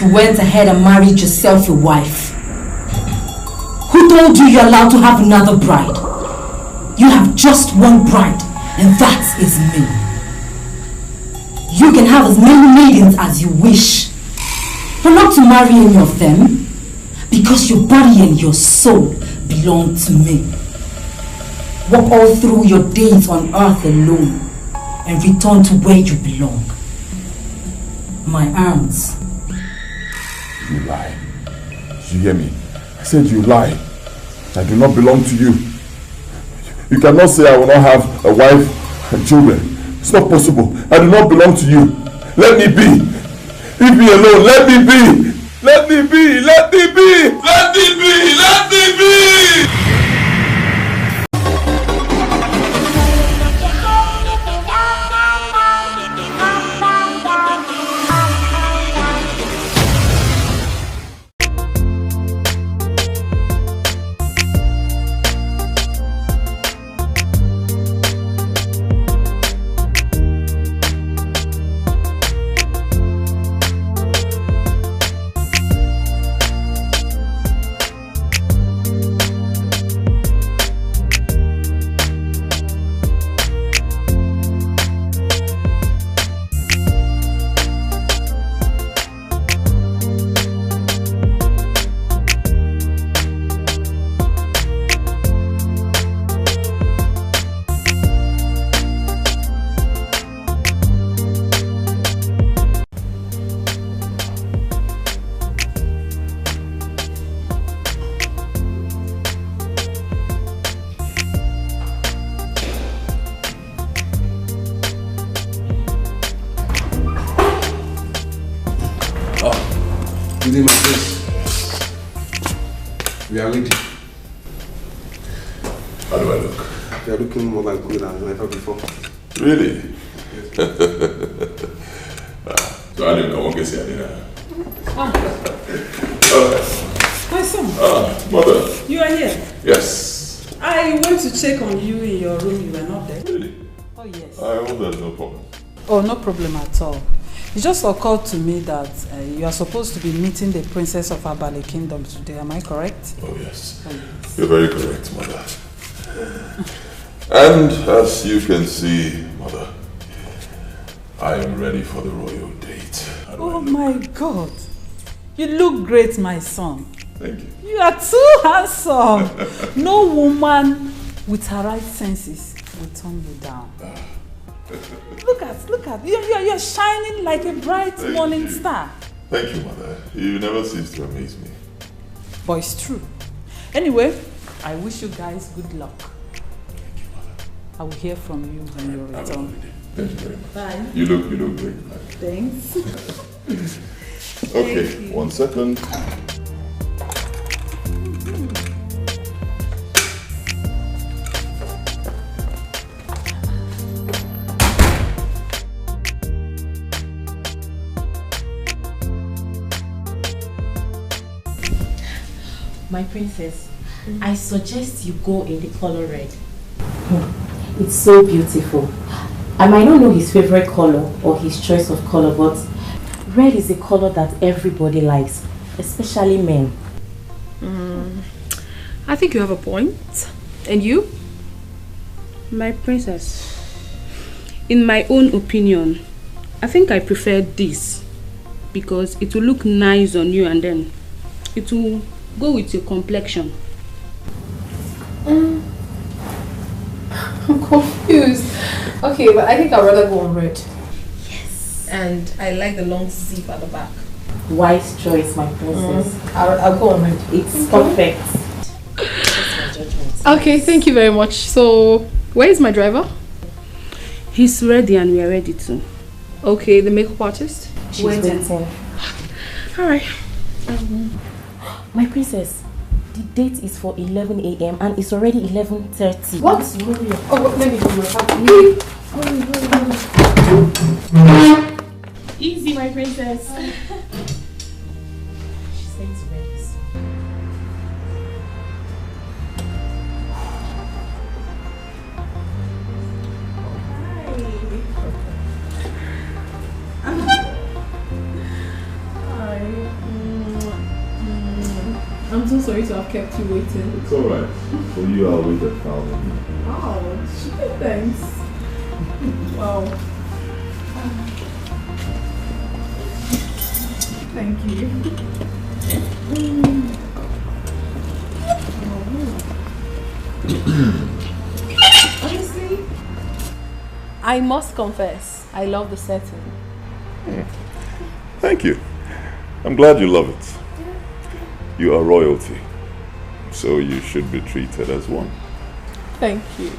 You went ahead and married yourself a wife. Who told you you're allowed to have another bride? You have just one bride, and that is me. You can have as many maidens as you wish, but not to marry any of them, because your body and your soul belong to me. Walk all through your days on earth alone, and return to where you belong. My arms. You lie. You hear me? I said you lie. I do not belong to you. You cannot say I will not have a wife and children. It's not possible. I do not belong to you. Let me be. Leave me alone. Let me be. Let me be. Let me be. Let me be. Let me be. We are ready. How do I look? You are looking more like good than ever before. Really? So I didn't know what I dinner. My son. Mother. You are here? Yes. I went to check on you in your room. You were not there. Really? Oh, yes. I hope there's no problem. Oh, no problem at all. It just occurred to me that you are supposed to be meeting the princess of Abale Kingdom today. Am I correct? Oh, yes. Oh, yes. You're very correct, Mother. And as you can see, Mother, I am ready for the royal date. Oh my God. You look great, my son. Thank you. You are too handsome. No woman with her right senses will turn you down. Look at, you're shining like a bright morning star. Thank you, Mother. You never cease to amaze me. But it's true. Anyway, I wish you guys good luck. Thank you, Mother. I will hear from you when you return. Thank you very much. Bye. You look great. Thanks. Okay, 1 second. My princess, I suggest you go in the color red. It's so beautiful. I might not know his favorite color or his choice of color, but red is a color that everybody likes, especially men. I think you have a point. And you? My princess, in my own opinion, I think I prefer this because it will look nice on you and then it will go with your complexion. I'm confused. Okay, but I think I'd rather go on red. Yes. And I like the long sleeve at the back. Wise choice, my princess. I'll go on red. It's perfect. Okay, thank you very much. So, where is my driver? He's ready and we are ready too. Okay, the makeup artist? She's waiting. Alright. My princess, the date is for 11 a.m. and it's already 11:30. What? Oh, let me go. Easy, my princess. She's going to wear this. Hi. so sorry to have kept you waiting. It's alright. For you, I'll wait 1,000 years. Wow, thanks. Wow. Thank you. Honestly, I must confess, I love the setting. Thank you. I'm glad you love it. You are royalty, so you should be treated as one. Thank you.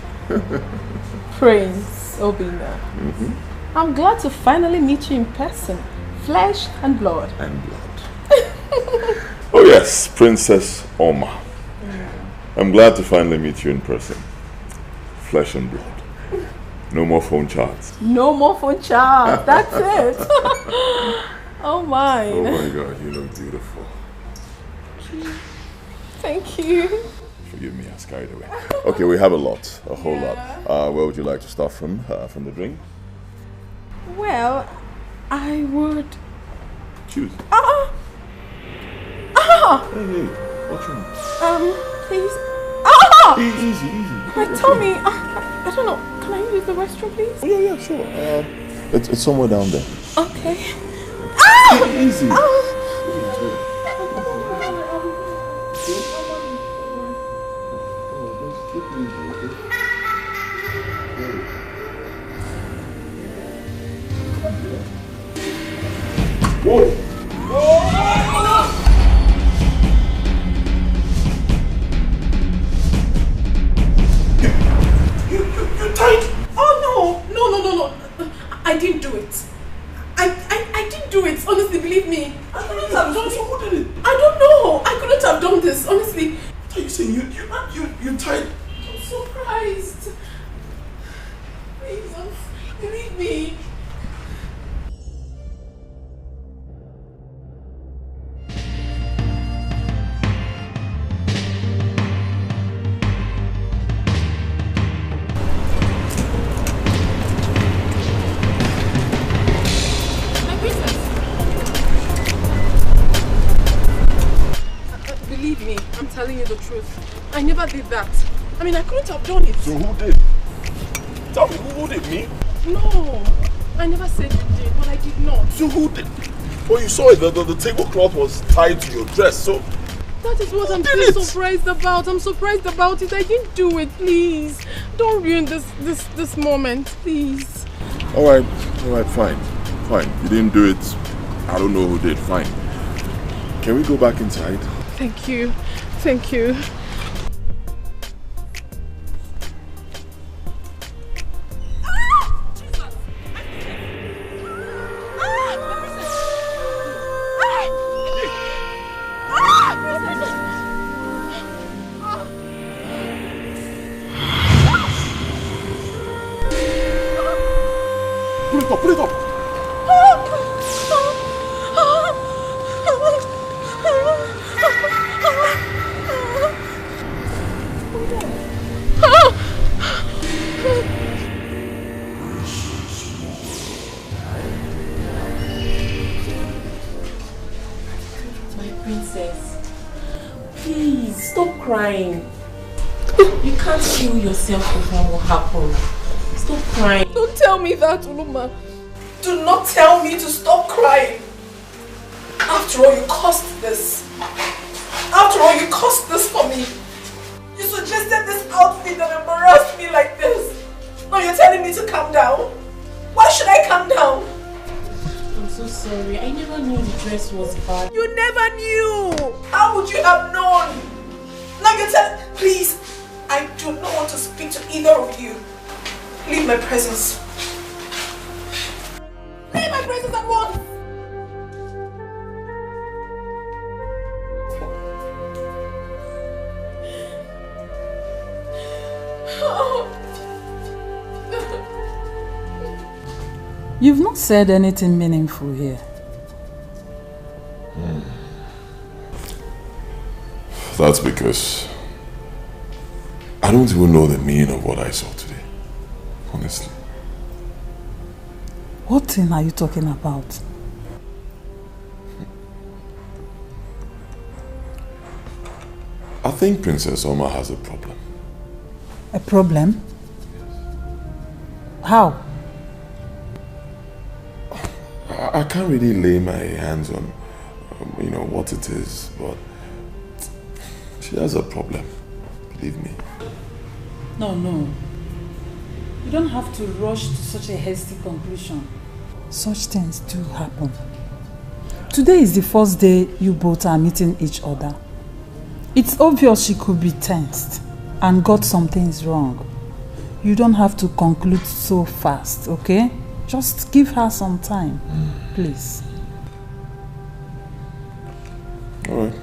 Prince Obina. I'm glad to finally meet you in person. Flesh and blood. And blood. Oh yes, Princess Oma. I'm glad to finally meet you in person. Flesh and blood. No more phone chats. No more phone chat. That's it. Oh my. Oh my God, you look beautiful. Thank you. Forgive me, I was carried away. Okay, we have a lot, a whole lot. Where would you like to start from the drink? Well, I would. Choose. Hey, what's wrong? Please. Easy. My tummy. I don't know. Can I use the restroom, please? Oh, yeah, sure. It's somewhere down there. Okay. Easy. Whoa. You tied? Oh no. I didn't do it. I didn't do it. Honestly, believe me. I couldn't have done it. So who did it? I don't know. I couldn't have done this. Honestly. What are you saying? You tied? I'm surprised. Please, believe me. I'm telling you the truth. I never did that. I mean, I couldn't have done it. So who did? Tell me, who did? Me? No, I never said you did, but I did not. So who did? Oh, you saw it. The tablecloth was tied to your dress, so... That is what I'm so surprised about. I'm surprised about it. I didn't do it, please. Don't ruin this moment, please. Alright, fine. You didn't do it. I don't know who did. Fine. Can we go back inside? Thank you. Thank you. Put it up. Crying. You can't kill yourself over what happened. Stop crying. Don't tell me that, Uluma. Do not tell me to stop crying. After all, you caused this. After all, you caused this for me. You suggested this outfit that embarrassed me like this. Now you're telling me to calm down? Why should I calm down? I'm so sorry. I never knew the dress was bad. You never knew. How would you have known? Now you're telling... Please, I do not want to speak to either of you. Leave my presence. Leave my presence at once. You've not said anything meaningful here. That's because I don't even know the meaning of what I saw today. Honestly. What thing are you talking about? I think Princess Oma has a problem. A problem? How? I can't really lay my hands on, what it is, but she has a problem. Believe me. No. You don't have to rush to such a hasty conclusion. Such things do happen. Today is the first day you both are meeting each other. It's obvious she could be tensed and got some things wrong. You don't have to conclude so fast, okay? Just give her some time, please. Alright,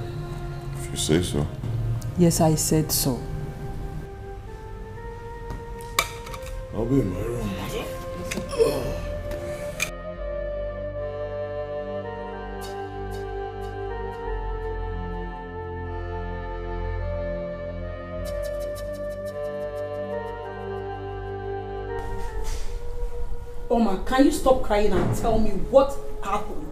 if you say so. Yes, I said so. I'll be in my room. Oma, can you stop crying and tell me what happened?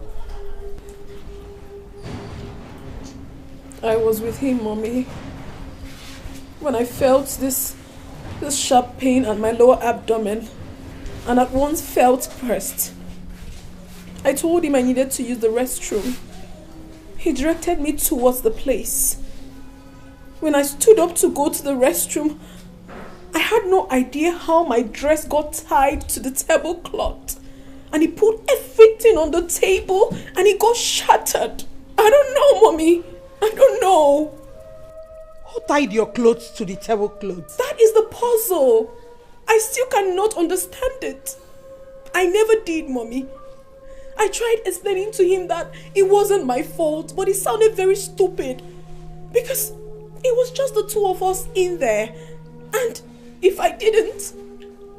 I was with him, Mommy. When I felt this sharp pain at my lower abdomen and at once felt pressed, I told him I needed to use the restroom. He directed me towards the place. When I stood up to go to the restroom, I had no idea how my dress got tied to the tablecloth, and he put everything on the table and it got shattered. I don't know, Mommy. I don't know. Who tied your clothes to the tablecloth? That is the puzzle. I still cannot understand it. I never did, Mommy. I tried explaining to him that it wasn't my fault, but it sounded very stupid because it was just the two of us in there, and if I didn't,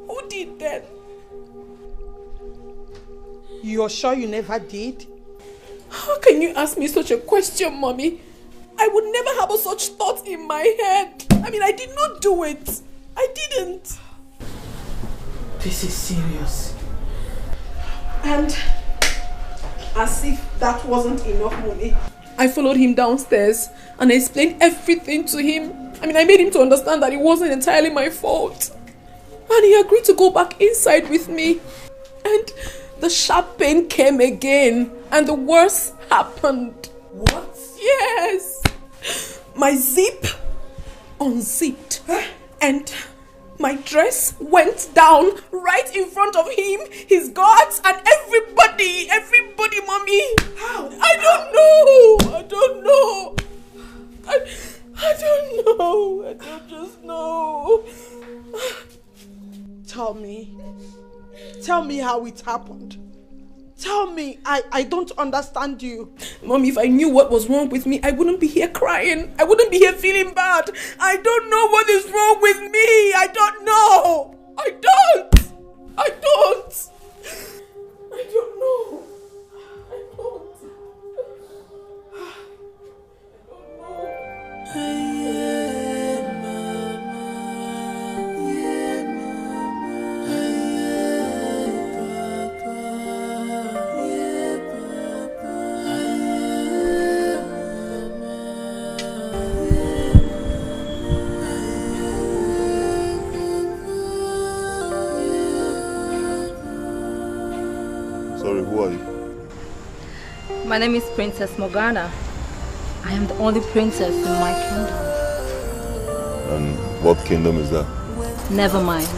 who did then? You're sure you never did? How can you ask me such a question, Mommy? I would never have such thoughts in my head. I mean, I did not do it. I didn't. This is serious. And as if that wasn't enough, Mommy, I followed him downstairs and I explained everything to him. I mean, I made him to understand that it wasn't entirely my fault. And he agreed to go back inside with me. And the sharp pain came again. And the worst happened. What? Yes. My zip unzipped. And my dress went down right in front of him, his guards, and everybody, Mommy. How? I don't know. I don't know. I don't know. I don't just know. Tell me how it happened. Tell me. I don't understand you. Mommy, if I knew what was wrong with me, I wouldn't be here crying. I wouldn't be here feeling bad. I don't know what is wrong with me. I don't know. I don't. I don't know. I don't. Sorry, who are you? My name is Princess Morgana. I am the only princess in my kingdom. And what kingdom is that? Never mind.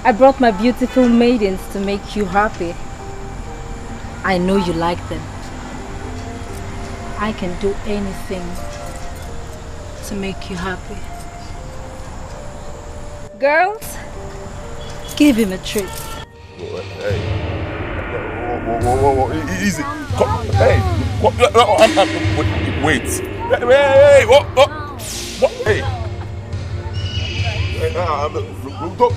I brought my beautiful maidens to make you happy. I know you like them. I can do anything to make you happy. Girls, give him a treat. Hey. Whoa. Easy. Come. Hey. Wait. Hey. What? Hey. Go.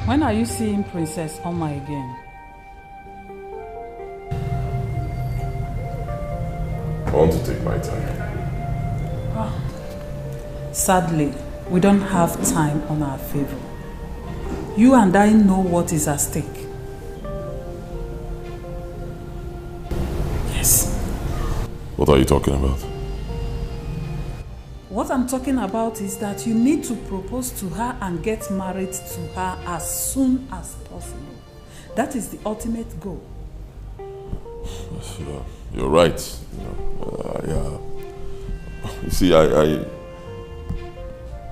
When are you seeing Princess Oma again? I want to take my time. Sadly, we don't have time on our favor. You and I know what is at stake. Yes. What are you talking about? What I'm talking about is that you need to propose to her and get married to her as soon as possible. That is the ultimate goal. You're right. You see,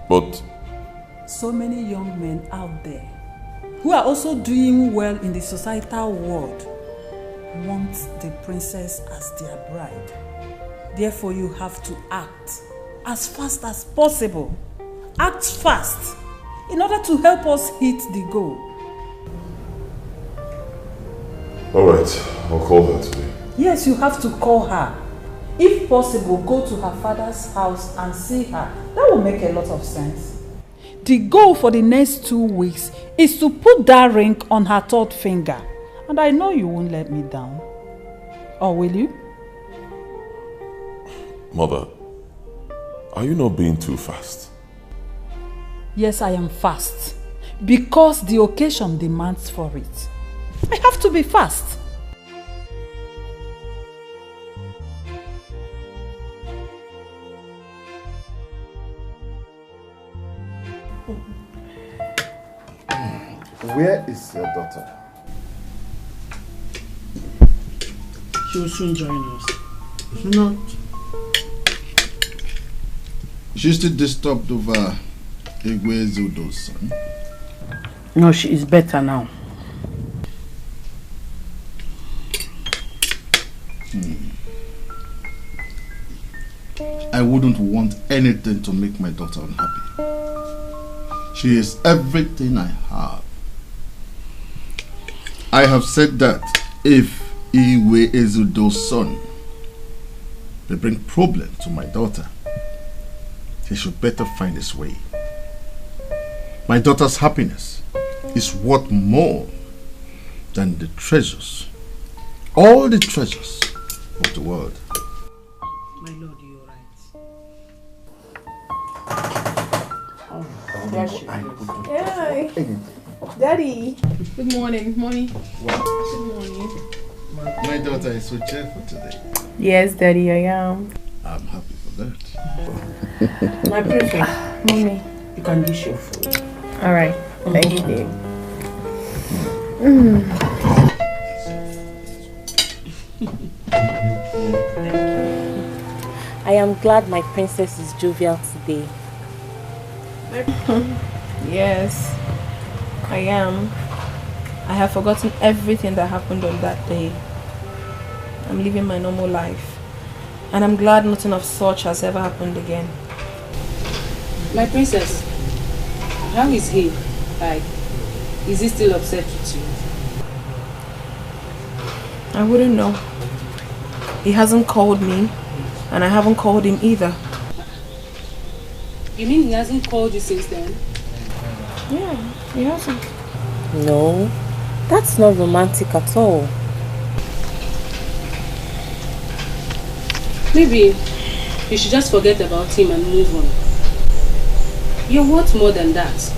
but so many young men out there who are also doing well in the societal world want the princess as their bride. Therefore, you have to act as fast as possible. Act fast in order to help us hit the goal. Alright, I'll call her today. Yes, you have to call her. If possible, go to her father's house and see her. That will make a lot of sense. The goal for the next 2 weeks is to put that ring on her third finger. And I know you won't let me down. Or will you? Mother, are you not being too fast? Yes, I am fast. Because the occasion demands for it. I have to be fast. Where is your daughter? She will soon join us. Not. She's still disturbed over Iwueze's son. No, she is better now. I wouldn't want anything to make my daughter unhappy. She is everything I have. I have said that if Iwueze's son will bring problem to my daughter, he should better find his way. My daughter's happiness is worth more than the treasures, all the treasures of the world. My lord, you're right. Hi. Daddy. Good morning, mommy. Wow. Good morning. My daughter is so cheerful today. Yes, Daddy, I am. I'm happy for that. My princess, Mommy. you can dish your food. Alright, thank you. I am glad my princess is jovial today. Yes, I am. I have forgotten everything that happened on that day. I'm living my normal life. And I'm glad nothing of such has ever happened again. My princess, how is he? Like, is he still upset with you? I wouldn't know. He hasn't called me, and I haven't called him either. You mean he hasn't called you since then? Yeah, he hasn't. No, that's not romantic at all. Maybe you should just forget about him and move on. You're worth more than that.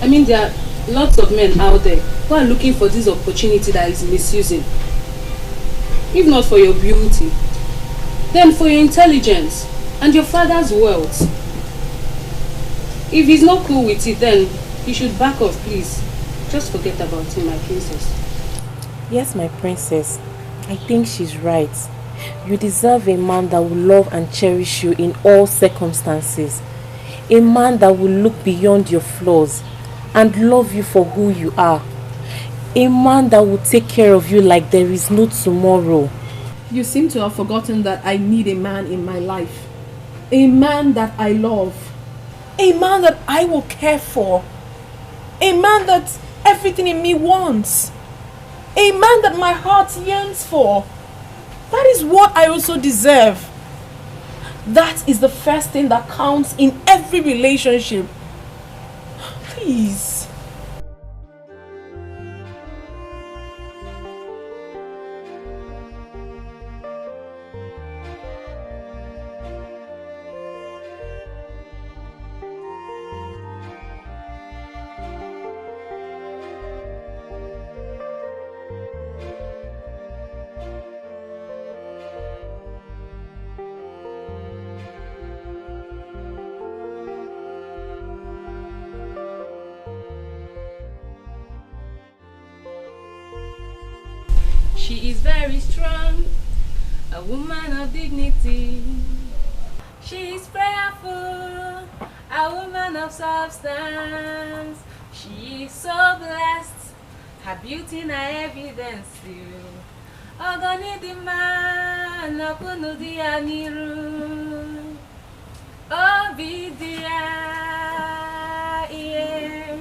I mean, there are lots of men out there who are looking for this opportunity that is misusing. If not for your beauty, then for your intelligence and your father's wealth. If he's not cool with it, then you should back off, please. Just forget about him, my princess. Yes, my princess. I think she's right. You deserve a man that will love and cherish you in all circumstances. A man that will look beyond your flaws and love you for who you are. A man that will take care of you like there is no tomorrow. You seem to have forgotten that I need a man in my life. A man that I love. A man that I will care for. A man that everything in me wants. A man that my heart yearns for. That is what I also deserve. That is the first thing that counts in every relationship. Please. She is very strong, a woman of dignity. She is prayerful, a woman of substance. She is so blessed, her beauty na evidence too. Ogoni di man, okunu di aniru. Obidia, yeah.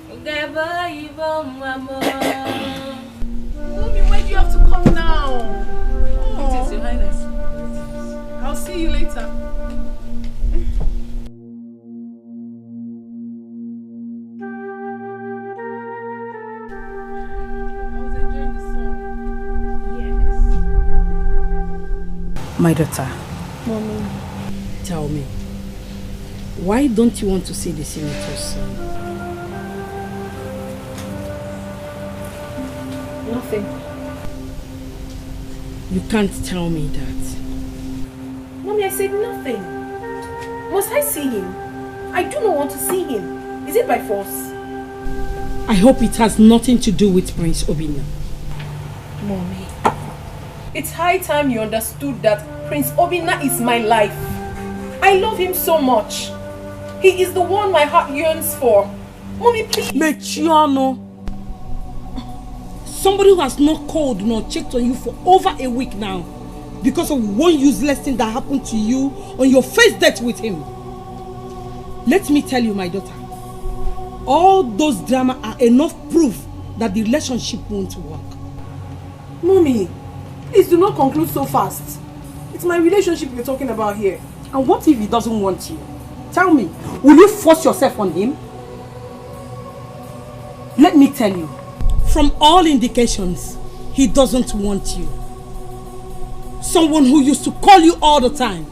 Ugebo ibo mamo. Mommy, where do you have to come now? It is, Your Highness. I'll see you later. My daughter, Mommy, tell me, why don't you want to see the senator's son? nothing. You can't tell me that. Mommy, I said nothing. Must I see him? I do not want to see him. Is it by force? I hope it has nothing to do with Prince Obinna. Mommy, it's high time you understood that Prince Obinna is my life. I love him so much. He is the one my heart yearns for. Mommy, please. Mechiano. Somebody who has not called nor checked on you for over a week now because of one useless thing that happened to you on your first date with him. Let me tell you, my daughter, all those drama are enough proof that the relationship won't work. Mommy, please do not conclude so fast. It's my relationship you're talking about here. And what if he doesn't want you? Tell me, will you force yourself on him? Let me tell you, from all indications, he doesn't want you. Someone who used to call you all the time.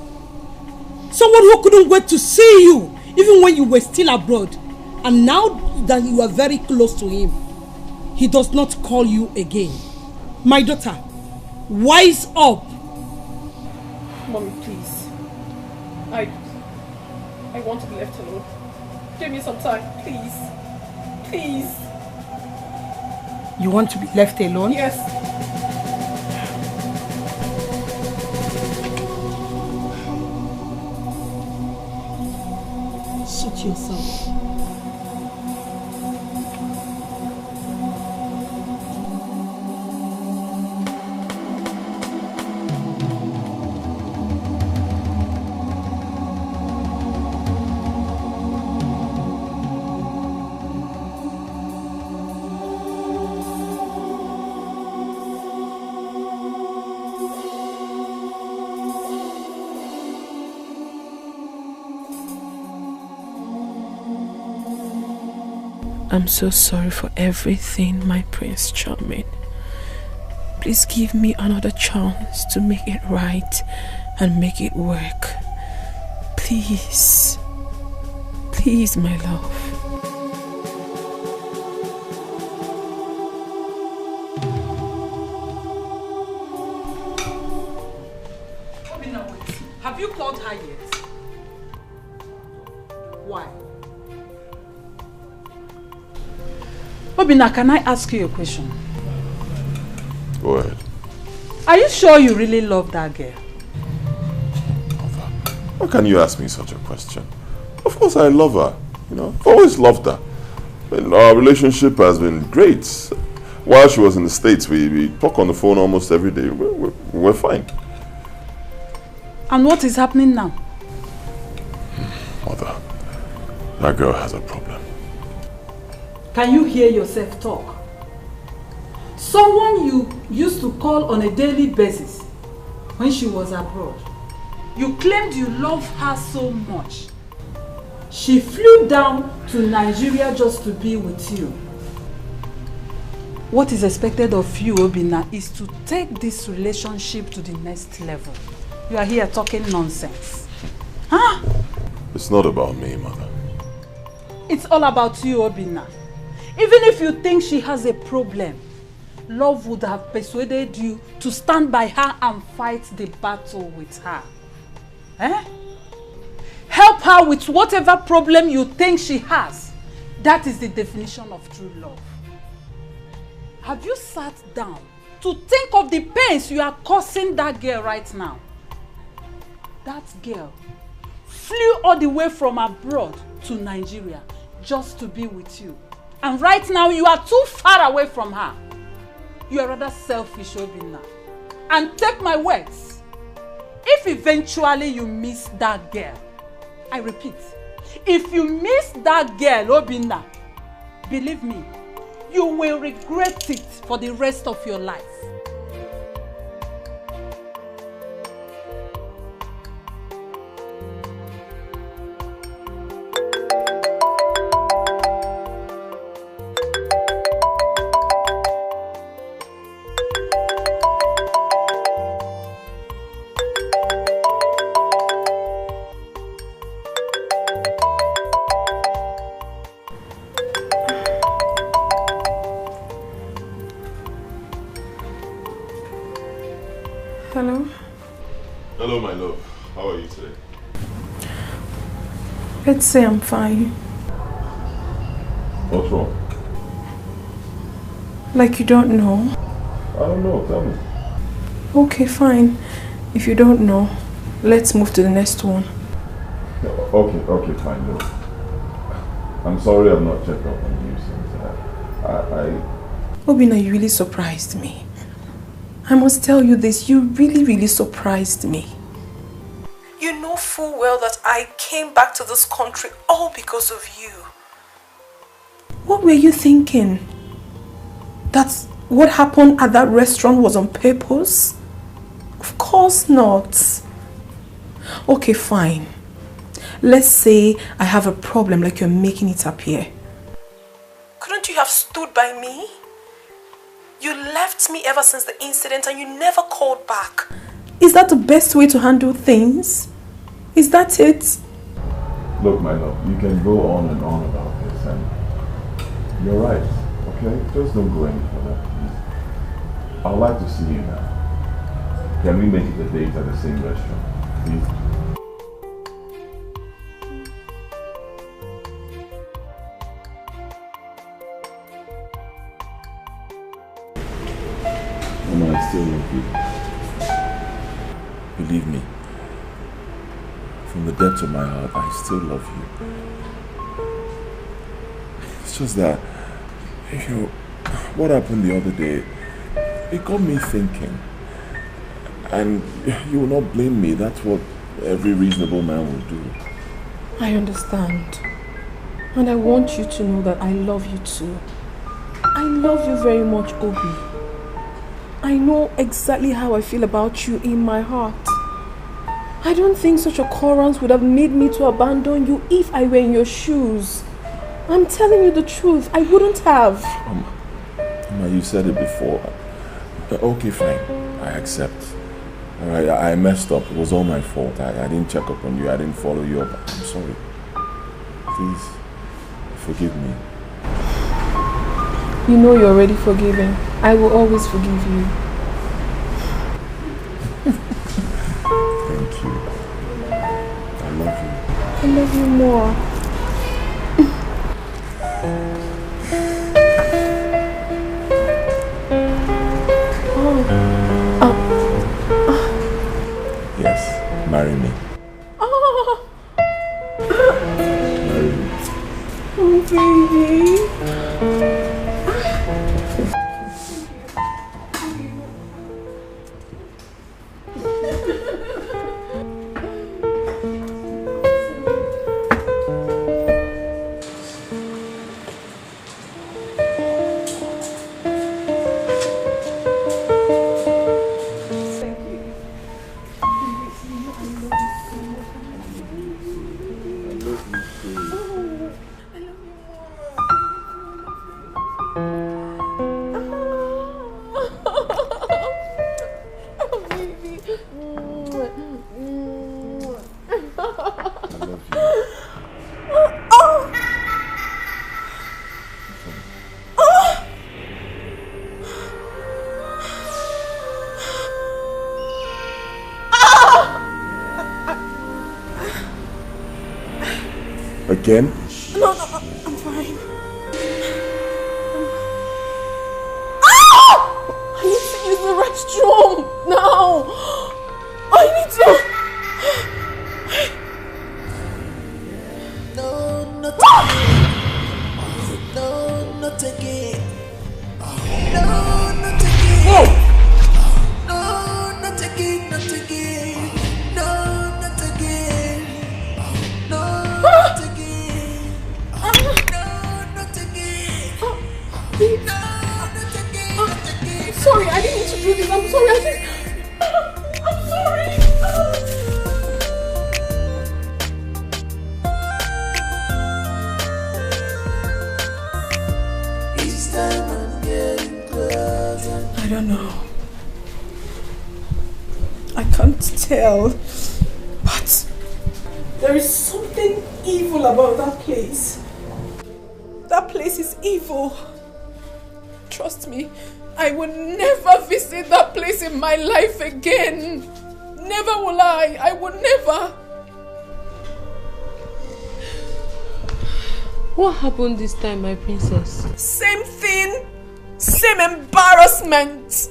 Someone who couldn't wait to see you, even when you were still abroad. And now that you are very close to him, he does not call you again. My daughter, wise up. Mommy, please. I want to be left alone. Give me some time, please. Please. You want to be left alone? Yes. Suit yourself. I'm so sorry for everything, my Prince Charming. Please give me another chance to make it right and make it work. Please. Please, my love. Have you called her yet? Why? Obinna, can I ask you a question? Go ahead. Are you sure you really love that girl? How can you ask me such a question? Of course I love her. You know, I've always loved her. And our relationship has been great. While she was in the States, we talk on the phone almost every day. We're fine. And what is happening now? Mother, that girl has a problem. Can you hear yourself talk? Someone you used to call on a daily basis when she was abroad. You claimed you love her so much. She flew down to Nigeria just to be with you. What is expected of you, Obinna, is to take this relationship to the next level. You are here talking nonsense. Huh? It's not about me, Mother. It's all about you, Obinna. Even if you think she has a problem, love would have persuaded you to stand by her and fight the battle with her. Eh? Help her with whatever problem you think she has. That is the definition of true love. Have you sat down to think of the pains you are causing that girl right now. That girl flew all the way from abroad to Nigeria just to be with you. And right now you are too far away from her. You are rather selfish, Obinna. And take my words, if eventually you miss that girl, I repeat, if you miss that girl, Obinna, believe me, you will regret it for the rest of your life. Hello? Hello, my love. How are you today? Let's say I'm fine. What's wrong? Like you don't know? I don't know. Tell me. Okay, fine. If you don't know, let's move to the next one. Okay, fine. No. I'm sorry I've not checked up on you since Obinna, you really surprised me. I must tell you this, you really surprised me. You know full well that I came back to this country all because of you. What were you thinking? That what happened at that restaurant was on purpose? Of course not. Okay, fine. Let's say I have a problem like you're making it appear. Couldn't you have stood by me? You left me ever since the incident and you never called back. Is that the best way to handle things? Is that it? Look, my love, you can go on and on about this, and you're right, okay? Just don't go any further, please. I'd like to see you now. Can we make it a date at the same restaurant, please? Mama, I still love you. Believe me. From the depths of my heart, I still love you. It's just that, you know, what happened the other day, it got me thinking. And you will not blame me. That's what every reasonable man will do. I understand. And I want you to know that I love you too. I love you very much, Obi. I know exactly how I feel about you in my heart. I don't think such occurrence would have made me to abandon you if I were in your shoes. I'm telling you the truth, I wouldn't have. Mama, you said it before. Okay, fine. I accept. Alright, I messed up. It was all my fault. I didn't check up on you. I didn't follow you up. I'm sorry. Please, forgive me. You know you're already forgiven. I will always forgive you. Thank you. I love you. I love you more. Yes, marry me. Oh, Marry me. oh baby. Again? No, I'm fine. Ah! Are you serious? washroom now. I need to. No, not again. No, not again. No, not again. Oh. No, not again, not again. No, not again. No, not again. No, not again. No, not again, not again. Sorry, I didn't mean to do this. I'm sorry. I'm sorry. Each time I'm getting closer. I don't know. I can't tell. But there is something evil about that place. That place is evil. Trust me, I will never visit that place in my life again. Never will I. I will never. What happened this time, my princess? Same thing. Same embarrassment.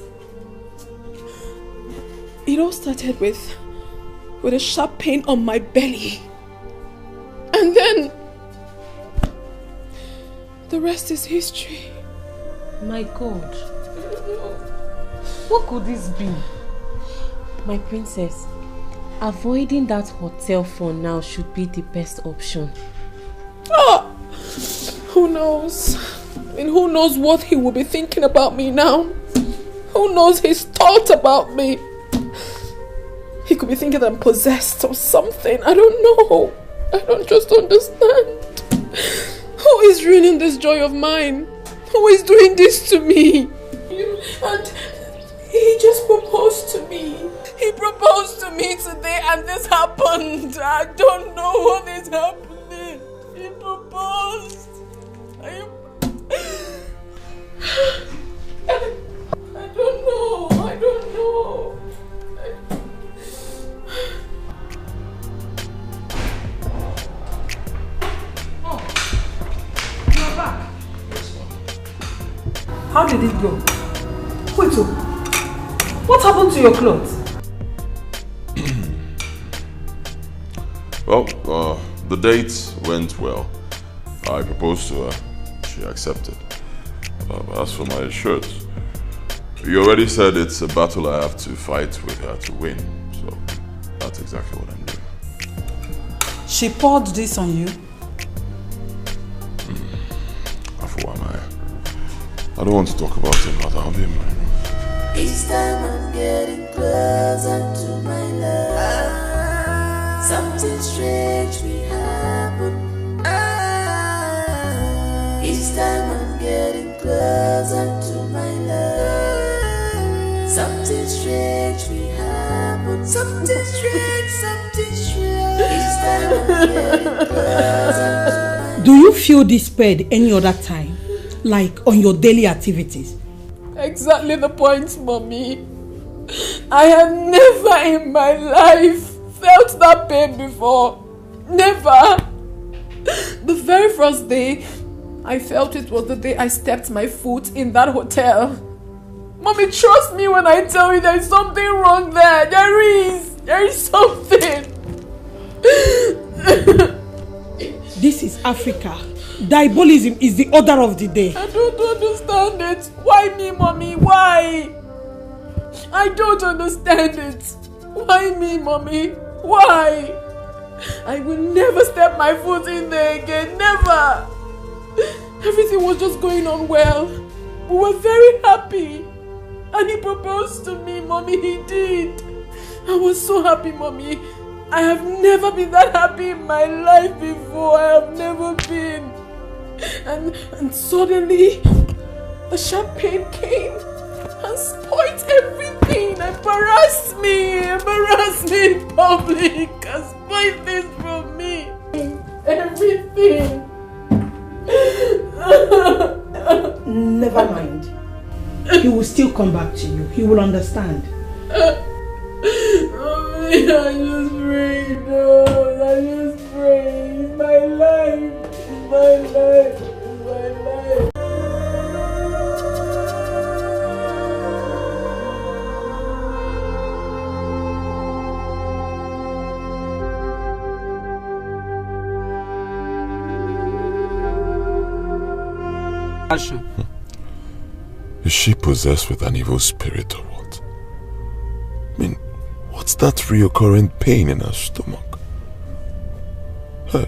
It all started with a sharp pain on my belly. And then the rest is history. My God. What could this be? My princess, avoiding that hotel for now should be the best option. Oh, who knows? I mean, who knows what he will be thinking about me now? Who knows his thought about me? He could be thinking that I'm possessed or something. I don't know. I don't just understand. Who is ruining this joy of mine? Who is doing this to me? And he just proposed to me. He proposed to me today and this happened. I don't know what is happening. He proposed. I don't know. I don't know. Oh, you're back. How did it go? Wait, what happened to your clothes? Well, the date went well. I proposed to her. She accepted. As for my shirt, you already said it's a battle I have to fight with her to win. So that's exactly what I'm doing. She poured this on you? I don't want to talk about it, but I'll be in my room. Each time I'm getting closer to my love, something strange will happen. Each time I'm getting closer to my love, something strange will happen. Something strange, something strange. Each time I'm getting closer to my love. Do you feel this pain any other time? Like on your daily activities? Exactly the point, Mommy. I have never in my life felt that pain before. Never. The very first day I felt it was the day I stepped my foot in that hotel. Mommy, trust me when I tell you there's something wrong there. There is something. This is Africa. Diabolism is the order of the day. I don't understand it. Why me, Mommy? Why? I don't understand it. Why me, Mommy? Why? I will never step my foot in there again. Never. Everything was just going on well. We were very happy. And he proposed to me, Mommy. He did. I was so happy, Mommy. I have never been that happy in my life before. I have never been. And suddenly, the champagne came and spoiled everything. Embarrassed me in public. And spoiled this from me. Everything. Never mind. He will still come back to you. He will understand. Mommy, I just pray, no. I just pray. It's my life. It's my life. It's my life. Is she possessed with an evil spirit or what? I mean, what's that reoccurring pain in her stomach? Hey,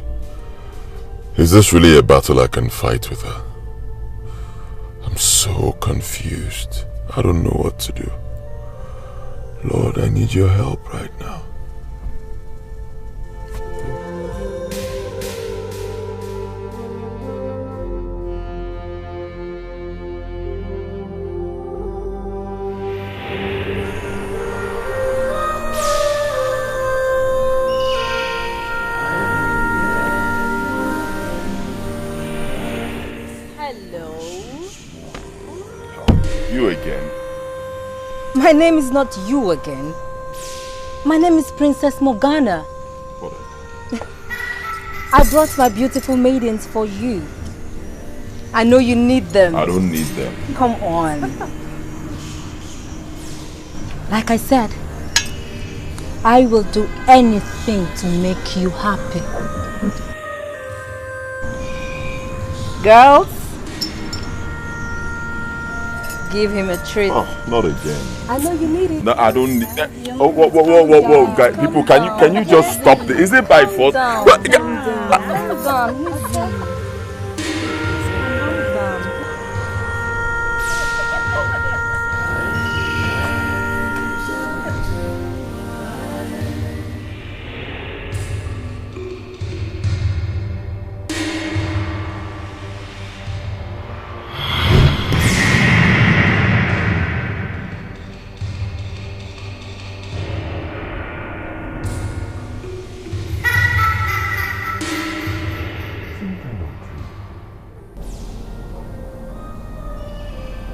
is this really a battle I can fight with her? I'm so confused. I don't know what to do. Lord, I need your help right now. You again? My name is not you again. My name is Princess Morgana. I brought my beautiful maidens for you. I know you need them. I don't need them. Come on. Like I said, I will do anything to make you happy. Girls, give him a treat. Oh, not again. I know you need it. No, I don't need that. Oh, whoa, guys, people, can you just stop this? Is it by force? Calm down.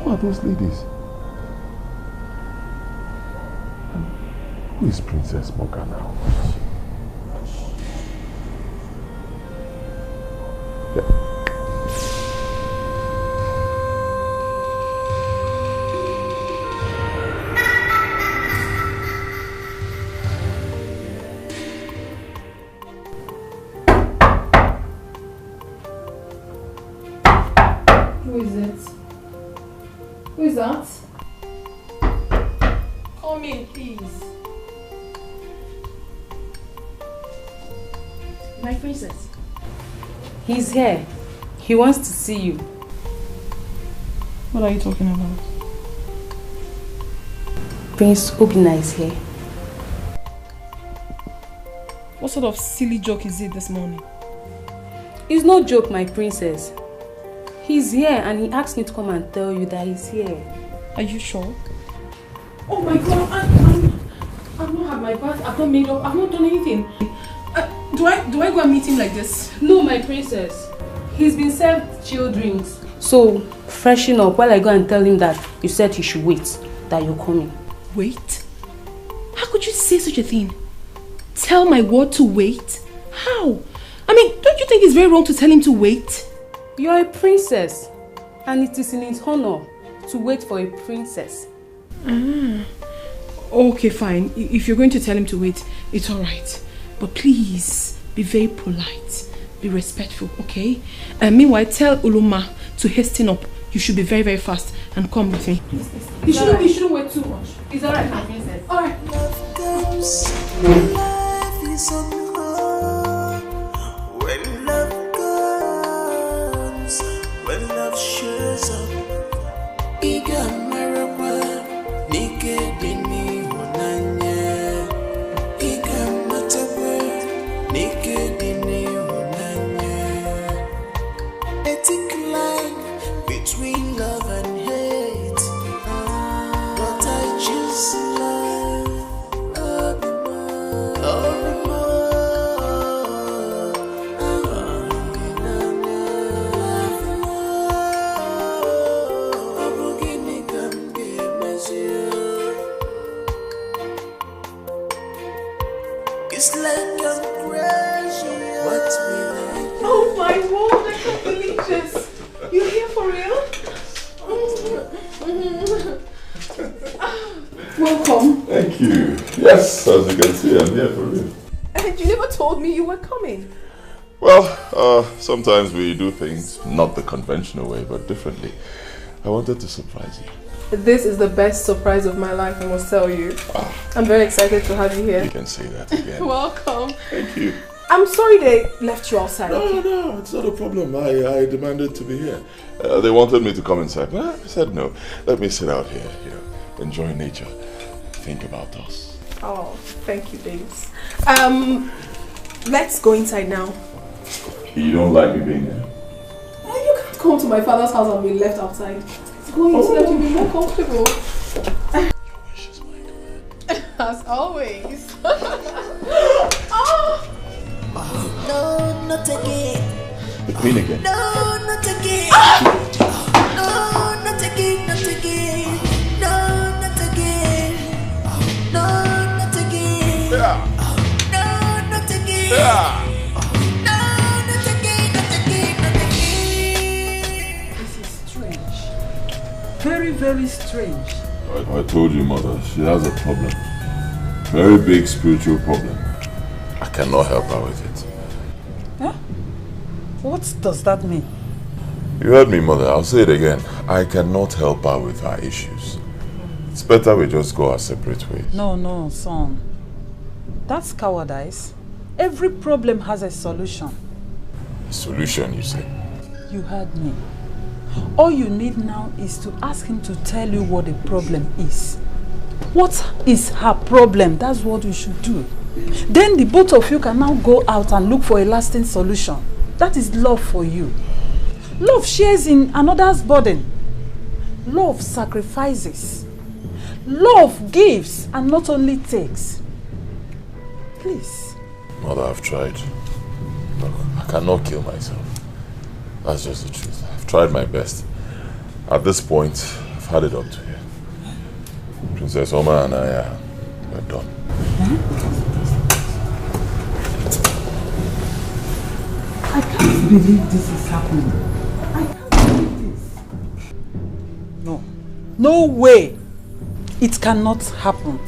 Who are those ladies? Who is Princess Morgana? Who is it? Who is that? Come in, please. My princess. He's here. He wants to see you. What are you talking about? Prince Obina is here. What sort of silly joke is it this morning? It's no joke, my princess. He's here and he asked me to come and tell you that he's here. Are you sure? Oh my god, I've not had my bath, I've not made up, I've not done anything. Do I go and meet him like this? No, my princess. He's been served chill drinks. So, freshen up while I go and tell him that you said he should wait, that you're coming. Wait? How could you say such a thing? Tell my word to wait? How? I mean, don't you think it's very wrong to tell him to wait? You're a princess, and it is in his honor to wait for a princess. Okay, fine. If you're going to tell him to wait, it's alright. But please, be very polite. Be respectful, okay? Meanwhile, tell Uluma to hasten up. You should be very, very fast and come with me. You shouldn't wait too much. It's alright, my princess. Alright. Love comes when life is unhard. When love comes, when love shows up. Iga maraba, nike dini honanya. Iga mataba, nike dini honanya. Ethic line between love and hate. But I choose love. It's like I'm crazy. What's me? Oh my word, I can't believe this. You're here for real? Welcome. Thank you. Yes, as you can see, I'm here for you. And you never told me you were coming. Well, Sometimes we do things not the conventional way, but differently. I wanted to surprise you. This is the best surprise of my life, I must tell you. I'm very excited to have you here. You can say that again. Welcome. Thank you. I'm sorry they left you outside. No, it's not a problem. I demanded to be here. They wanted me to come inside, but I said no. Let me sit out here, enjoy nature, think about us. Oh, thank you, babes. Let's go inside now. You don't like me being here? You can't come to my father's house and be left outside. Let's go in so that you'll be more comfortable. Your wish is my command. As always. No, not again. The queen again. No, not again. No, not again, not again. No, not again. No, not again. Yeah. No, not again. Yeah. No, not again, not again, not again. This is strange. Very, very strange. I told you, mother, she has a problem. Very big spiritual problem. I cannot help her with it. Huh? What does that mean? You heard me, mother. I'll say it again. I cannot help her with her issues. It's better we just go our separate ways. No, son. That's cowardice. Every problem has a solution. A solution, you say? You heard me. All you need now is to ask him to tell you what the problem is. What is her problem? That's what you should do. Then the both of you can now go out and look for a lasting solution. That is love for you. Love shares in another's burden. Love sacrifices. Love gives and not only takes. Please. Mother, I've tried. Look, I cannot kill myself. That's just the truth. I've tried my best. At this point, I've had it up to here. Princess Oma and I we're done. I can't believe this is happening. I can't believe this. No way. It cannot happen.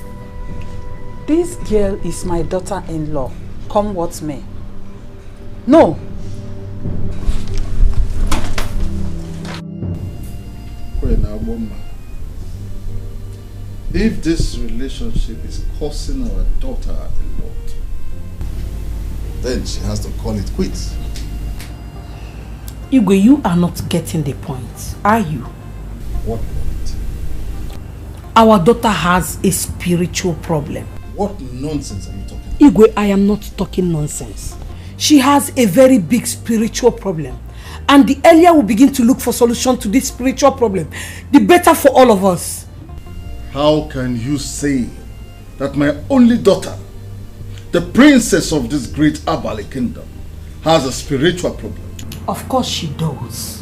This girl is my daughter-in-law. Come what may. No. If this relationship is causing our daughter a lot, then she has to call it quits. Igwe, you are not getting the point, are you? What point? Our daughter has a spiritual problem. What nonsense are you talking about? Igwe, I am not talking nonsense. She has a very big spiritual problem. And the earlier we begin to look for solution to this spiritual problem, the better for all of us. How can you say that my only daughter, the princess of this great Abali kingdom, has a spiritual problem? Of course she does.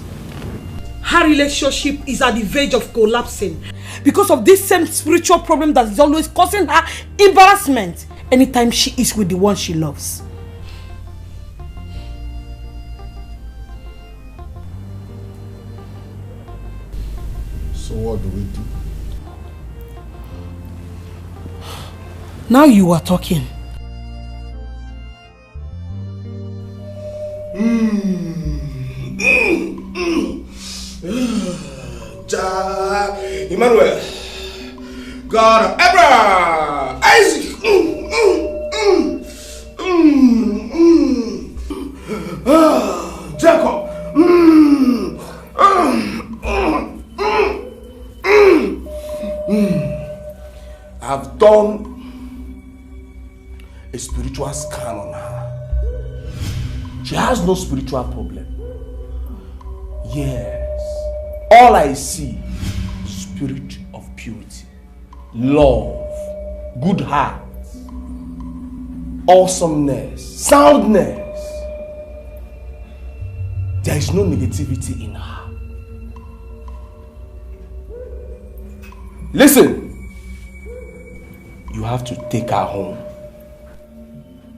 Her relationship is at the verge of collapsing because of this same spiritual problem that is always causing her embarrassment anytime she is with the one she loves. So what do we do? Now you are talking. Emmanuel, God of Abraham, Isaac, Jacob. I've done a spiritual scan on her. She has no spiritual problem. Yes. All I see is spirit of purity, love, good heart, awesomeness, soundness. There is no negativity in her. Listen, you have to take her home.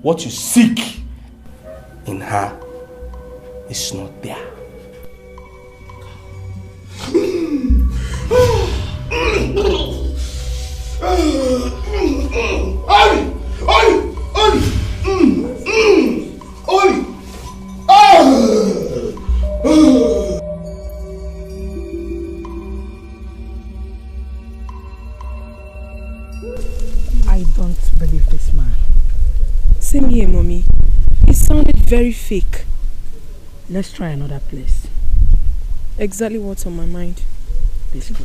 What you seek in her is not there. Oli! believe this man. Same here, Mommy. It sounded very fake. Let's try another place. Exactly what's on my mind. Let's go.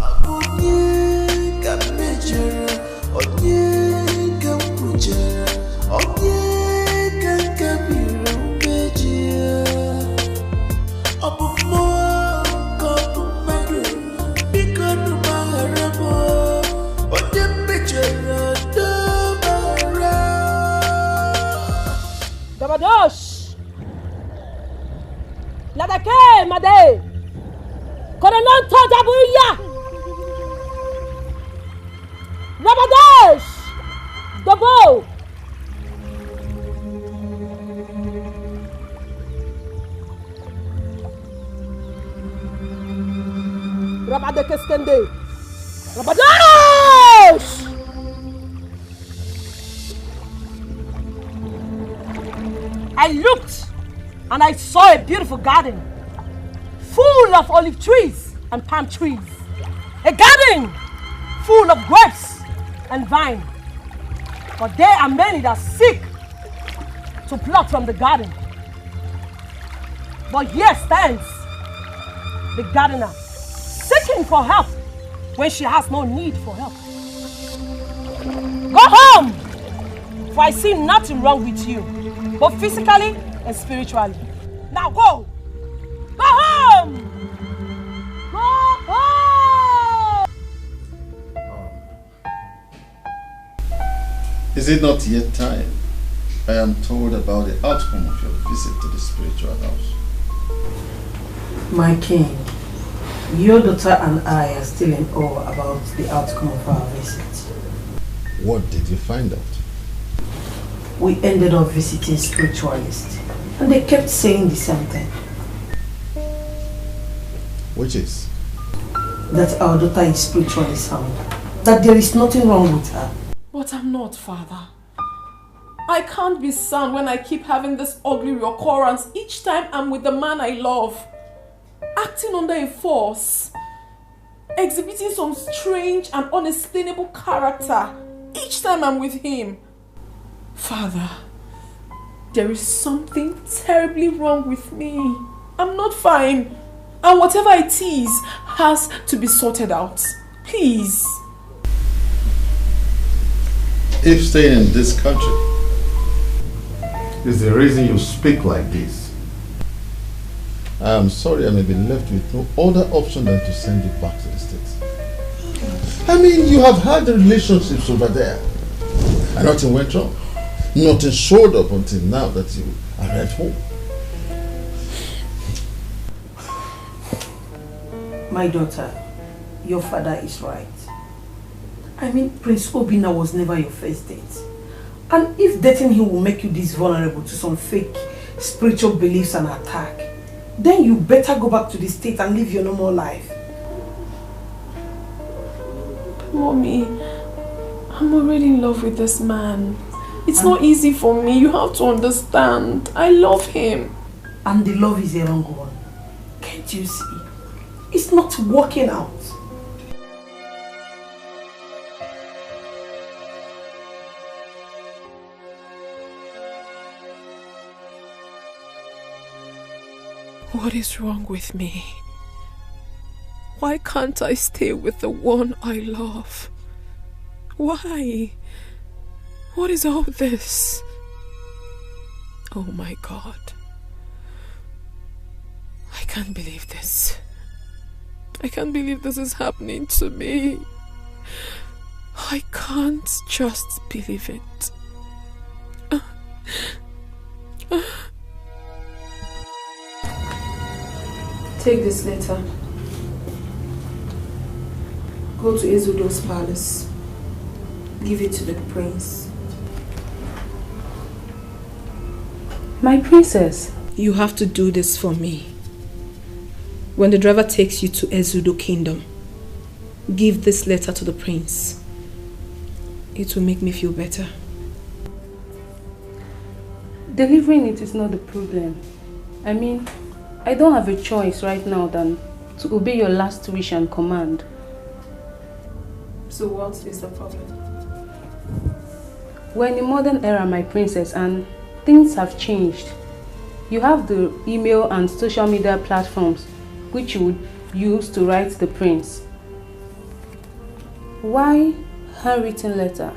Dabadosh! Ladake, Made! Koronanto Dabuya! Dabadosh! Dabo! Rabade Keskende! Rabadosh! I looked and I saw a beautiful garden full of olive trees and palm trees. A garden full of grapes and vine. But there are many that seek to pluck from the garden. But here stands the gardener seeking for help when she has no need for help. Go home, for I see nothing wrong with you, both physically and spiritually. Now go! Go home! Go home! Is it not yet time? I am told about the outcome of your visit to the spiritual house. My king, your daughter and I are still in awe about the outcome of our visit. What did you find out? We ended up visiting spiritualists, and they kept saying the same thing. Which is? That our daughter is spiritually sound. That there is nothing wrong with her. But I'm not, Father. I can't be sound when I keep having this ugly recurrence each time I'm with the man I love. Acting under a force. Exhibiting some strange and unexplainable character each time I'm with him. Father, there is something terribly wrong with me. I'm not fine. And whatever it is has to be sorted out. Please. If staying in this country is the reason you speak like this, I am sorry I may be left with no other option than to send you back to the States. I mean, you have had the relationships over there and nothing went wrong. Nothing showed up until now that you are at home. My daughter, your father is right. I mean, Prince Obina was never your first date. And if dating him will make you this vulnerable to some fake spiritual beliefs and attack, then you better go back to the States and live your normal life. Mommy, I'm already in love with this man. It's not easy for me. You have to understand. I love him. And the love is a wrong one. Can't you see? It's not working out. What is wrong with me? Why can't I stay with the one I love? Why? What is all this? Oh my God. I can't believe this. I can't believe this is happening to me. I can't just believe it. Take this letter. Go to Ezudo's palace. Give it to the prince. My princess. You have to do this for me. When the driver takes you to Ezudo Kingdom, give this letter to the prince. It will make me feel better. Delivering it is not the problem. I mean, I don't have a choice right now than to obey your last wish and command. So what is the problem? We're in a modern era, my princess, and things have changed. You have the email and social media platforms which you would use to write the prince. Why handwritten letter?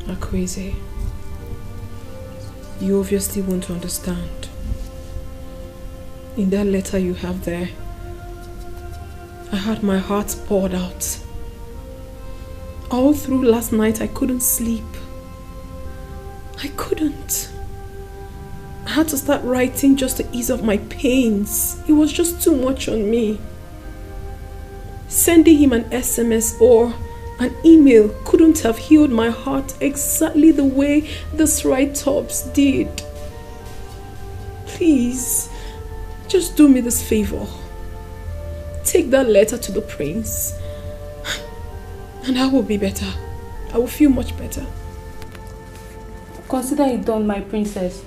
Iwueze, you obviously want to understand. In that letter you have there, I had my heart poured out. All through last night I couldn't sleep. I couldn't. I had to start writing just to ease off my pains. It was just too much on me. Sending him an SMS or an email couldn't have healed my heart exactly the way this write-ups did. Please, just do me this favor. Take that letter to the prince and I will be better. I will feel much better. Consider it done, my princess.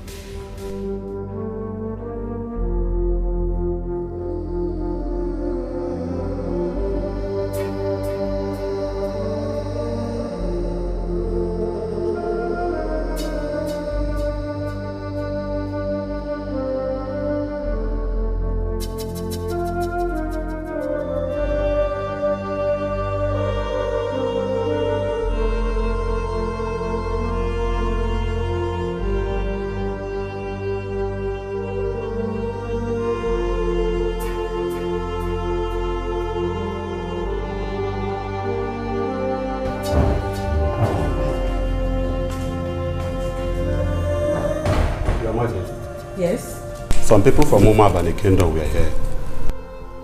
Yes? Some people from Umab and the kingdom were here.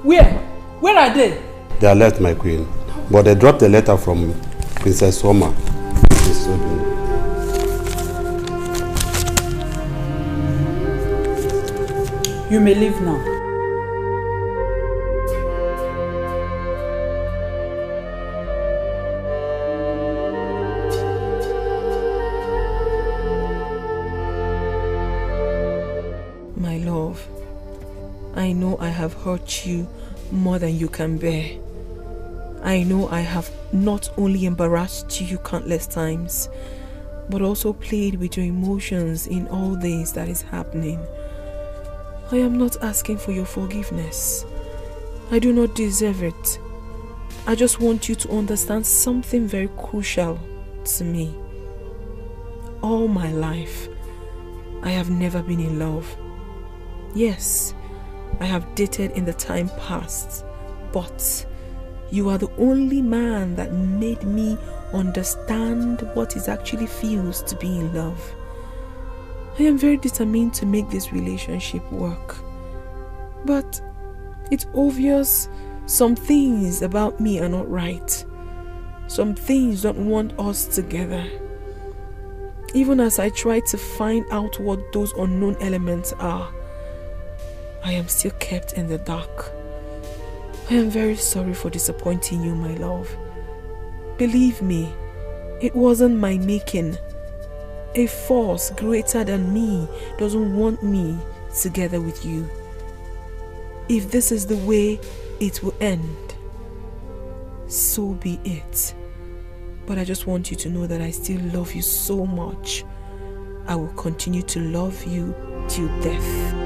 Where? Where are they? They are left, my queen. But they dropped a letter from Princess Chioma. You may leave now. My love, I know I have hurt you more than you can bear. I know I have not only embarrassed you countless times, but also played with your emotions in all this that is happening. I am not asking for your forgiveness. I do not deserve it. I just want you to understand something very crucial to me. All my life, I have never been in love. Yes, I have dated in the time past, but you are the only man that made me understand what it actually feels to be in love. I am very determined to make this relationship work, but it's obvious some things about me are not right. Some things don't want us together. Even as I try to find out what those unknown elements are, I am still kept in the dark. I am very sorry for disappointing you, my love. Believe me, it wasn't my making. A force greater than me doesn't want me together with you. If this is the way it will end, so be it. But I just want you to know that I still love you so much. I will continue to love you till death.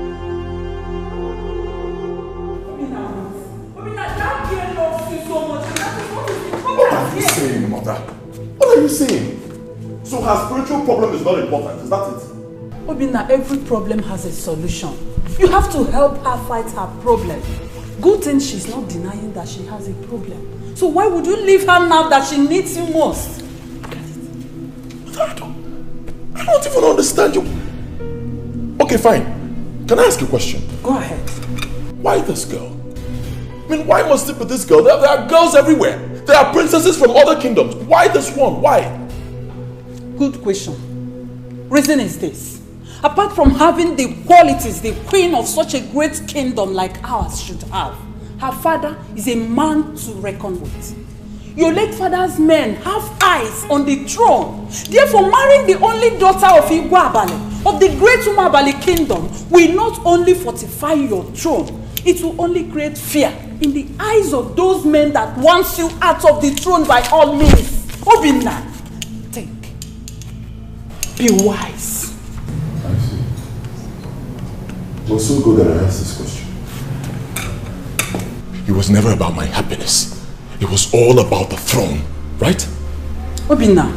What are you saying, mother? What are you saying? So her spiritual problem is not important, is that it? Obinna, every problem has a solution. You have to help her fight her problem. Good thing she's not denying that she has a problem. So why would you leave her now that she needs you most? I don't even understand you. Okay, fine. Can I ask you a question? Go ahead. Why this girl? I mean, why must it be this girl? There are girls everywhere. There are princesses from other kingdoms. Why this one? Why? Good question. Reason is this. Apart from having the qualities the queen of such a great kingdom like ours should have, her father is a man to reckon with. Your late father's men have eyes on the throne. Therefore, marrying the only daughter of Iwueze, of the great Umabali kingdom, will not only fortify your throne, it will only create fear in the eyes of those men that want you out of the throne by all means. Obinna, think. Be wise. I see. Well, so good that I asked this question. It was never about my happiness. It was all about the throne, right? Obinna,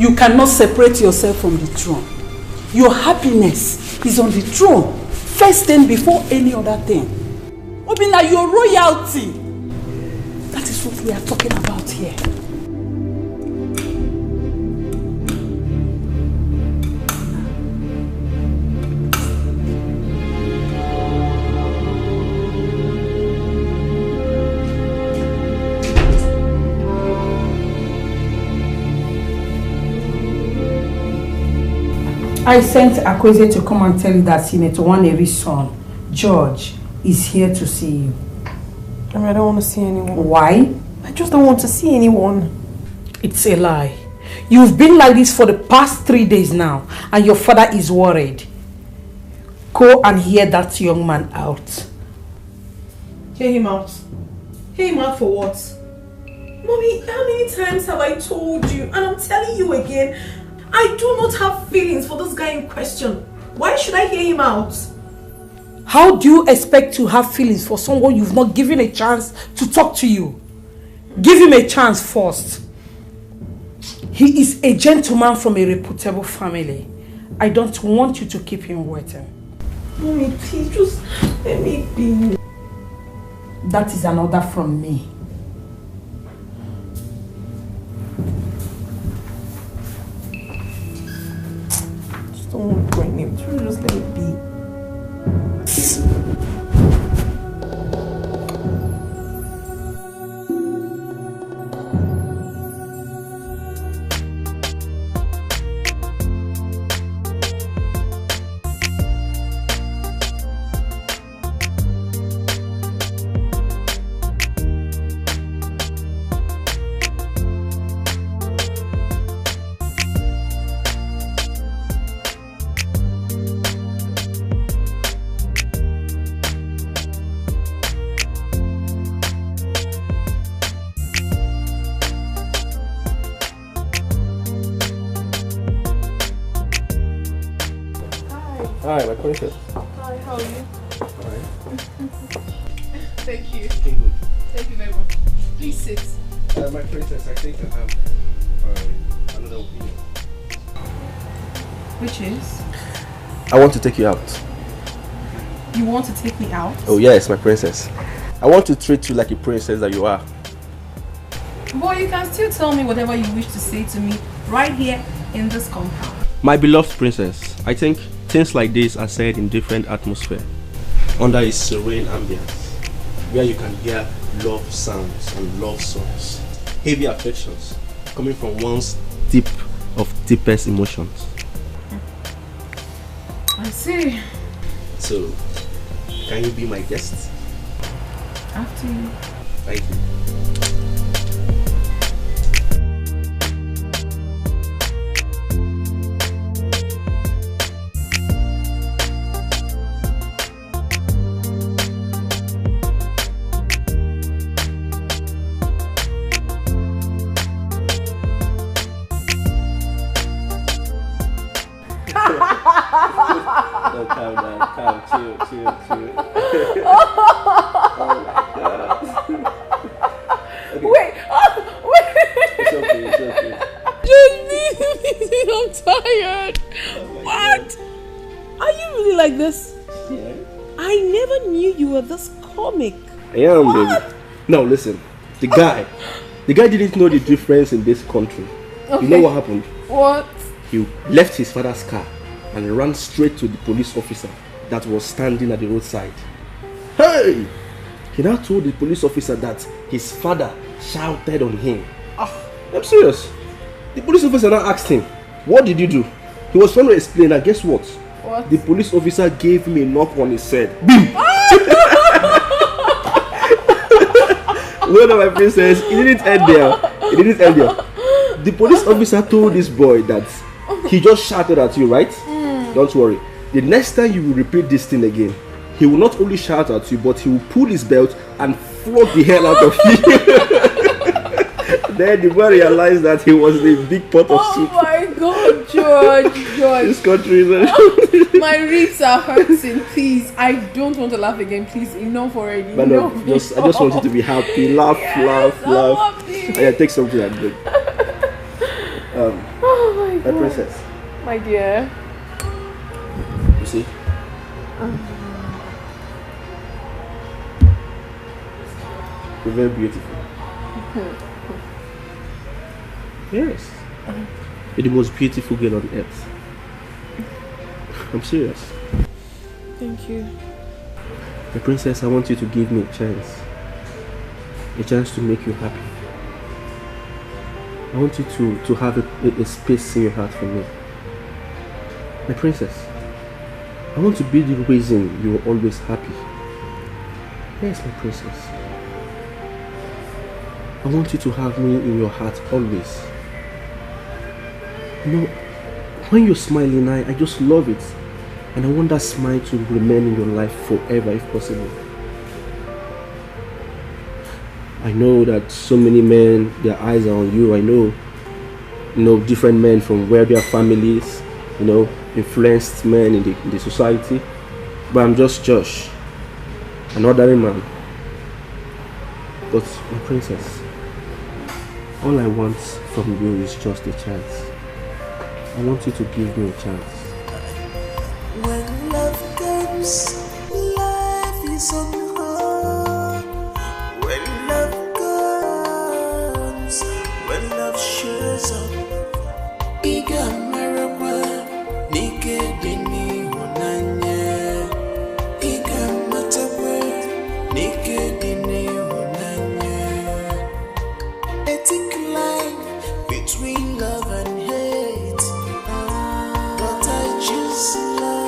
you cannot separate yourself from the throne. Your happiness is on the throne, first thing before any other thing. Obinna, your royalty. That is what we are talking about here. I sent Iwueze to come and tell you that Senator Nwaneri's son, George, is here to see you. I don't want to see anyone. Why? I just don't want to see anyone. It's a lie. You've been like this for the past 3 days now, and your father is worried. Go and hear that young man out. Hear him out? Hear him out for what? Mommy, how many times have I told you? And I'm telling you again, I do not have feelings for this guy in question. Why should I hear him out? How do you expect to have feelings for someone you've not given a chance to talk to you? Give him a chance first. He is a gentleman from a reputable family. I don't want you to keep him waiting. Mommy, please just let me be. That is an order from me. Just don't want to bring him. Just let me be. Hi, my princess. Hi, how are you? Alright. Thank you. Looking good. Thank you very much. Please sit. My princess, I think I have another opinion. Which is? I want to take you out. You want to take me out? Oh yes, my princess. I want to treat you like a princess that you are. Boy, you can still tell me whatever you wish to say to me right here in this compound. My beloved princess, I think things like this are said in different atmosphere, under a serene ambience, where you can hear love sounds and love songs, heavy affections coming from one's deep of deepest emotions. I see. So, can you be my guest? After you. Thank you. Oh, calm down, calm, chill. Oh my god. Okay. Wait. It's okay. Just I'm tired. What? Are you really like this? Yeah. I never knew you were this comic. I am, baby. Now listen, the guy didn't know the difference in this country. Okay. You know what happened? What? He left his father's car and ran straight to the police officer that was standing at the roadside. Hey! He now told the police officer that his father shouted on him. I'm serious. The police officer now asked him, what did you do? He was trying to explain, and guess what? What? The police officer gave him a knock on his head. Boom! Well, my princess, it didn't end there. The police officer told this boy that he just shouted at you, right? Don't worry. The next time you will repeat this thing again, he will not only shout at you, but he will pull his belt and flog the hell out of you. Then the boy realized that he was a big pot of soup. Oh my God, George. This country is my ribs are hurting. Please, I don't want to laugh again. Please, enough already. But no, I just want you to be happy. Laugh, laugh. Yeah, take something and drink. Oh my God. My princess. My dear. You see? You're very beautiful. Yes. You're the most beautiful girl on earth. I'm serious. Thank you. My princess, I want you to give me a chance. A chance to make you happy. I want you to have a space in your heart for me. My princess, I want to be the reason you are always happy. Yes, my princess. I want you to have me in your heart always. You know, when you're smiling, I just love it. And I want that smile to remain in your life forever if possible. I know that so many men, their eyes are on you. I know, different men from wealthier families, influenced men in the society. But I'm just Josh, an ordinary man. But my princess, all I want from you is just a chance. I want you to give me a chance. When love comes, life is unhard. When love comes, when love shows up, Iga Maraba, Nikedini Honanya. Iga Matabe, Nikedini Honanya. Ethic line between love and hate. But I choose love.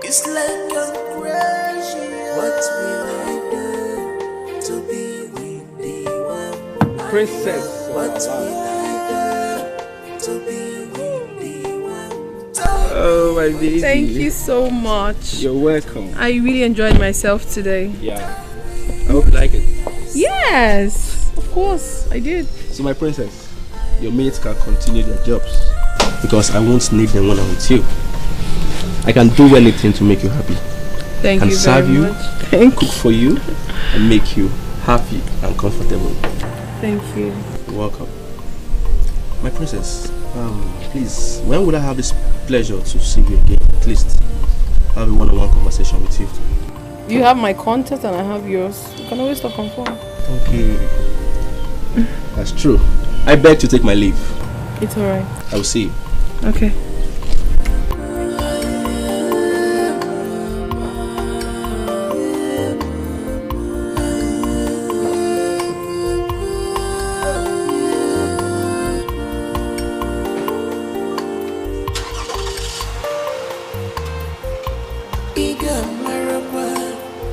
It's like I'm crazy. What will I do to be with the one? Princess. What will I do to be with the one? Oh, my baby. Thank you so much. You're welcome. I really enjoyed myself today. Yeah. I hope you like it. Yes, of course, I did. So my princess, your mates can continue their jobs because I won't need them when I'm with you. I can do anything to make you happy. Thank you very serve you, much. cook for you, and make you happy and comfortable. Thank you. You're welcome. My princess, please, when would I have this pleasure to see you again? At least have a one-on-one conversation with you. You have my contact and I have yours. You can always talk on phone. Okay. That's true. I beg to take my leave. It's alright. I will see you. Okay. Iga Maraba,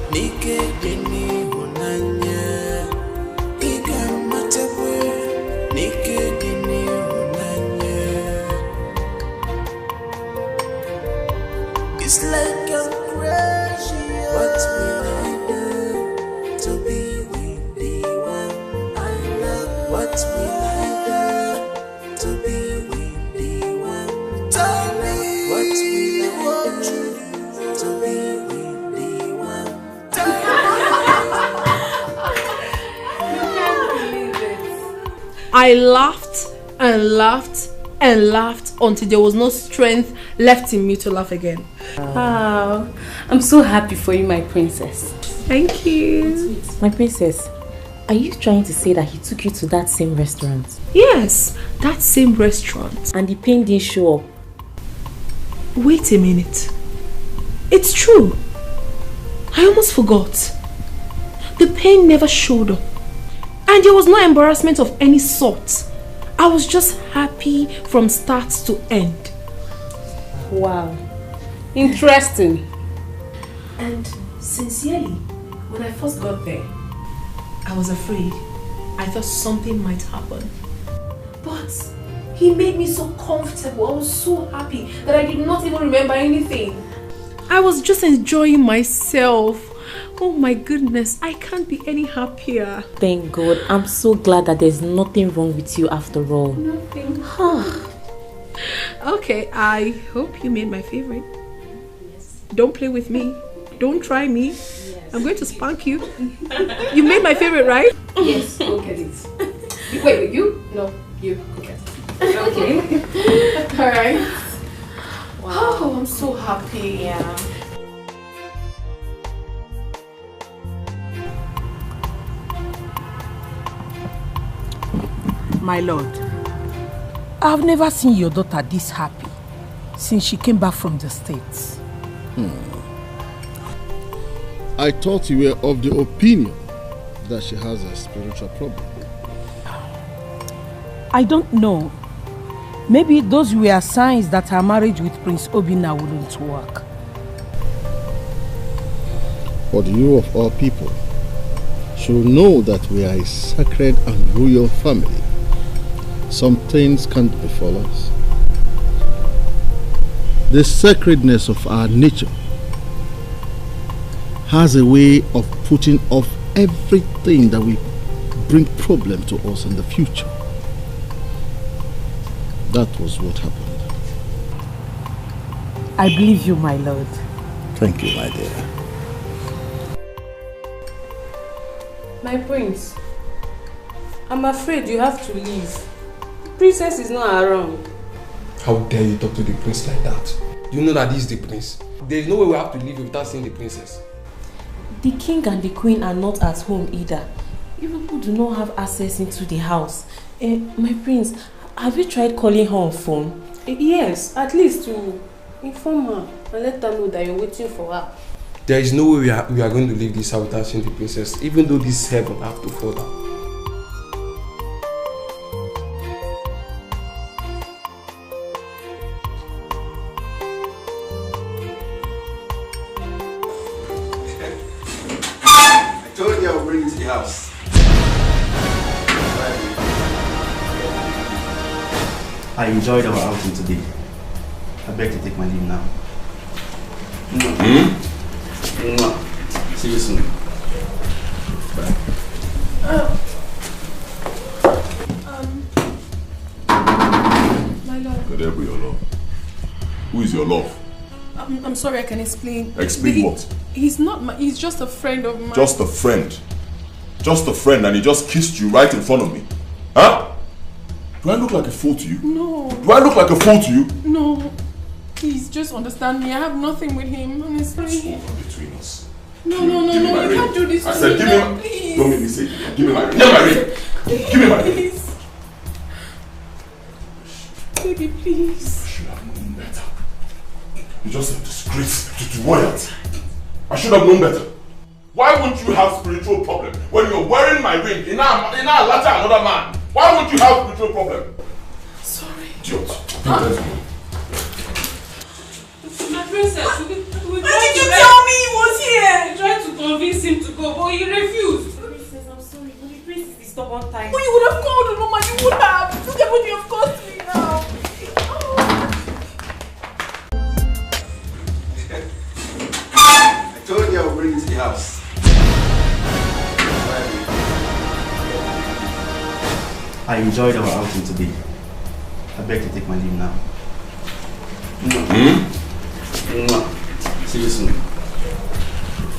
Nikedini Honanya. Iga Matabe, Nikedini Honanya. It's like I'm crazy. What will I do to be with the one I love? What will I do to be with the one? Tell me, what will I do to be with the one? I laughed and laughed and laughed until there was no strength left in me to laugh again. Wow, I'm so happy for you, my princess. Thank you. My princess, are you trying to say that he took you to that same restaurant? Yes, that same restaurant. And the pain didn't show up? Wait a minute. It's true. I almost forgot. The pain never showed up. And there was no embarrassment of any sort. I was just happy from start to end. Wow. Interesting. And sincerely, when I first got there, I I was afraid. I thought something might happen. But he made me so comfortable. I was so happy that I did not even remember anything. I was just enjoying myself. Oh my goodness, I can't be any happier. Thank God. I'm so glad that there's nothing wrong with you after all. Nothing. Okay, I hope you made my favorite. Yes. Don't play with me. Don't try me. Yes. I'm going to spank you. You made my favorite, right? Yes, go get it. Wait, you? No, you. Go get it. Okay. Alright. Wow. Oh, I'm so happy. Yeah. My lord, I've never seen your daughter this happy since she came back from the States. I thought you were of the opinion that she has a spiritual problem. I don't know. Maybe those were signs that her marriage with Prince Obinna wouldn't work. But you of all people should know that we are a sacred and royal family. Some things can't befall us. The sacredness of our nature has a way of putting off everything that will bring problem to us in the future. That was what happened. I believe you, my lord. Thank you, my dear. My prince, I'm afraid you have to leave. Princess is not around. How dare you talk to the prince like that? Do you know that this is the prince? There is no way we have to leave without seeing the princess. The king and the queen are not at home either. You people do not have access into the house. My prince, have you tried calling her on phone? Yes, at least to inform her and let her know that you're waiting for her. There is no way we are going to leave this house without seeing the princess, even though this heaven have to fall down. I told you I would bring you to the house. I enjoyed our outing today. I beg to take my leave now. See you soon. Bye. My love. Could there be your love? Who is your love? I'm sorry, I can explain. Explain what? He's not he's just a friend of mine. Just a friend? Just a friend, and he just kissed you right in front of me? Huh? Do I look like a fool to you? No. Do I look like a fool to you? No. Please, just understand me. I have nothing with him, honestly. Between us. No, you can't do this I to said, me. give No, me please. Don't make me say it. Give me my ring. Give me my ring. Give me my ring. Please. Baby, please. I should have known better. You're just a disgrace to royalty. I should have known better. Why won't you have spiritual problem when you're wearing my ring in our latter another man? Why won't you have spiritual problem? Sorry. Idiot. My princess, we Why did you tell me he was here? We tried to convince him to go, but he refused. Princess, I'm sorry, but the prince is the stubborn type. Oh, you would have called Mama, you would have. Look at what you have cost me now. I told you I would bring you to the house. I enjoyed our outing today. I beg to take my leave now. See you soon.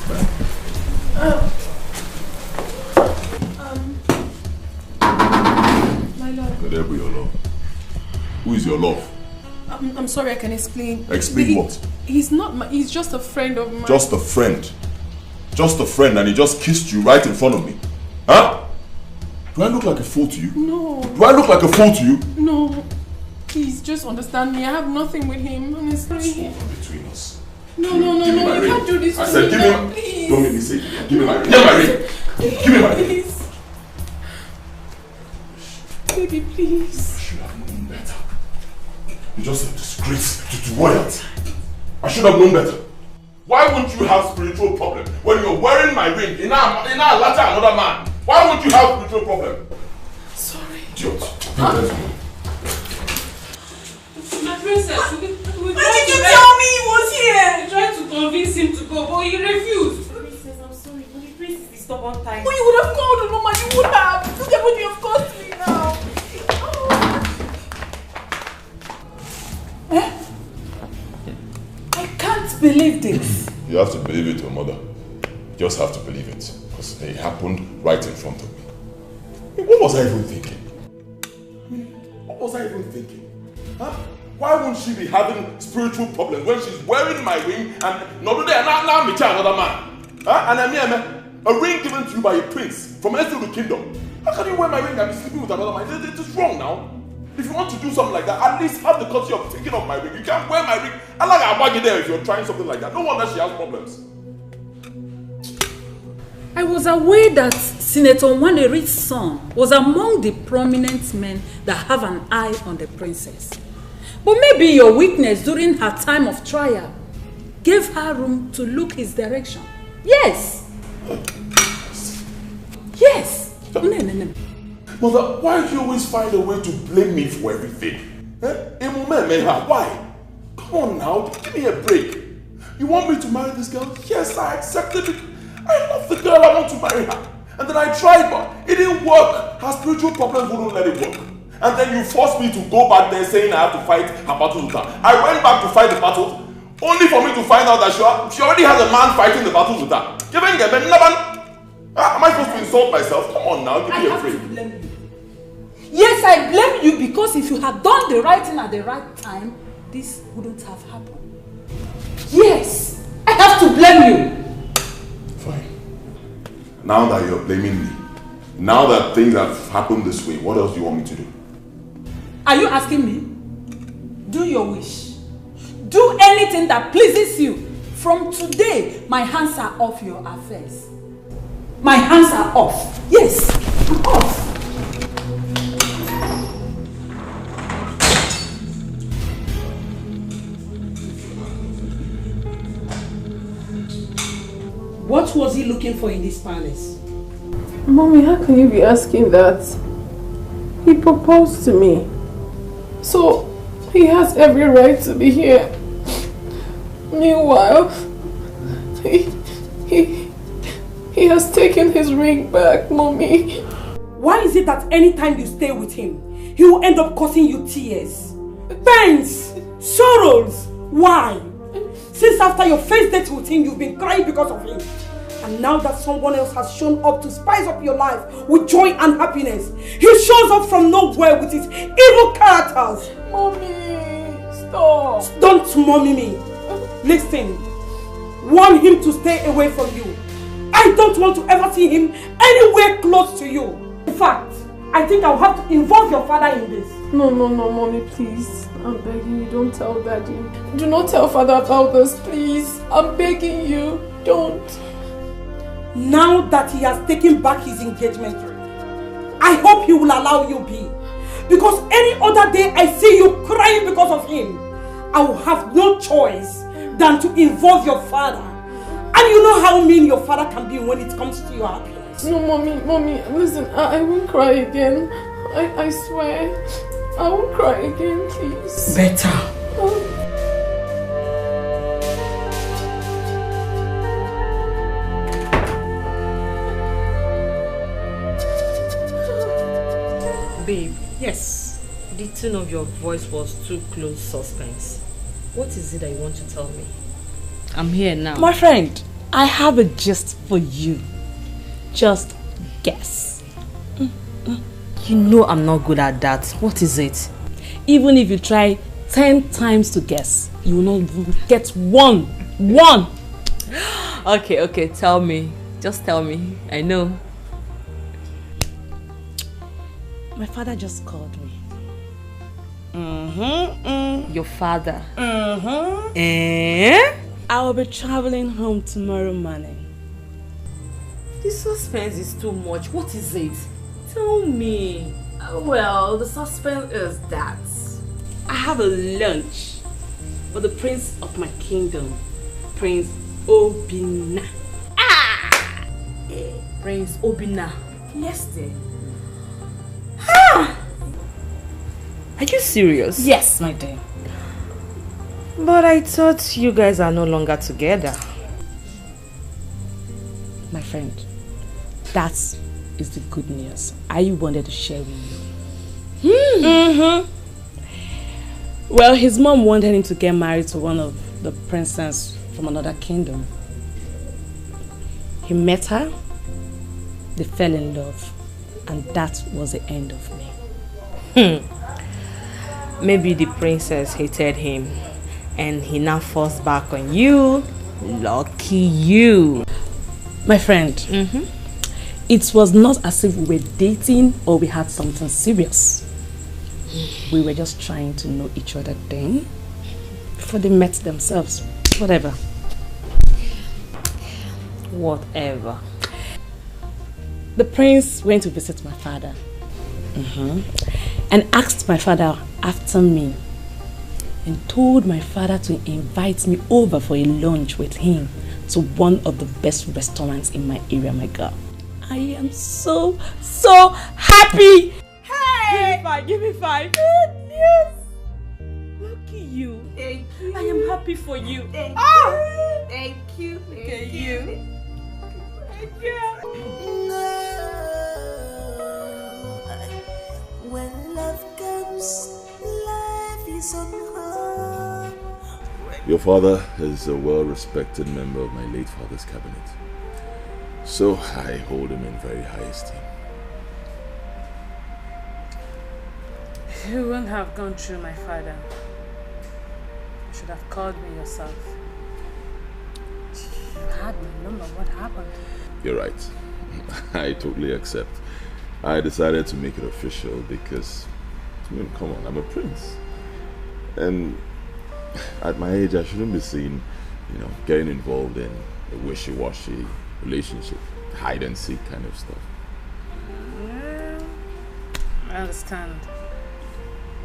Bye. My love. Could there be your love? Who is your love? I'm sorry, I can explain. Explain what? He's just a friend of mine. Just a friend. Just a friend, and he just kissed you right in front of me. Huh? Do I look like a fool to you? No. Do I look like a fool to you? No. Please, just understand me. I have nothing with him, honestly. Between us. No, you can't do this I to said, me. give No, me. please. Don't make me say it. Give me my ring. Give me my ring. Give me my ring. Please. Baby, please. I should have known better. You're just a disgrace to royalty. I should have known better. Why won't you have spiritual problem when you're wearing my ring in our latter another man? Why won't you have a spiritual problem? Sorry. Idiot. My princess, we Why did you tell me he was here? We tried to convince him to go, but he refused. Princess, I'm sorry, but the prince is the stubborn type. Well, you would have called Mama, you would have. Look at what you have cost me now. I can't believe this. You have to believe it, your mother. You just have to believe it. Because it happened right in front of me. What was I even thinking? What was I even thinking? Huh? Why won't she be having spiritual problems when she's wearing my ring and not there now meet another man? Huh? And a ring given to you by a prince from the kingdom. How can you wear my ring and be sleeping with another man? It is wrong now. If you want to do something like that, at least have the courtesy of taking off my ring. You can't wear my ring. I like I'll bug you there if you're trying something like that. No wonder she has problems. I was aware that Senator Nwaneri's son was among the prominent men that have an eye on the princess. But maybe your weakness during her time of trial gave her room to look his direction. Yes. Yes. No. Mother, why do you always find a way to blame me for everything? Why? Come on now, give me a break. You want me to marry this girl? Yes, I accept it. I love the girl, I want to marry her. And then I tried, but it didn't work. Her spiritual problems wouldn't let it work. And then you forced me to go back there saying I have to fight her battles with her. I went back to fight the battles, only for me to find out that she already has a man fighting the battles with her. Am I supposed to insult myself? Come on now, give me a break. To blame you. Yes, I blame you because if you had done the right thing at the right time, this wouldn't have happened. Yes, I have to blame you. Fine. Now that you're blaming me, now that things have happened this way, what else do you want me to do? Are you asking me? Do your wish. Do anything that pleases you. From today, my hands are off your affairs. My hands are off. Yes, I'm off. What was he looking for in this palace? Mommy, how can you be asking that? He proposed to me. So, he has every right to be here. Meanwhile, he has taken his ring back, Mommy. Why is it that anytime you stay with him, he will end up causing you tears, pains, sorrows? Why? Since after your first date with him, you've been crying because of him. And now that someone else has shown up to spice up your life with joy and happiness, he shows up from nowhere with his evil characters. Mommy, stop. Don't mommy me. Listen, warn him to stay away from you. I don't want to ever see him anywhere close to you. In fact, I think I'll have to involve your father in this. No, Mommy, please. I'm begging you, don't tell Daddy. Do not tell Father about this, please. I'm begging you, don't. Now that he has taken back his engagement ring, I hope he will allow you be. Because any other day I see you crying because of him, I will have no choice than to involve your father. And you know how mean your father can be when it comes to your happiness. No, Mommy, listen, I won't cry again. I swear. I won't cry again, please. Better. Babe. Yes. The tone of your voice was too close suspense. What is it that you want to tell me? I'm here now. My friend, I have a gist for you. Just guess. You know I'm not good at that. What is it? Even if you try 10 times to guess, you will not get one. Okay, tell me. Just tell me. I know. My father just called me. Your father? I will be traveling home tomorrow morning. This suspense is too much. What is it? Tell me. Well, the suspense is that I have a lunch for the prince of my kingdom, Prince Obinna. Prince Obinna. Yes, dear. Are you serious? Yes, my dear. But I thought you guys are no longer together. My friend, that is the good news I wanted to share with you. Well, his mom wanted him to get married to one of the princesses from another kingdom. He met her, they fell in love, and that was the end of me. Maybe the princess hated him and he now forced back on you. Lucky you. My friend, it was not as if we were dating or we had something serious. We were just trying to know each other then, before they met themselves. Whatever. Whatever. The prince went to visit my father and asked my father after me and told my father to invite me over for a lunch with him to one of the best restaurants in my area, my girl. I am so happy. Hey! Give me five. Good news. Lucky you. Thank you. I am happy for you. Thank you. Thank you. Thank you. Thank you. When love comes, life is unhard. Your father is a well-respected member of my late father's cabinet, so I hold him in very high esteem. You wouldn't have gone through my father. You should have called me yourself. You had my number. What happened? You're right. I totally accept. I decided to make it official because, I mean, come on, I'm a prince. And at my age, I shouldn't be seen, getting involved in a wishy-washy relationship, hide and seek kind of stuff. Yeah, I understand.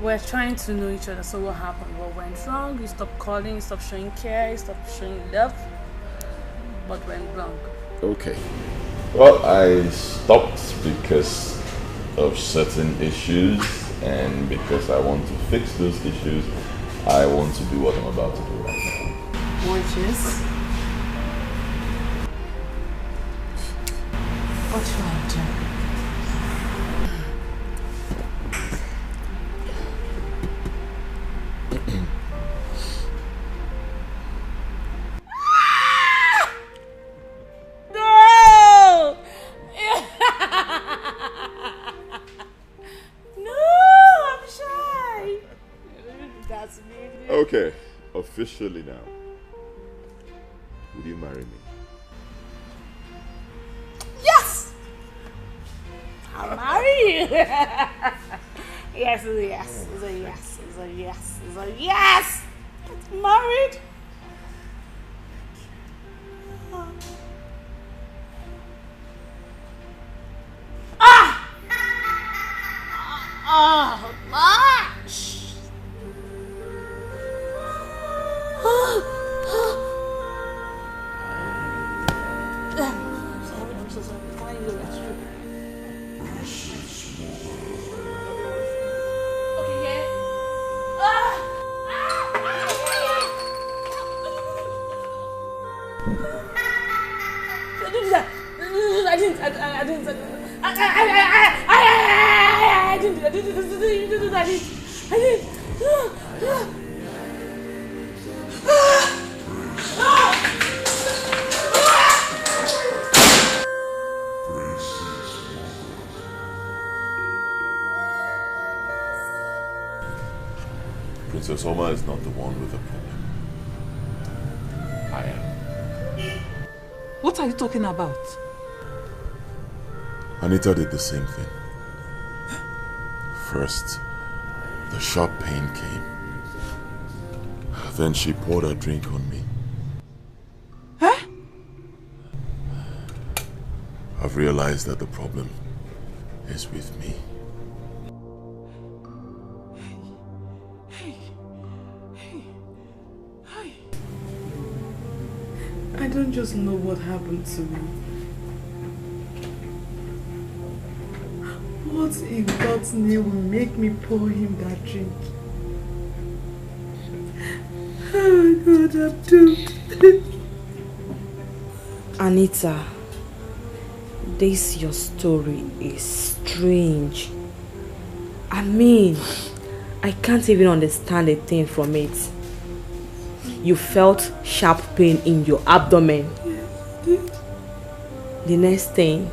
We're trying to know each other, so what happened? What went wrong? You stopped calling, you stopped showing care, you stopped showing love. What went wrong? Okay. Well, I stopped because of certain issues, and because I want to fix those issues, I want to do what I'm about to do right now. Which is? What should I do? Okay, officially now. Would you marry me? Yes! I'll marry you! Yes, it's a yes, it's a yes, it's a yes, it's a yes! Get married! Princess Oma is not the one with the problem. I am. What are you talking about? Anita did the same thing. First, the sharp pain came. Then she poured her drink on me. Huh? I've realized that the problem is with me. I don't just know what happened to me. What in God's name will make me pour him that drink? Oh my God, I'm doomed. Anita, this your story is strange. I mean, I can't even understand a thing from it. You felt sharp pain in your abdomen. The next thing,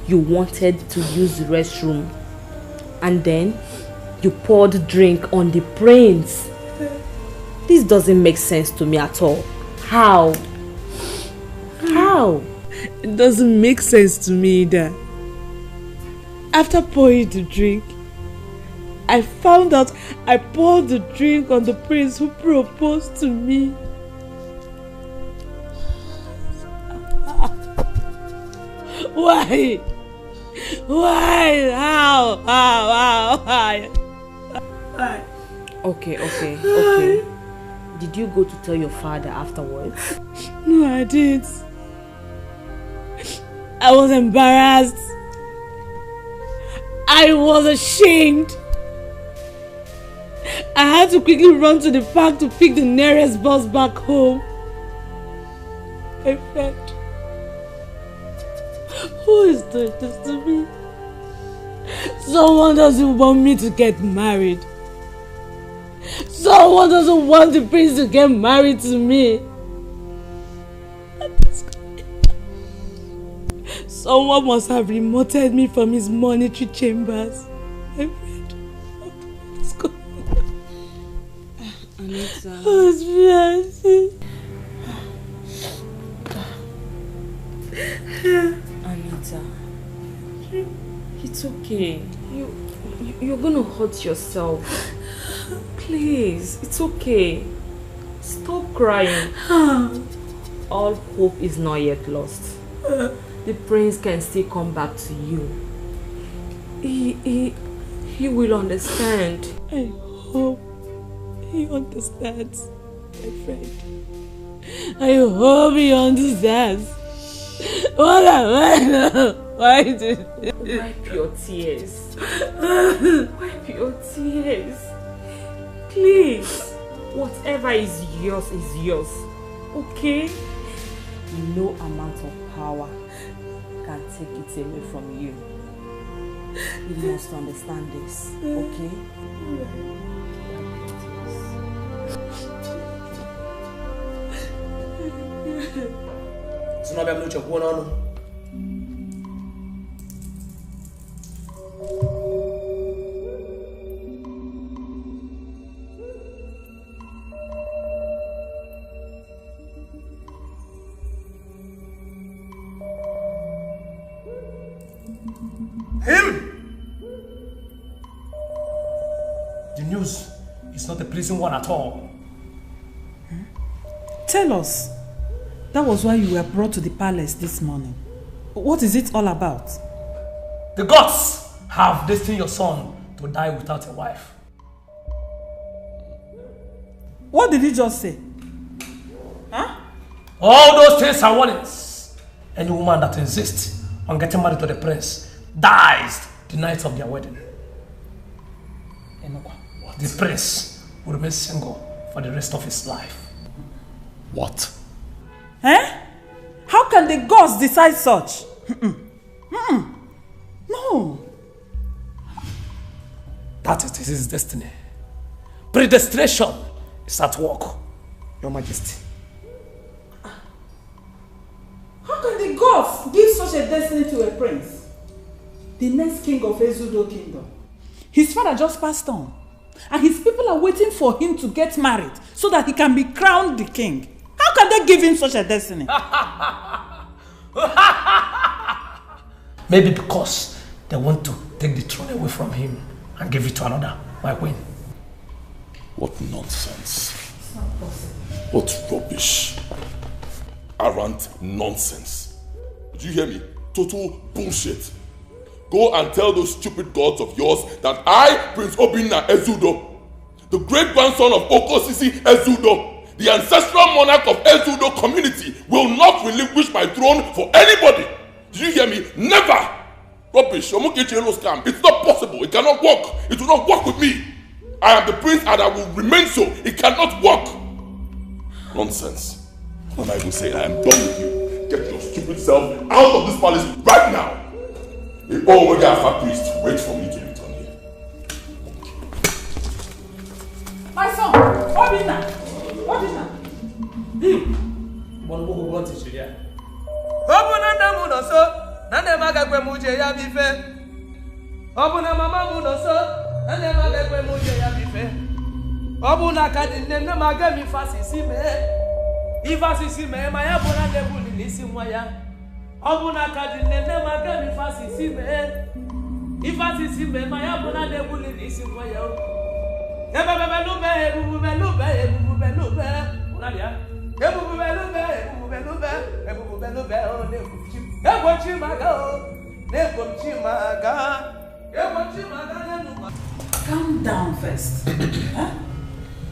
you wanted to use the restroom. And then, you poured drink on the prince. This doesn't make sense to me at all. How? How? It doesn't make sense to me either. After pouring the drink, I found out I poured the drink on the prince who proposed to me. Why? Why? How? Why? Okay. Did you go to tell your father afterwards? No, I didn't. I was embarrassed. I was ashamed. I had to quickly run to the park to pick the nearest bus back home. My friend, who is doing this to me? Someone doesn't want me to get married. Someone doesn't want the prince to get married to me. Someone must have remoted me from his monetary chambers. My friend, what's going on? Anita. Anita. It's okay. You're gonna hurt yourself. Please, it's okay. Stop crying. All hope is not yet lost. The prince can still come back to you. He will understand. I hope he understands, my friend. I hope he understands. What am I? Why did Wipe your tears. Wipe your tears. Please. Whatever is yours. Okay? No amount of power can take it away from you. You must understand this, okay? It's not about mucho going on. The news is not a pleasing one at all. Tell us. That was why you were brought to the palace this morning. What is it all about? The gods have destined your son to die without a wife. What did he just say? All those things are warnings. Any woman that insists on getting married to the prince dies the night of their wedding. The prince will remain single for the rest of his life. What? How can the gods decide such? No. That is his destiny. Predestination is at work, Your Majesty. How can the gods give such a destiny to a prince? The next king of Ezudo kingdom. His father just passed on. And his people are waiting for him to get married so that he can be crowned the king. How can they give him such a destiny? Maybe because they want to take the throne away from him and give it to another, my queen. What nonsense. What rubbish. Arrant nonsense. Did you hear me? Total bullshit. Go and tell those stupid gods of yours that I, Prince Obinna Ezudo, the great-grandson of Okosisi Ezudo, the ancestral monarch of Ezudo community, will not relinquish my throne for anybody. Did you hear me? Never! Rubbish. Scam. It's not possible. It cannot work. It will not work with me. I am the prince and I will remain so. It cannot work. Nonsense. What am I going to say? I am done with you. Get your stupid self out of this palace right now. Oh, we got a priest. Wait for me to return here. My son, Obina. Obuna namu no so, nane magakwe muje ya bife. Obuna mama mu no so, nane magakwe muje ya bife. Obuna kadi nene magami fasisi me. Ifasisi me maya bona nebuli nisi mwaya. Obuna kadi nene magami fasisi me. Ifasisi me maya bona nebuli nisi mwaya. Ebebebelube. Unadia. Calm down first. Huh?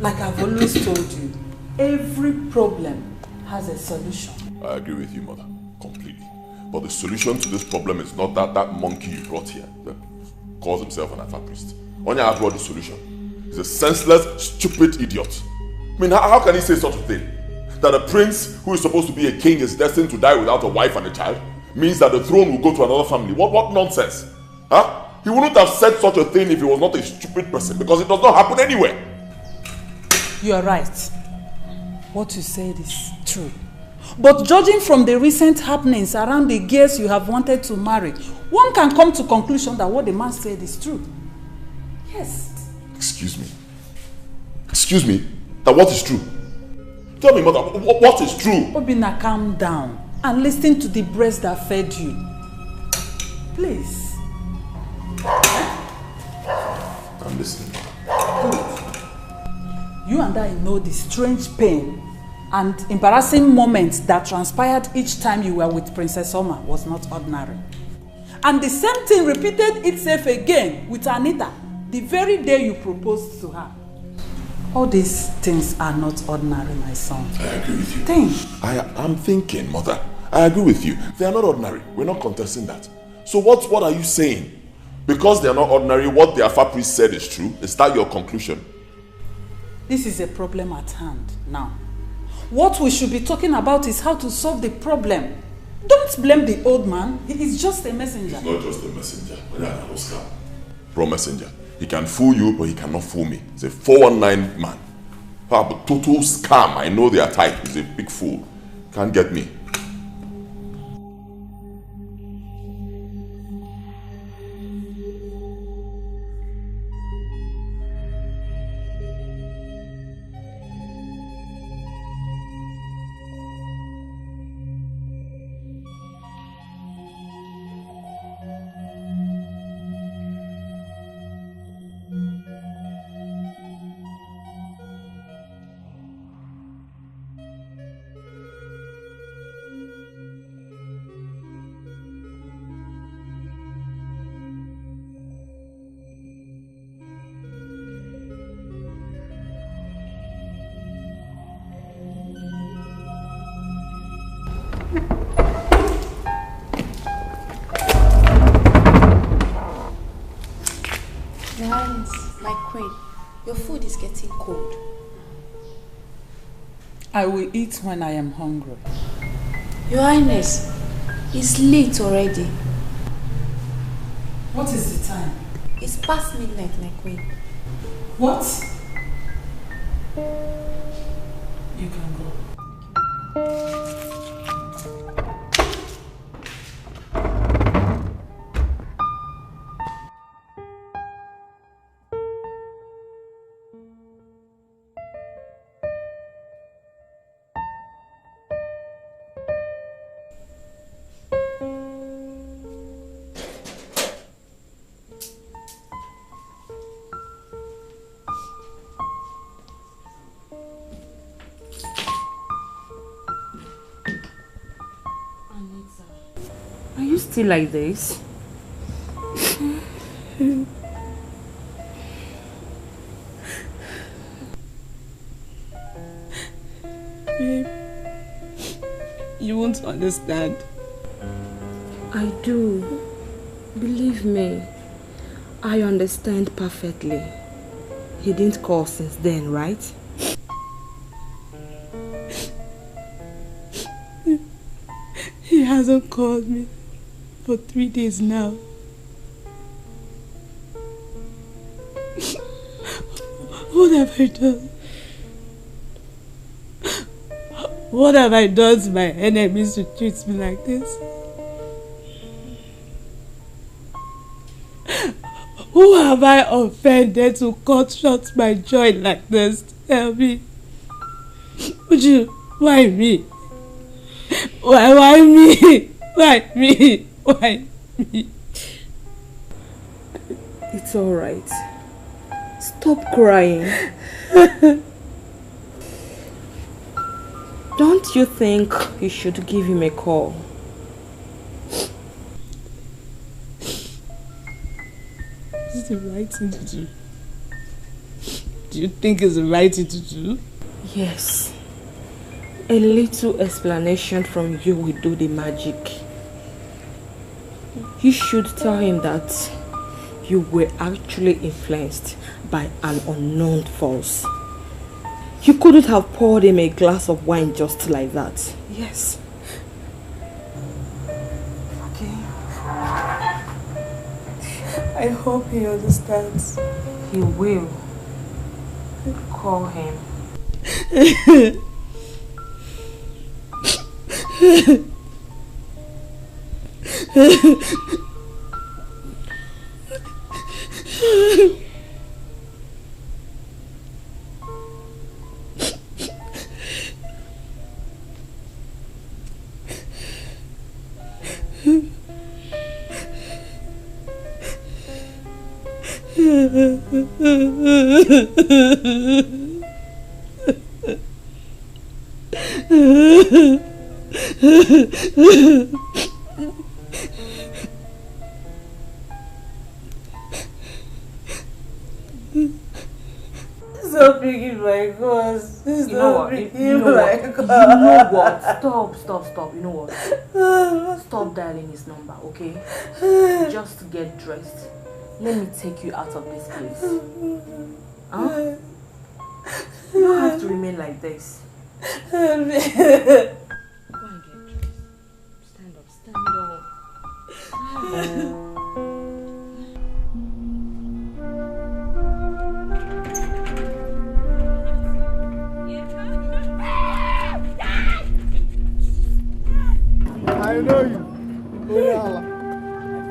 Like I've always told you, every problem has a solution. I agree with you, mother, completely. But the solution to this problem is not that monkey you brought here that calls himself an Alpha priest. Onya has brought the solution. He's a senseless, stupid idiot. I mean, how can he say such a thing? That a prince who is supposed to be a king is destined to die without a wife and a child means that the throne will go to another family. What nonsense? Huh? He wouldn't have said such a thing if he was not a stupid person, because it does not happen anywhere. You are right. What you said is true. But judging from the recent happenings around the girls you have wanted to marry, one can come to conclusion that what the man said is true. Yes. Excuse me? That what is true? Tell me, mother, what is true? Obina, calm down and listen to the breast that fed you. Please. I'm listening. Good. You and I know the strange pain and embarrassing moments that transpired each time you were with Princess Oma was not ordinary. And the same thing repeated itself again with Anita the very day you proposed to her. All these things are not ordinary, my son. I agree with you. Think. I'm thinking, mother. I agree with you. They are not ordinary. We're not contesting that. So what are you saying? Because they are not ordinary, what the Alpha priest said is true? Is that your conclusion? This is a problem at hand now. What we should be talking about is how to solve the problem. Don't blame the old man. He is just a messenger. He's not just a messenger. Bro, messenger. He can fool you, but he cannot fool me. He's a 419 man. But total scam. I know they are tight. He's a big fool. Can't get me. Your food is getting cold. I will eat when I am hungry. Your Highness, it's late already. What is the time? It's past midnight, my queen. What? You can go. Still like this? Babe, you won't understand. I do. Believe me, I understand perfectly. He didn't call since then, right? He hasn't called me for 3 days now. What have I done? What have I done to my enemies to treat me like this? Who have I offended to cut short my joy like this? Tell me. Uju, why me? Why me? Why me? Why me? It's alright. Stop crying. Don't you think you should give him a call? Is it the right thing to do? Do you think it's the right thing to do? Yes. A little explanation from you will do the magic. You should tell him that you were actually influenced by an unknown force. You couldn't have poured him a glass of wine just like that. Yes. Okay. I hope he understands. He will. Call him. Stop picking my cause. You know what? You know what? Stop. You know what? Stop dialing his number, okay? Just get dressed. Let me take you out of this place. Huh? You don't have to remain like this. Go and get dressed. Stand up. I know you.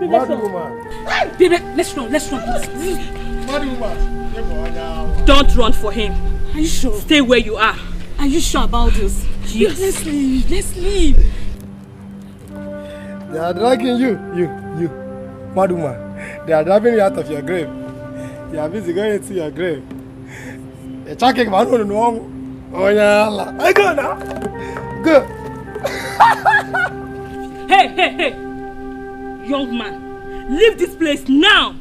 Mad woman. Baby, let's run. Mad woman. Don't run for him. Are you sure? Stay where you are. Are you sure about this? Yes. Let's leave. They are dragging you. Mad woman. They are driving you out of your grave. You are busy going into your grave. They're talking about no. Oh yeah. I go now. Go. Hey. Young man, leave this place now.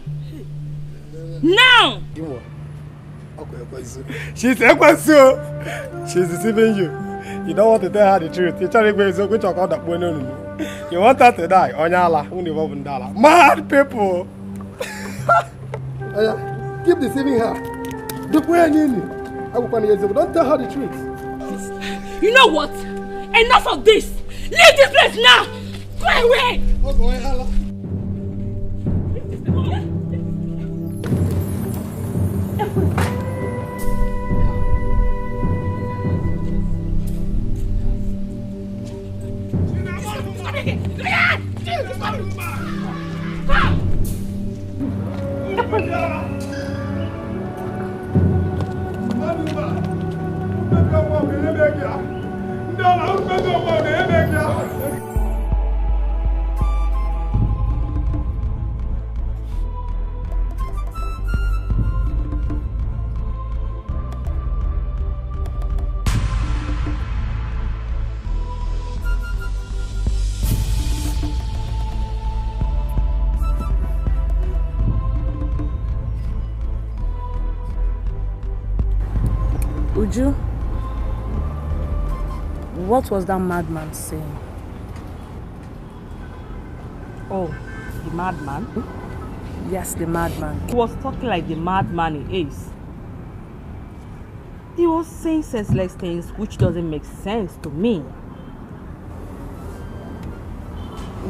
Now. She's deceiving you. You don't want to tell her the truth. You're trying to go so good to call that boy. No. You want her to die. Mad people. Keep deceiving her. Don't tell her the truth. You know what? Enough of this. Leave this place now. Go away. Uju, what was that madman saying? Oh, The madman? Yes, the madman. He was talking like the madman he is. He was saying senseless things which doesn't make sense to me.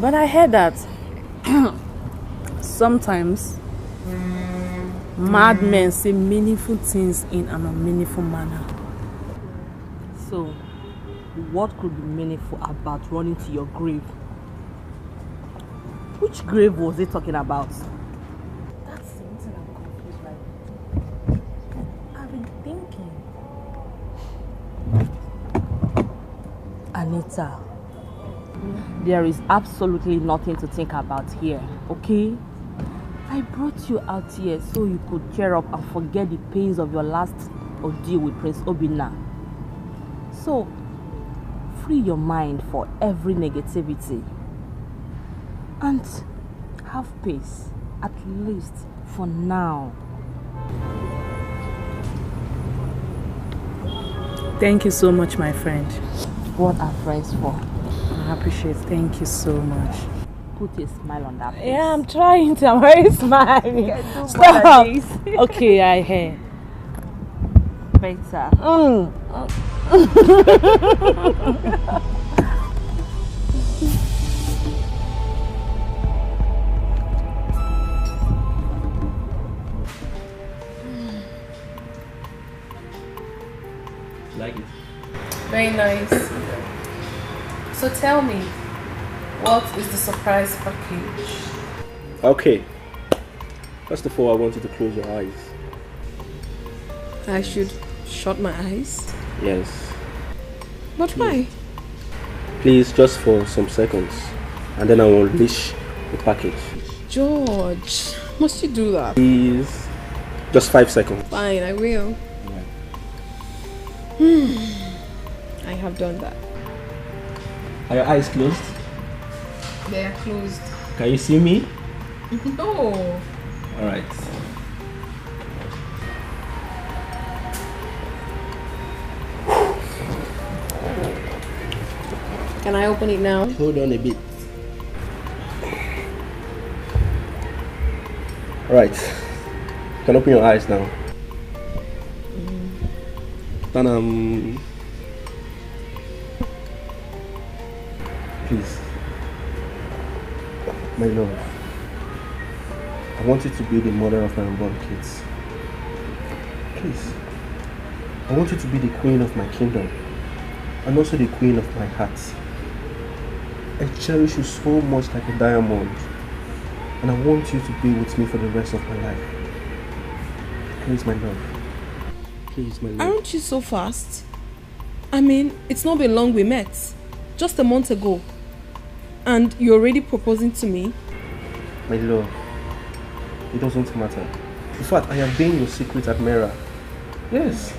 But I heard that sometimes madmen say meaningful things in an unmeaningful manner. So, what could be meaningful about running to your grave? Which grave was he talking about? That's something I'm confused by. I've been thinking. Anita, there is absolutely nothing to think about here, okay? I brought you out here so you could cheer up and forget the pains of your last ordeal with Prince Obinna. So, free your mind for every negativity and have peace, at least for now. Thank you so much, my friend. What are friends for? I appreciate it. Thank you so much. Put a smile on that face. Yeah, I'm trying to. I'm very smiling. Stop. Okay, I hear. Better. Like it? Very nice. So tell me, what is the surprise package? Okay. First of all, I want you to close your eyes. I should shut my eyes? Yes. But why? Please, just for some seconds. And then I will unleash the package. George, must you do that? Please. Just 5 seconds. Fine, I will. I have done that. Are your eyes closed? They are closed. Can you see me? No. Alright. Can I open it now? Hold on a bit. Alright. You can open your eyes now. Then please, my love, I want you to be the mother of my unborn kids. Please, I want you to be the queen of my kingdom and also the queen of my heart. I cherish you so much like a diamond, and I want you to be with me for the rest of my life. Please, my love. Please, my love. Aren't you so fast? I mean, it's not been long we met. Just a month ago. And you're already proposing to me? My love, it doesn't matter. In fact, I have been your secret admirer. Yes.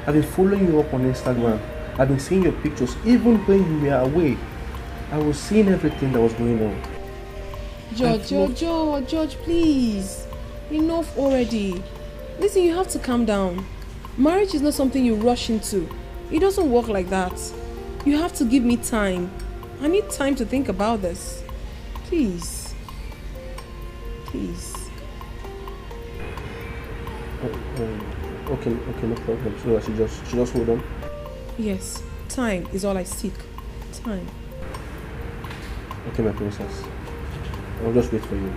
I've been following you up on Instagram. I've been seeing your pictures even when you were away. I was seeing everything that was going on. George, please. Enough already. Listen, you have to calm down. Marriage is not something you rush into. It doesn't work like that. You have to give me time. I need time to think about this. Please. Please. Okay, no problem. So I should just hold on. Yes, time is all I seek. Time. Okay, my princess. I'll just wait for you.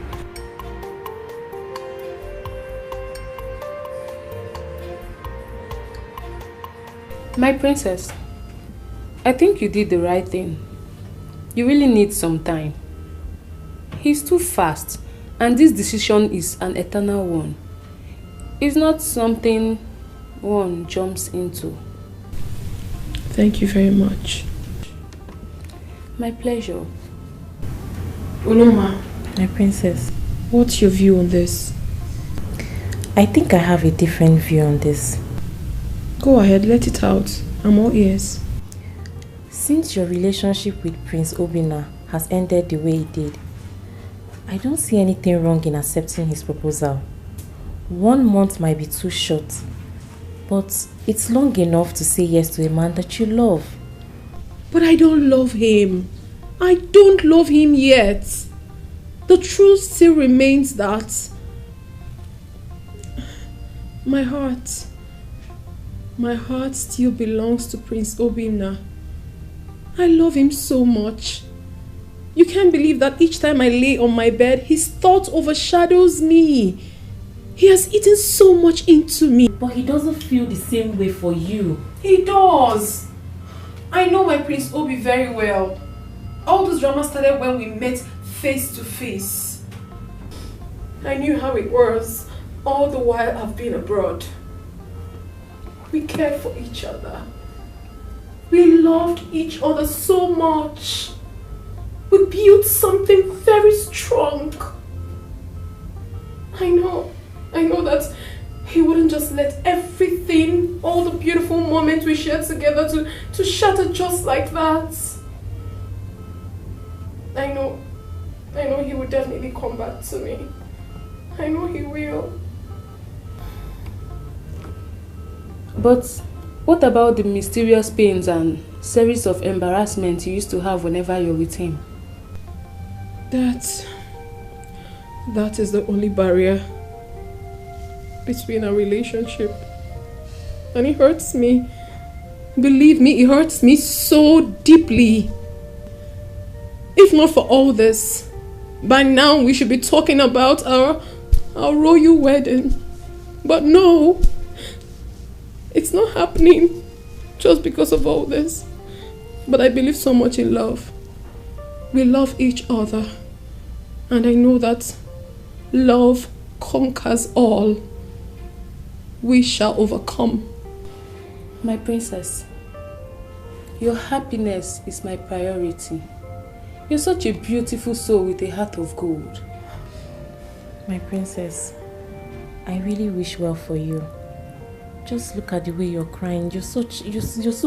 My princess, I think you did the right thing. You really need some time. He's too fast, and this decision is an eternal one. It's not something one jumps into. Thank you very much. My pleasure. Uloma, my princess. What's your view on this? I think I have a different view on this. Go ahead, let it out. I'm all ears. Since your relationship with Prince Obinna has ended the way it did, I don't see anything wrong in accepting his proposal. 1 month might be too short, but it's long enough to say yes to a man that you love. But I don't love him. I don't love him yet. the truth still remains that my heart still belongs to Prince Obinna. I love him so much. You can't believe that each time I lay on my bed, his thought overshadows me. He has eaten so much into me. But he doesn't feel the same way for you. He does. I know my Prince Obi very well. All this drama started when we met face to face. I knew how it was all the while I've been abroad. We cared for each other. We loved each other so much. We built something very strong. I know that he wouldn't just let everything, all the beautiful moments we shared together to shatter just like that. I know he will definitely come back to me. I know he will. But what about the mysterious pains and series of embarrassments you used to have whenever you're with him? That is the only barrier between our relationship. And it hurts me. Believe me, it hurts me so deeply. If not for all this, by now we should be talking about our royal wedding. But no, it's not happening just because of all this. But I believe so much in love. We love each other. And I know that love conquers all. We shall overcome. My princess, your happiness is my priority. You're such a beautiful soul with a heart of gold. My princess, I really wish well for you. Just look at the way you're crying. You're so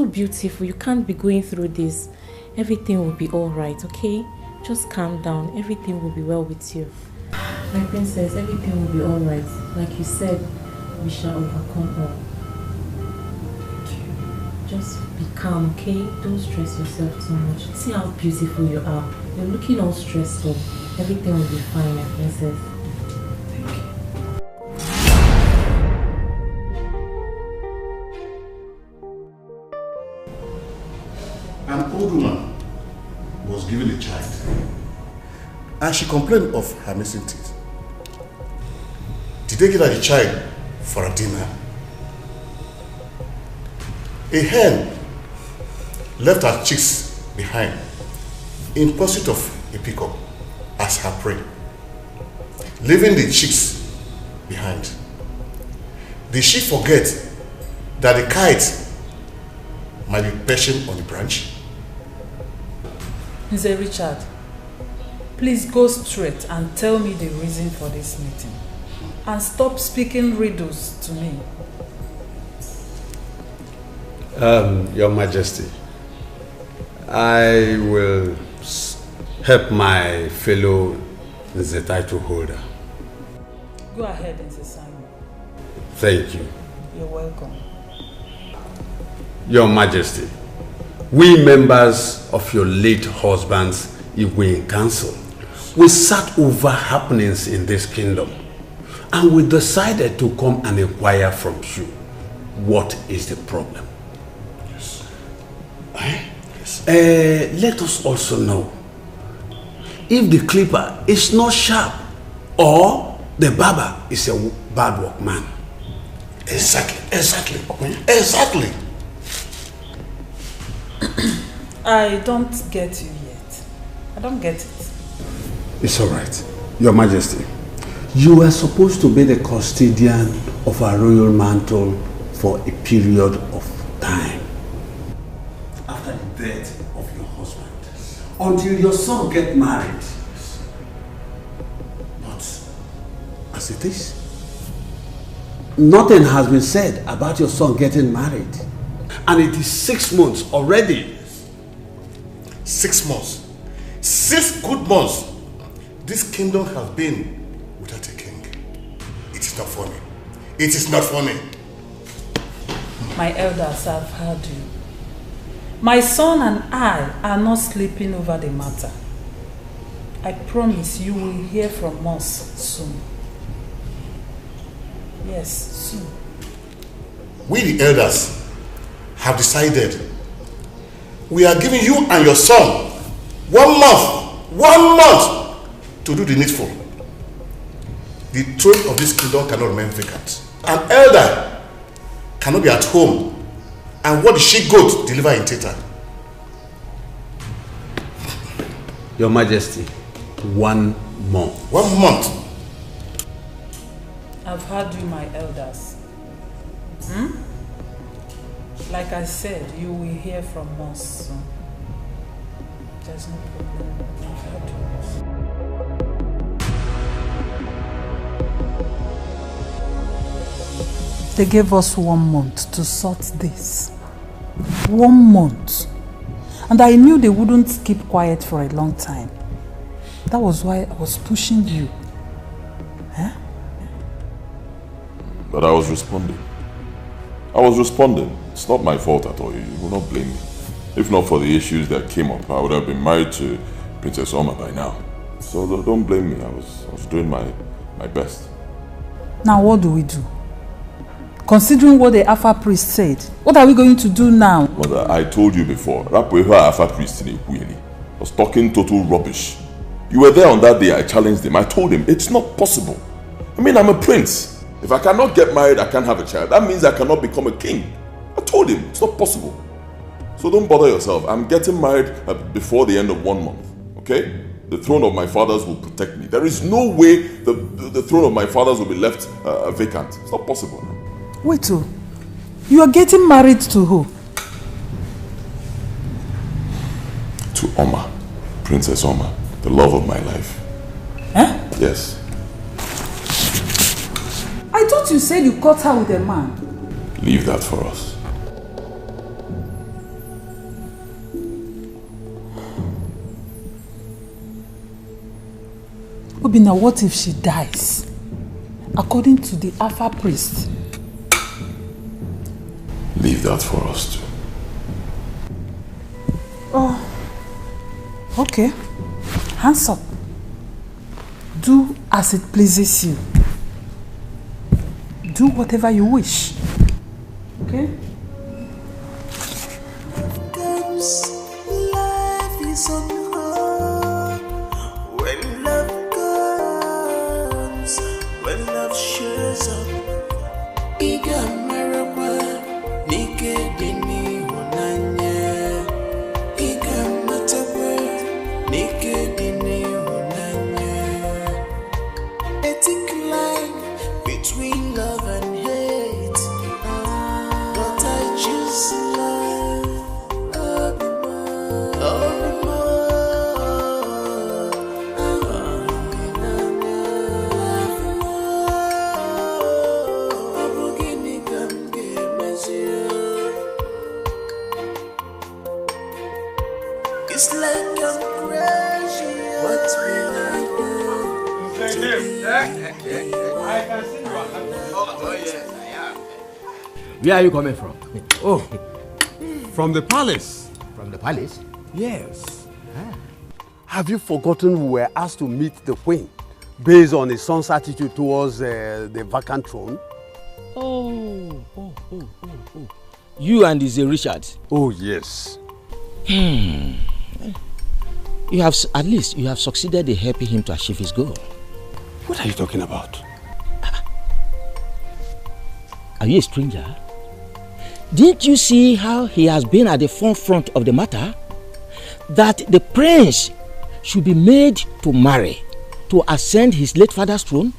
beautiful. You can't be going through this. Everything will be alright, okay? Just calm down. Everything will be well with you. My princess, everything will be alright. Like you said, we shall overcome all. Just be calm, okay? Don't stress yourself too much. See how beautiful you are. You're looking all stressful. Everything will be fine, my princess. An old woman was given a child, and she complained of her missing teeth. Did they give her the child for a dinner? A hen left her chicks behind in pursuit of a peacock as her prey, leaving the chicks behind. Did she forget that the kite might be perching on the branch? Mr. Richard, please go straight and tell me the reason for this meeting. And stop speaking riddles to me. Your Majesty, I will help my fellow the title holder. Go ahead, Mr. Simon. Thank you. You're welcome. Your Majesty, we members of your late husband's Iwueze Council, we sat over happenings in this kingdom and we decided to come and inquire from you what is the problem. Yes. Let us also know if the clipper is not sharp or the barber is a bad workman. Exactly. I don't get you yet. I don't get it. It's all right. Your Majesty, you are supposed to be the custodian of our royal mantle for a period of time. After the death of your husband. Until your son gets married. But as it is, nothing has been said about your son getting married. And it is 6 months already. 6 months. 6 good months. This kingdom has been without a king. It is not funny. It is not funny. My elders have heard you. My son and I are not sleeping over the matter. I promise you will hear from us soon. Yes, soon. We the elders have decided we are giving you and your son 1 month to do the needful. The throne of this kingdom cannot remain vacant. An elder cannot be at home and what the she-goat deliver in theater. Your Majesty, 1 month. 1 month. I've heard you, my elders. Like I said, you will hear from us soon. There's no problem. I've heard you. They gave us 1 month to sort this. 1 month. And I knew they wouldn't keep quiet for a long time. That was why I was pushing you. Huh? But I was responding. It's not my fault at all. You will not blame me. If not for the issues that came up, I would have been married to Princess Oma by now. So don't blame me. I was doing my best. Now what do we do? Considering what the Alpha priest said, what are we going to do now? Mother, I told you before, Rapweha Alpha priest in Iwueze was talking total rubbish. You were there on that day. I challenged him. I told him it's not possible. I mean, I'm a prince. If I cannot get married, I can't have a child. That means I cannot become a king. I told him it's not possible. So don't bother yourself. I'm getting married before the end of 1 month. Okay? The throne of my fathers will protect me. There is no way the throne of my fathers will be left vacant. It's not possible. Wait, you are getting married to who? To Oma, Princess Oma, the love of my life. Huh? Yes. I thought you said you caught her with a man. Leave that for us. Obina, what if she dies? According to the Alpha priest. Leave that for us too. Oh, okay. Hands up. Do as it pleases you. Do whatever you wish. Okay? Life is on hold. When love comes, when love shows up, between love and hate, but I choose love. It's like I'm crazy. What will I do? I can see you are happy. Oh yes, I am. Where are you coming from? Oh, from the palace. From the palace? Yes. Have you forgotten we were asked to meet the queen based on his son's attitude towards the vacant throne? Oh. You and Izzy Richard? Oh, yes. You have, at least, you have succeeded in helping him to achieve his goal. What are you talking about? Are you a stranger? Didn't you see how he has been at the forefront of the matter? That the prince should be made to marry to ascend his late father's throne?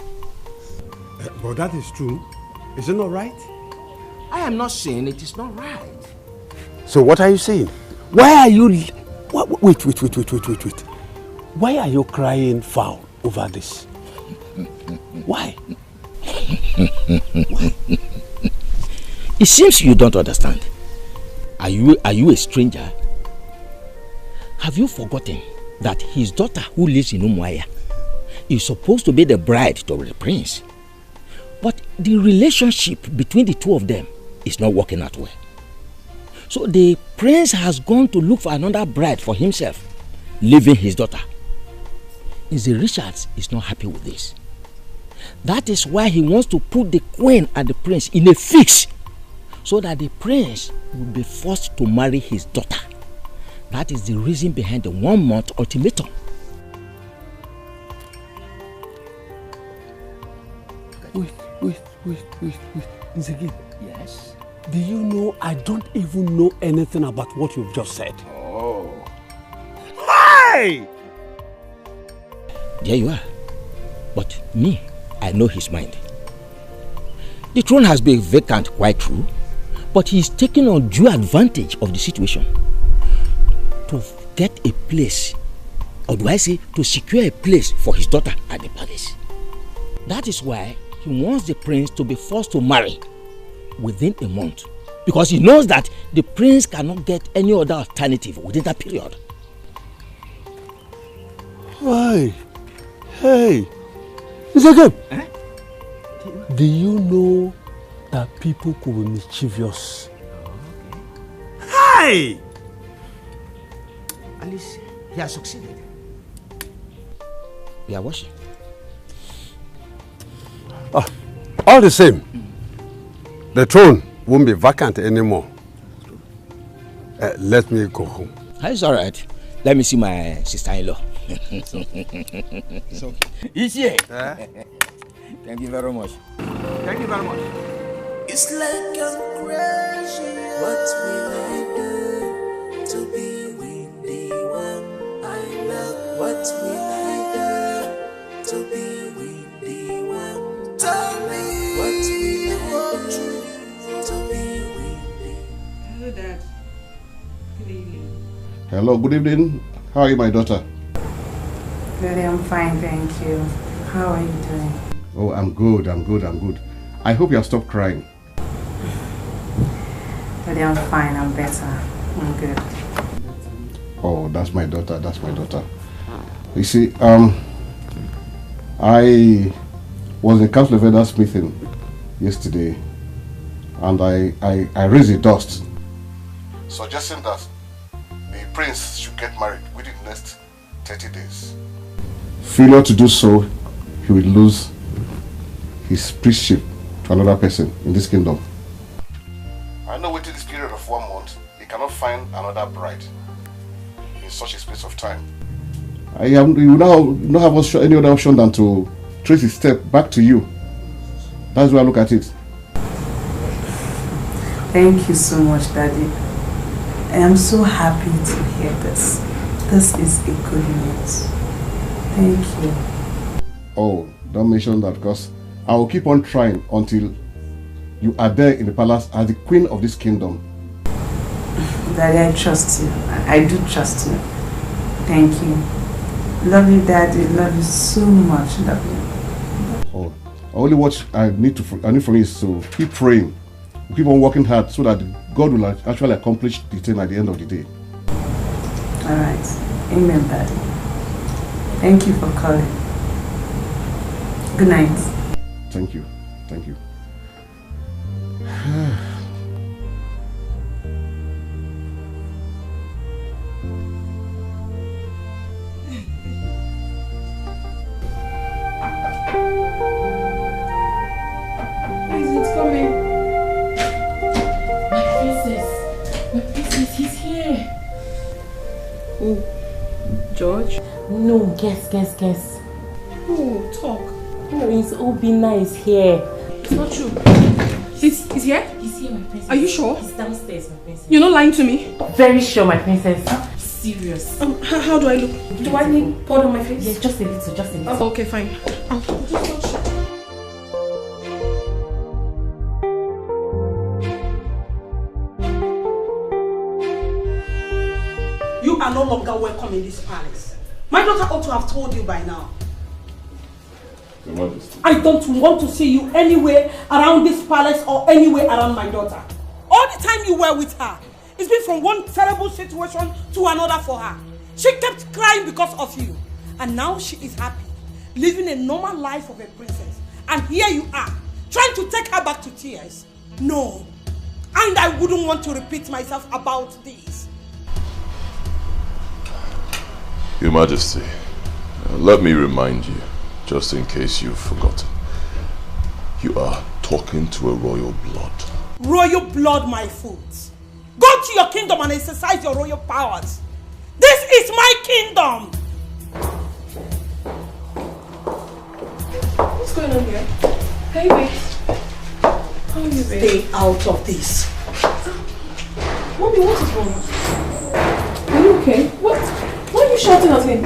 But that is true. Is it not right? I am not saying it is not right. So what are you saying? Why are you... Wait. Why are you crying foul over this? Why? Why? It seems you don't understand. Are you a stranger? Have you forgotten that his daughter who lives in Umuahia is supposed to be the bride to the prince? But the relationship between the two of them is not working out well. So the prince has gone to look for another bride for himself, leaving his daughter. Nze Richards is not happy with this. That is why he wants to put the queen and the prince in a fix, so that the prince will be forced to marry his daughter. That is the reason behind the 1-month ultimatum. Wait. Nzegi. Yes? Do you know I don't even know anything about what you've just said? Oh. Hey! There you are. But me, I know his mind. The throne has been vacant, quite true, but he is taking undue advantage of the situation to get a place, or do I say to secure a place for his daughter at the palace. That is why he wants the prince to be forced to marry within a month, because he knows that the prince cannot get any other alternative within that period. Why? Hey! Nzegi! Do you know that people could be mischievous? Hey! At least he has succeeded. We are watching. All the same, the throne won't be vacant anymore. Let me go home. It's all right. Let me see my sister-in-law. So, He's here. Thank you very much. Thank you very much. It's like I'm crazy. What will I do to be with the one I love? What will I do to be with the one? Tell me, what will I do to be with the one? Hello, Dad. Good evening. Hello, good evening. How are you, my daughter? Daddy, I'm fine, thank you. How are you doing? Oh, I'm good. I hope you have stopped crying. Daddy, I'm fine, I'm better. I'm good. Oh, that's my daughter. You see, I was in Council of Elders meeting yesterday, and I raised the dust, suggesting that the prince should get married within the next 30 days. Failure to do so, he will lose his priestship to another person in this kingdom. I know within this period of 1 month, he cannot find another bride in such a space of time. You now not have any other option than to trace his step back to you. That's why I look at it. Thank you so much, Daddy. I am so happy to hear this. This is a good news. Thank you. Oh, don't mention that, because I will keep on trying until you are there in the palace as the queen of this kingdom. Daddy, I trust you. I do trust you. Thank you. Love you, Daddy. Love you so much. Love you. Oh, only what I need from you is to keep praying, keep on working hard, so that God will actually accomplish the thing at the end of the day. All right. Amen, Daddy. Thank you for calling. Good night. Thank you. Thank you. It's coming. My princess, he's here. Oh, George? No, guess. Oh, talk. Prince Obina is here. It's not true. He's here? He's here, my princess. Are you sure? He's downstairs, my princess. You're not lying to me? Very sure, my princess. Serious. How do I look? Do I need powder on my face? Yes, just a little, Oh, okay, fine. You are no longer welcome in this palace. My daughter ought to have told you by now. Your Majesty. I don't want to see you anywhere around this palace or anywhere around my daughter. All the time you were with her, it's been from one terrible situation to another for her. She kept crying because of you. And now she is happy, living a normal life of a princess. And here you are, trying to take her back to tears. No. And I wouldn't want to repeat myself about this. Your Majesty, Let me remind you, just in case you've forgotten. You are talking to a royal blood. Royal blood, my foot. Go to your kingdom and exercise your royal powers. This is my kingdom. What's going on here? Hey, wait. How are you, babe? Stay out of this. Mommy, what is wrong? Are you okay? What? Why are you shouting at him?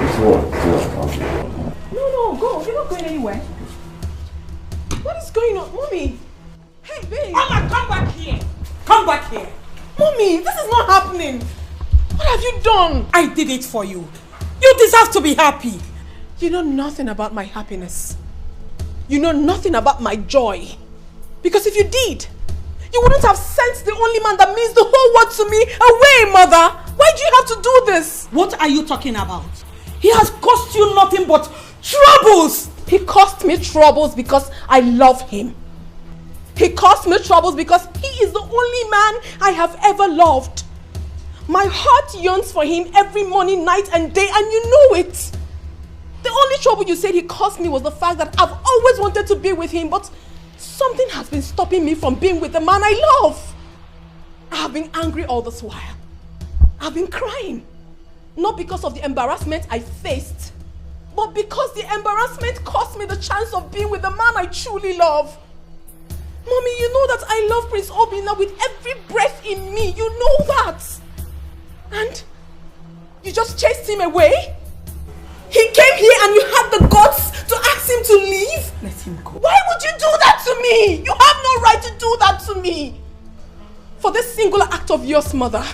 No, go. You're not going anywhere. What is going on? Mommy! Hey, babe! Mama, come back here! Come back here! Mommy, this is not happening! What have you done? I did it for you. You deserve to be happy. You know nothing about my happiness. You know nothing about my joy. Because if you did, you wouldn't have sent the only man that means the whole world to me away, Mother! Why do you have to do this? What are you talking about? He has cost you nothing but troubles! He cost me troubles because I love him. He cost me troubles because he is the only man I have ever loved. My heart yearns for him every morning, night and day, and you know it. The only trouble you said he cost me was the fact that I've always wanted to be with him, but something has been stopping me from being with the man I love. I have been angry all this while. I've been crying. Not because of the embarrassment I faced, but because the embarrassment cost me the chance of being with the man I truly love. Mommy, you know that I love Prince Obinna with every breath in me. You know that. And you just chased him away? He came here and you had the guts to ask him to leave? Let him go. Why would you do that to me? You have no right to do that to me. For this singular act of yours, Mother,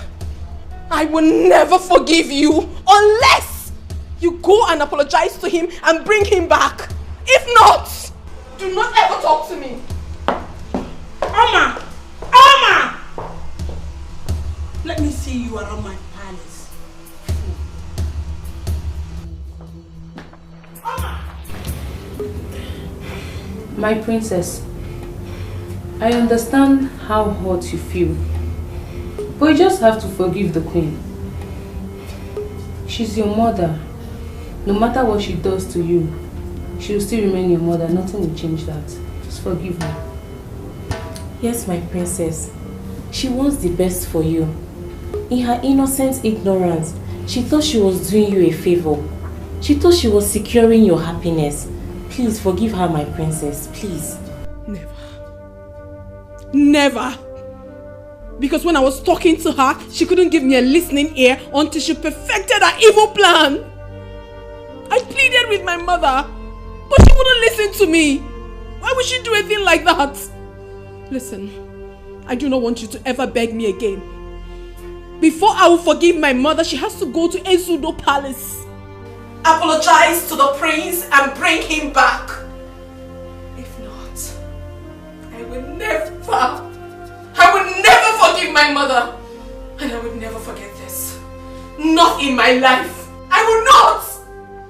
I will never forgive you unless you go and apologize to him and bring him back. If not, do not ever talk to me. Oma! Oma! Let me see you around my palace. Oma! My princess, I understand how hurt you feel, but you just have to forgive the queen. She's your mother. No matter what she does to you, she will still remain your mother. Nothing will change that. Just forgive her. Yes, my princess. She wants the best for you. In her innocent ignorance, she thought she was doing you a favor. She thought she was securing your happiness. Please forgive her, my princess. Please. Never. Because when I was talking to her, she couldn't give me a listening ear until she perfected her evil plan. I pleaded with my mother, but she wouldn't listen to me. Why would she do a thing like that? Listen, I do not want you to ever beg me again. Before I will forgive my mother, she has to go to Ezudo Palace, apologize to the prince and bring him back. If not, I will never forgive my mother. And I will never forget this. Not in my life. I will not.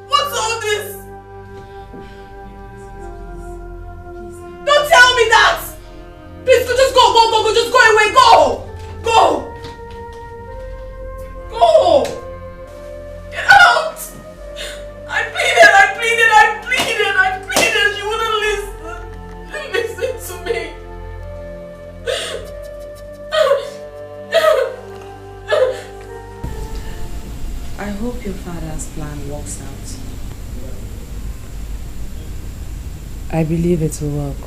What's all this? Don't tell me that. Please, just go, just go away, go. Get out. I pleaded. You wouldn't listen to me. I hope your father's plan works out. I believe it will work.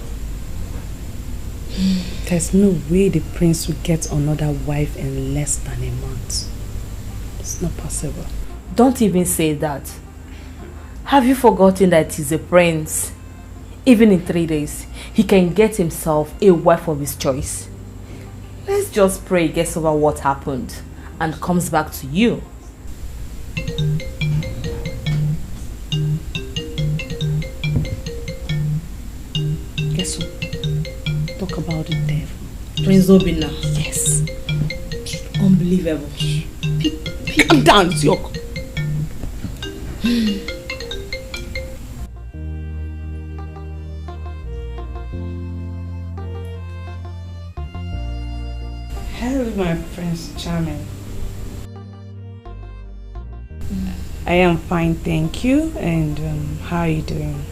There's no way the prince will get another wife in less than a month. It's not possible. Don't even say that. Have you forgotten that he's a prince? Even in 3 days, he can get himself a wife of his choice. Let's just pray he gets over what happened and comes back to you. Guess what? Talk about it there. Prince Obinna. Yes. Unbelievable. Calm down, Yoko. Hello, my Prince Charming. I am fine, thank you. And how are you doing?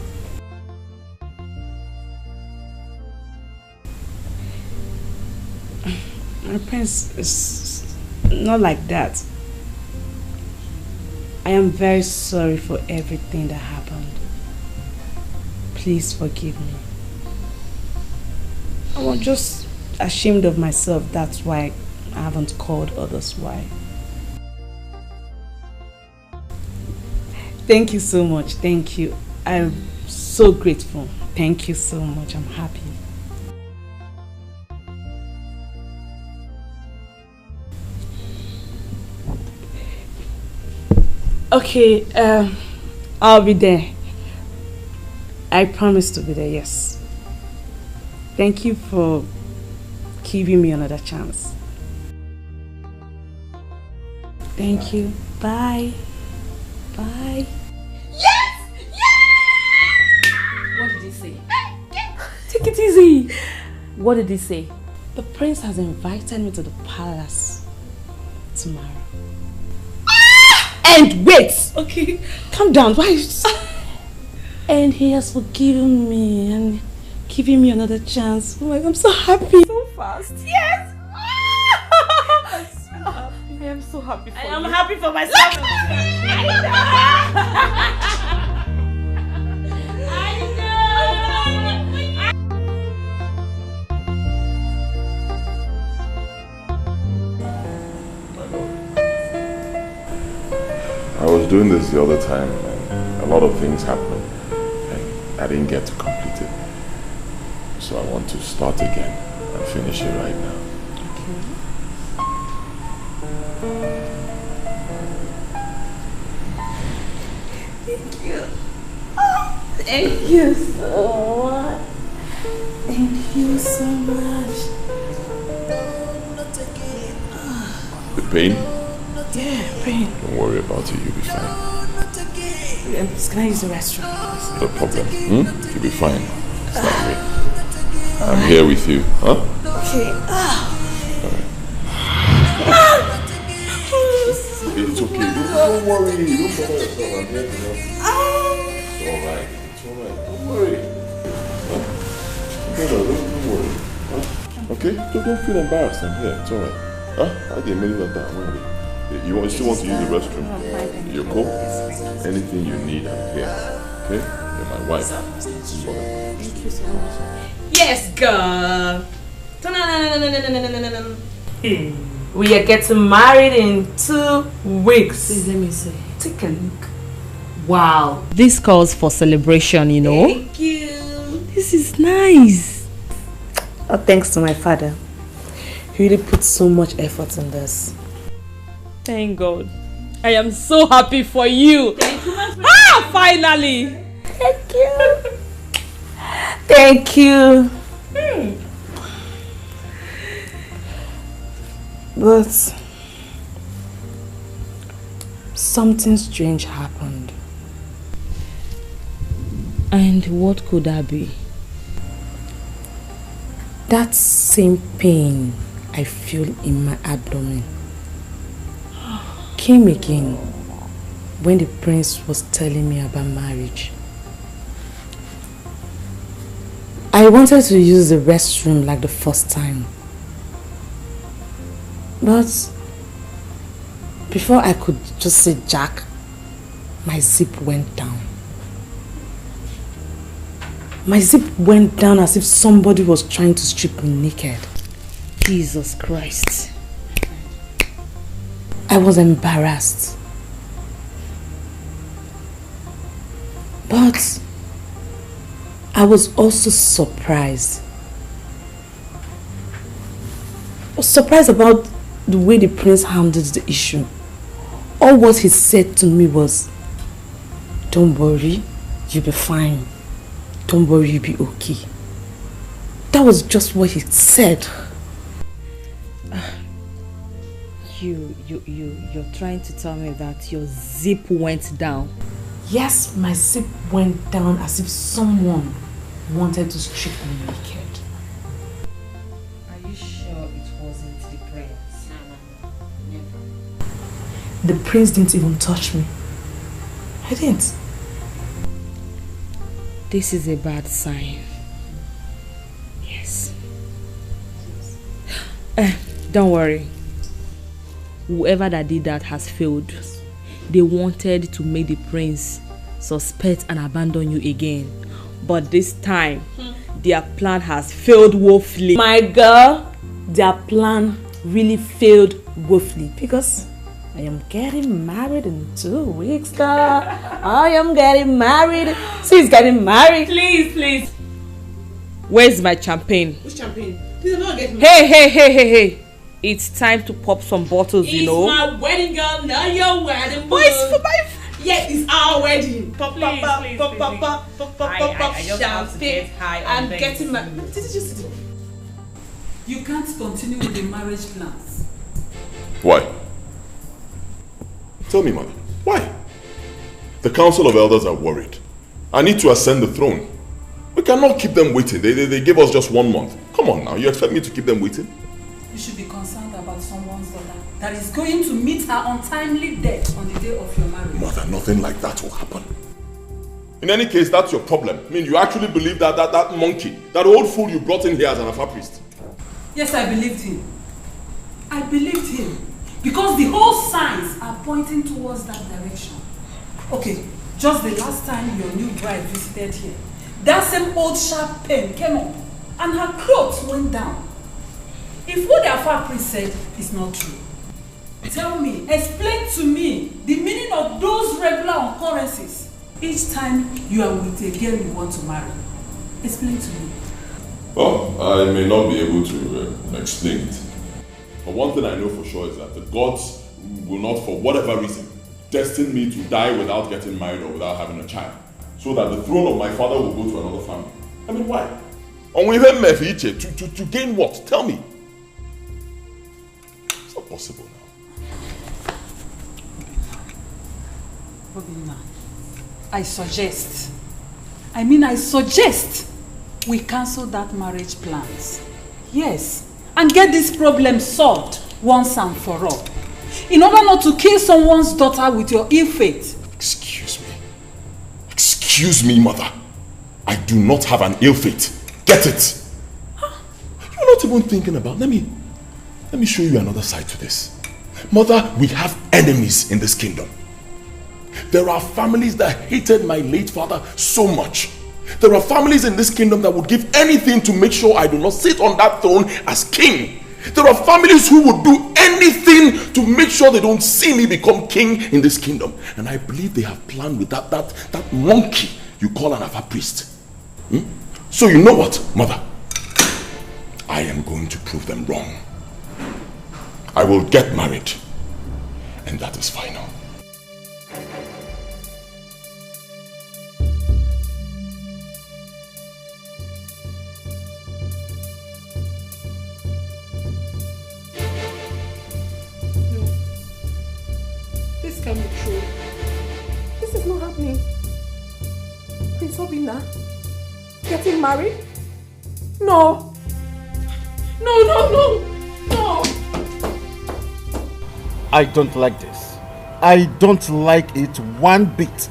My prince is not like that. I am very sorry for everything that happened. Please forgive me. I was just ashamed of myself, that's why I haven't called others why. Thank you so much, thank you. I'm so grateful. Thank you so much, I'm happy. Okay, I'll be there. I promise to be there, yes. Thank you for giving me another chance. Thank you. Bye. Bye. Yes! Yes! What did he say? Take it easy. What did he say? The prince has invited me to the palace tomorrow. And wait! Okay. Calm down. Why? And he has forgiven me and given me another chance. Oh my God, I'm so happy. So fast. Yes! I'm so happy. I am so happy for I you. am happy for myself. I was doing this the other time and a lot of things happened and I didn't get to complete it. So I want to start again and finish it right now. Thank you. Thank you so much. Thank you so much. The pain? Yeah, pain. Don't worry about it, you'll be fine. Can I use the restroom? No problem. You'll be fine. It's not me. I'm here with you. Huh? Okay. It's okay. Don't worry. Don't bother yourself. I'm here to help you. It's alright. It's alright. Don't worry. Huh? Don't worry. Huh? Okay? Don't feel embarrassed. I'm here. It's alright. Huh? I didn't mean like that. Don't worry. You still want to use the restroom? You're cool? Anything you need, I'm here. Okay? You're my wife. Thank you so much. Yes, girl. We are getting married in 2 weeks. Please let me see. Take a look. Wow. This calls for celebration, you know. Thank you. This is nice. Oh, thanks to my father. He really put so much effort in this. Thank God. I am so happy for you. Thank you, my friend. Ah, finally. Thank you. Thank you. But something strange happened. And what could that be? That same pain I feel in my abdomen came again when the prince was telling me about marriage. I wanted to use the restroom like the first time. But before I could just say Jack, my zip went down. My zip went down as if somebody was trying to strip me naked. Jesus Christ. I was embarrassed. But I was also surprised. I was surprised about the way the prince handled the issue. All what he said to me was, "Don't worry, you'll be fine. Don't worry, you'll be okay." That was just what he said. You're trying to tell me that your zip went down? Yes, my zip went down as if someone wanted to strip me naked. Are you sure it wasn't the prince? The prince didn't even touch me. I didn't. This is a bad sign. Yes. Don't worry. Whoever that did that has failed. They wanted to make the prince suspect and abandon you again. But this time, their plan has failed woefully. My girl, their plan really failed woefully because I am getting married in 2 weeks, girl. I am getting married. She's getting married. Please. Where's my champagne? Which champagne? Please, I'm not getting Hey. It's time to pop some bottles, you know. It's my wedding, girl, not your wedding. Boys for my... Yeah, it's our wedding. Please. I just have to get high on I'm getting married. You can't continue with the marriage plans. Why? Tell me, mother. Why? The council of elders are worried. I need to ascend the throne. We cannot keep them waiting. They gave us just 1 month. Come on now, you expect me to keep them waiting? You should be concerned about someone's daughter that is going to meet her untimely death on the day of your marriage. Mother, nothing like that will happen. In any case, that's your problem. I mean, you actually believe that monkey, that old fool you brought in here as an Afa priest. Yes, I believed him. I believed him. Because the whole signs are pointing towards that direction. Okay, just the last time your new bride visited here, that same old sharp pain came up and her clothes went down. If what the Afa priest said is not true, tell me, explain to me the meaning of those regular occurrences each time you are with a girl you want to marry. Explain to me. Well, I may not be able to explain it. But one thing I know for sure is that the gods will not, for whatever reason, destine me to die without getting married or without having a child. So that the throne of my father will go to another family. I mean, why? To gain what? Tell me. It's not possible now. Obinna, I suggest we cancel that marriage plans. Yes, and get this problem solved once and for all. In order not to kill someone's daughter with your ill fate. Excuse me, mother. I do not have an ill fate. Get it? You're not even thinking about... Let me show you another side to this. Mother, we have enemies in this kingdom. There are families that hated my late father so much. There are families in this kingdom that would give anything to make sure I do not sit on that throne as king. There are families who would do anything to make sure they don't see me become king in this kingdom. And I believe they have planned with that monkey you call an Afa priest. So you know what, mother? I am going to prove them wrong. I will get married. And that is final. This can't be true. This is not happening. Prince Obinna getting married? No. No. I don't like this. I don't like it one bit.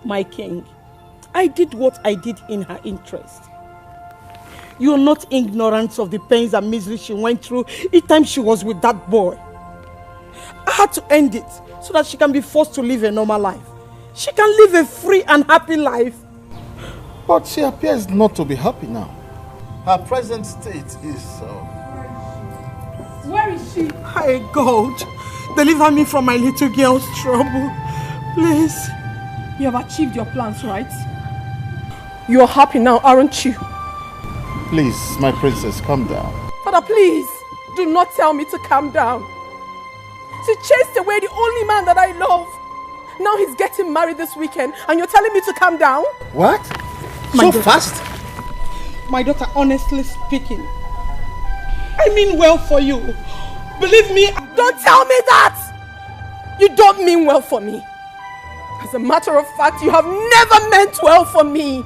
My king, I did what I did in her interest. You're not ignorant of the pains and misery she went through each time she was with that boy. I had to end it so that she can be forced to live a normal life. She can live a free and happy life. But she appears not to be happy now. Her present state is... Where is she? Hi, God. Deliver me from my little girl's trouble. Please. You have achieved your plans, right? You're happy now, aren't you? Please, my princess, calm down. Father, please, do not tell me to calm down. She chased away the only man that I love. Now he's getting married this weekend and you're telling me to calm down? What? My so fast? My daughter, honestly speaking, I mean well for you. Believe me. Don't tell me that! You don't mean well for me. As a matter of fact, you have never meant well for me.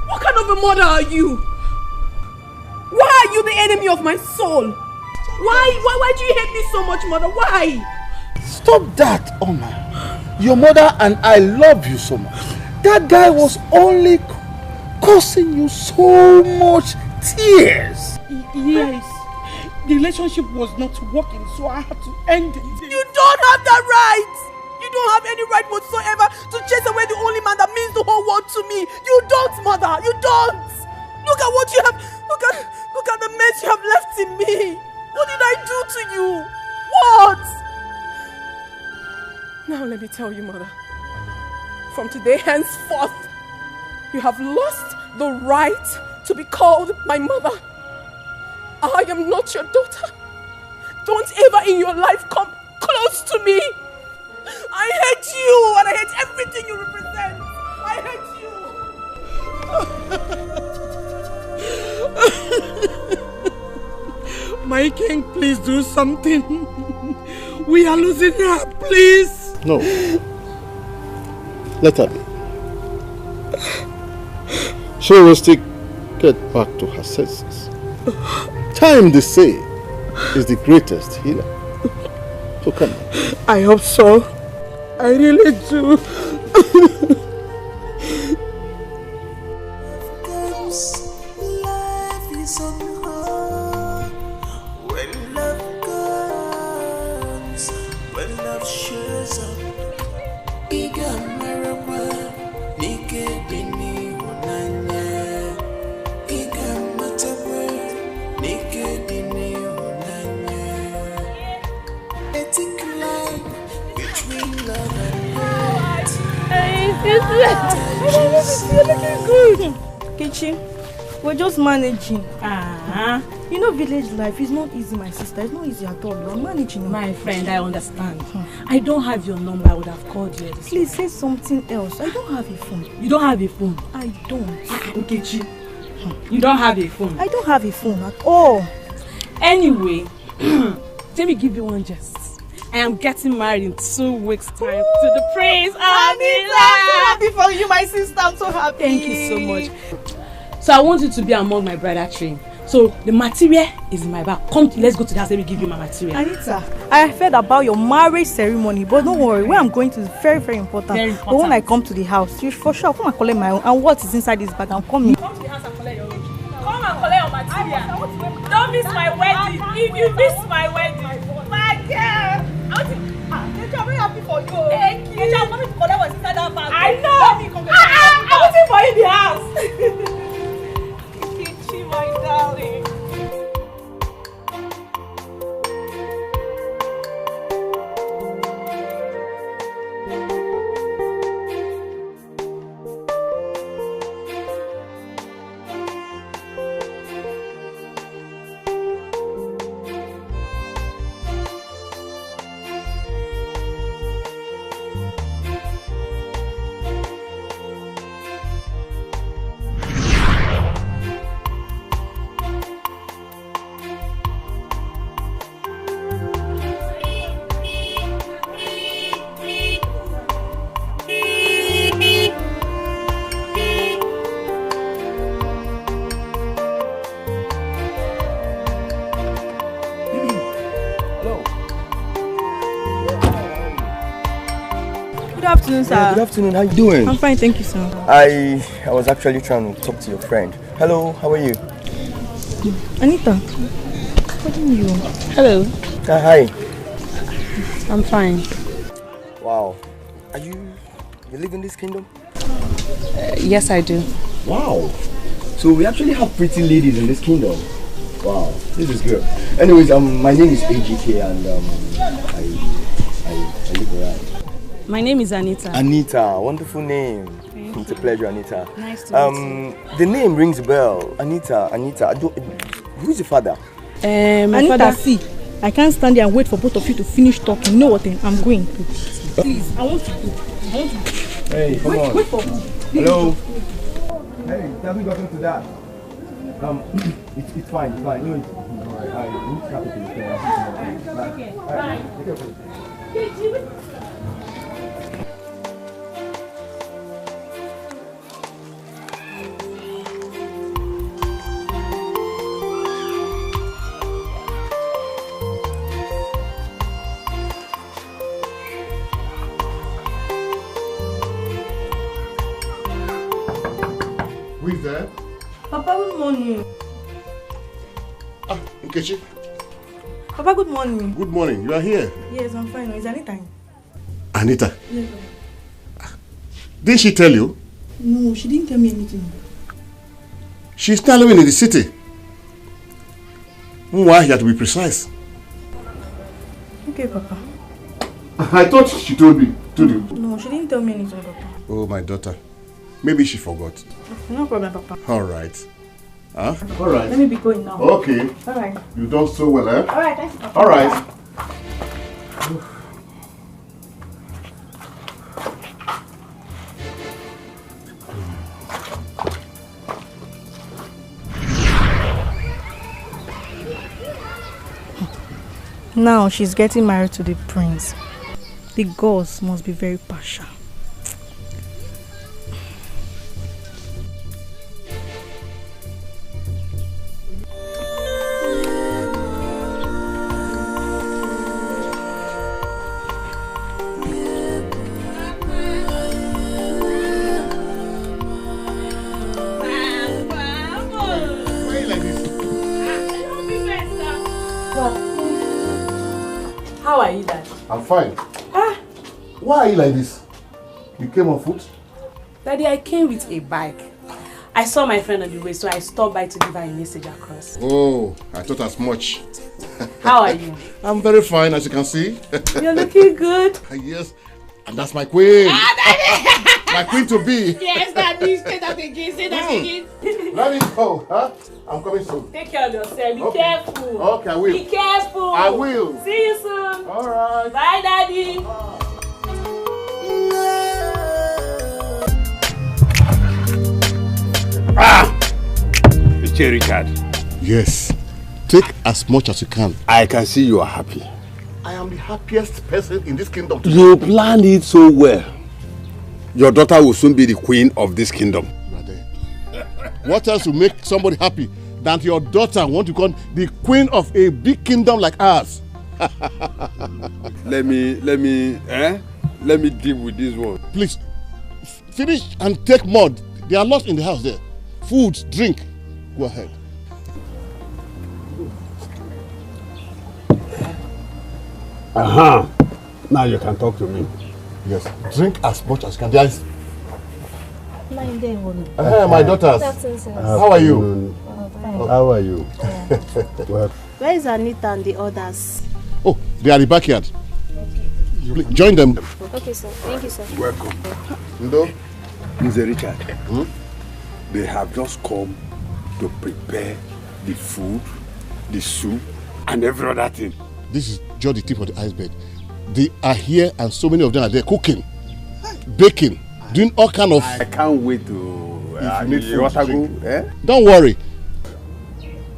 What kind of a mother are you? Why are you the enemy of my soul? Why do you hate me so much, mother? Why? Stop that, Oma. Your mother and I love you so much. That guy was only causing you so much tears. Yes. The relationship was not working, so I had to end it. You don't have that right! You don't have any right whatsoever to chase away the only man that means the whole world to me. You don't, mother. You don't. Look at what you have. Look at the mess you have left in me. What did I do to you? What? Now let me tell you, mother. From today henceforth, you have lost the right to be called my mother. I am not your daughter. Don't ever in your life come close to me. I hate you and I hate everything you represent. I hate you. My king, please do something. We are losing her, please. No. Let her be. She will still get back to her senses. Time, they say, is the greatest healer. So come on. I hope so. I really do. Life is hard. When love comes, when love shows up, Iga Marawa, Nike Bini Hunanya, Iga Matawa, Nike Bini Hunanya. Etiko line between love and hate. Hey, you're looking good. Kichi, we're just managing. You know, village life is not easy, my sister. It's not easy at all. You're managing. My friend, I understand. I don't have your number. I would have called you. Please say something else. I don't have a phone. You don't have a phone? I don't. Nkechi, you don't have a phone? I don't have a phone at all. Anyway, let me give you one gist. I am getting married in 2 weeks' time to the prince. Anita! I'm so happy for you, my sister. I'm so happy. Thank you so much. So I want you to be among my bridal train. So the material is in my bag. Come, let's go to the house. Let me give you my material. Anita, I heard about your marriage ceremony, but don't worry. Where I'm going to is very, very important. Very important. But when I come to the house, you for sure come and collect my own. And what is inside this bag? I'm coming. Come to the house and collect your own. Come and collect your material. Don't miss my wedding. If you miss my wedding, my girl. I'm very happy for you. Thank you. I'm coming to collect what's inside that bag. I know. I'm waiting for you in the house. Kichi, my darling. Good afternoon, sir. Yeah, good afternoon. How you doing? I'm fine, thank you, sir. I was actually trying to talk to your friend. Hello, how are you? Anita, what are you? Hello. Hi. I'm fine. Wow. You live in this kingdom? Yes, I do. Wow. So we actually have pretty ladies in this kingdom. Wow, this is good. Anyways, my name is AGK and I live around. My name is Anita. Anita, wonderful name. It's a pleasure, Anita. Nice to meet you. The name rings a bell. Anita. Who's your father? My Anita, father. See, I can't stand there and wait for both of you to finish talking. You know what? I'm going. Please, I want to go. Hey, come on. Wait for me. Hello. Hey, have we gotten to that? It's fine. No, it's alright. I need to have it. Okay. Bye. Take care. Papa, good morning. Nkechi. Papa, good morning. Good morning. You are here. Yes, I'm fine. Is Anita in? Anita. Yes, Didn't she tell you? no, she didn't tell me anything. She's now living in the city. Why you have to be precise? Okay, Papa. I thought she told me. Told you. No, she didn't tell me anything, Papa. Oh, my daughter. Maybe she forgot. No problem, Papa. All right. Huh? All right. Let me be going now. Okay. All right. You done so well, eh? All right, thanks, Papa. All right. Now she's getting married to the prince. The gods must be very partial. How are you, Dad? I'm fine. Why are you like this? You came on foot? Daddy, I came with a bike. I saw my friend on the way, so I stopped by to give her a message across. Oh, I thought as much. How are you? I'm very fine, as you can see. You're looking good. Yes, and that's my queen. My queen to be. Yes, Daddy, say that again, say that again. Let me go, huh? I'm coming soon. Take care of yourself, be Okay. careful. Okay, I will. Be careful. I will. See you soon. All right. Bye, Daddy. Mr. Richard. Yes. Take as much as you can. I can see you are happy. I am the happiest person in this kingdom today. You planned it so well. Your daughter will soon be the queen of this kingdom. What else will make somebody happy than your daughter want to become the queen of a big kingdom like ours? Let me deal with this one. Please, finish and take more. There are lots in the house there. Food, drink. Go ahead. Now you can talk to me. Yes, drink as much as you can. There is... My daughters. How are you? How are you? Well, where is Anita and the others? Oh, they are in the backyard. Please, join them. Okay, sir. Thank you, sir. Welcome. No? Mr. Richard, they have just come to prepare the food, the soup, and every other thing. This is just the tip of the iceberg. They are here and so many of them are there cooking, baking, doing all kind of... I can't wait to... Don't worry.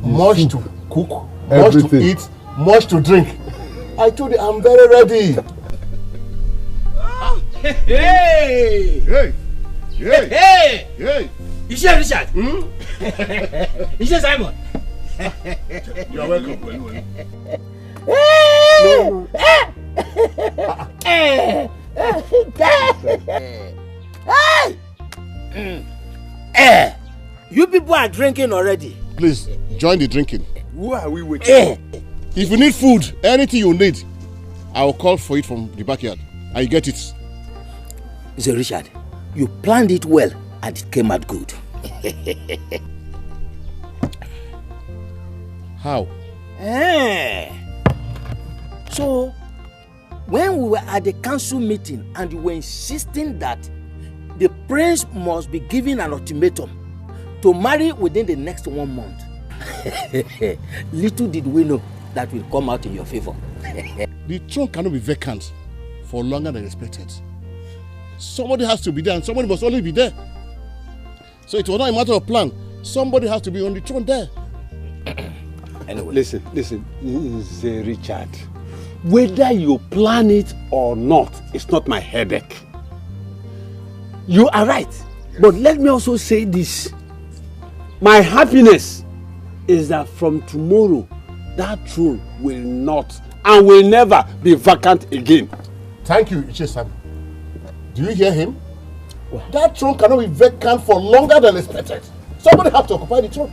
Much to cook, much to eat, much to drink. I told you I'm very ready. Hey! Hey! Hey! Hey! Hey! Iṣẹ́ Richard. Iṣẹ́ Simon. You are welcome. You people are drinking already. Please join the drinking. Who are we waiting? If you need food, anything you need, I will call for it from the backyard. And you get it. Mr. Richard, you planned it well and it came out good. How? So, when we were at the council meeting and you were insisting that the prince must be given an ultimatum to marry within the next 1 month, little did we know that will come out in your favor. The throne cannot be vacant for longer than expected. Somebody has to be there and somebody must only be there. So it was not a matter of plan. Somebody has to be on the throne there. Anyway. Listen, Mr. Richard. Whether you plan it or not, it's not my headache. You are right. Yes. But let me also say this. My happiness is that from tomorrow, that throne will not and will never be vacant again. Thank you, Ichie-san. Do you hear him? That throne cannot be vacant for longer than expected. Somebody have to occupy the throne.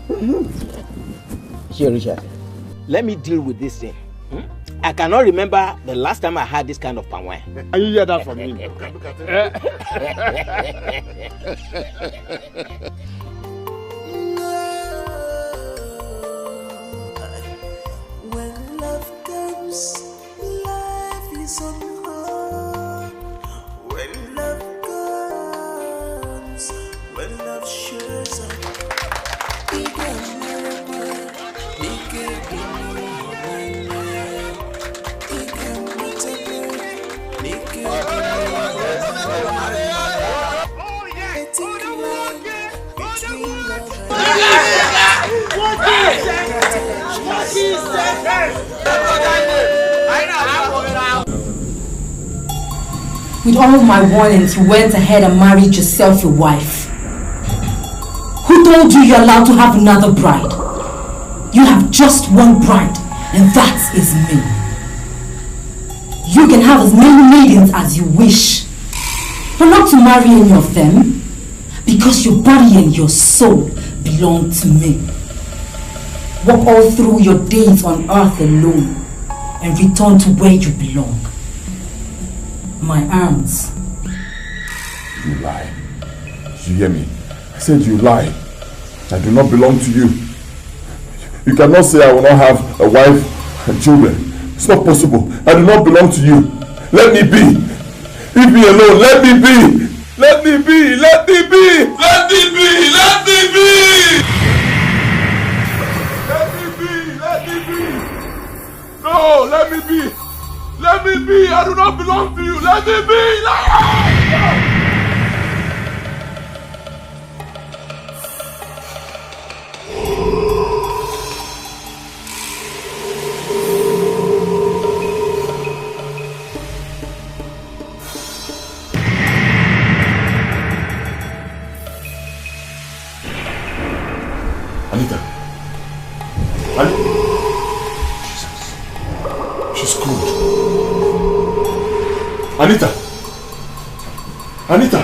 Here, Richard, let me deal with this thing. I cannot remember the last time I had this kind of palm wine. And you hear that from me? Look at When love comes, life is unhard. When love comes, when love shows up, he can never, he can be he can meet a girl, he can With all of my warnings, you went ahead and married yourself a wife. Who told you you're allowed to have another bride? You have just one bride, and that is me. You can have as many maidens as you wish, but not to marry any of them, because your body and your soul belong to me. Walk all through your days on earth alone, and return to where you belong. My arms. You lie. You hear me? I said you lie. I do not belong to you. You cannot say I will not have a wife and children. It's not possible. I do not belong to you. Let me be. Leave me alone. Let me be. Let me be. Let me be. Let me be. Let me be. Let me be. Let me be. No, let me be. Let me be. I do not belong to you. Let me be. Anita. Jesus. She's cold. Anita. Anita.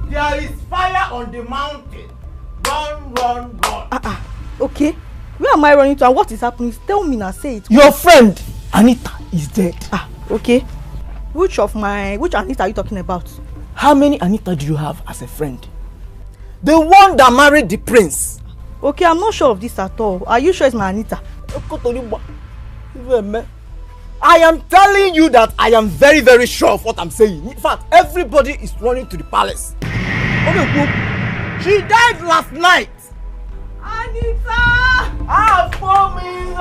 There is fire on the mountain. Run, run, run. Okay. Where am I running to and what is happening? Tell me now, say it. Your friend, Anita, is dead. Okay. Which Anita are you talking about? How many Anita do you have as a friend? The one that married the prince. Okay, I'm not sure of this at all. Are you sure it's my Anita? I am telling you that I am very, very sure of what I'm saying. In fact, everybody is running to the palace. She died last night. Anita! For me.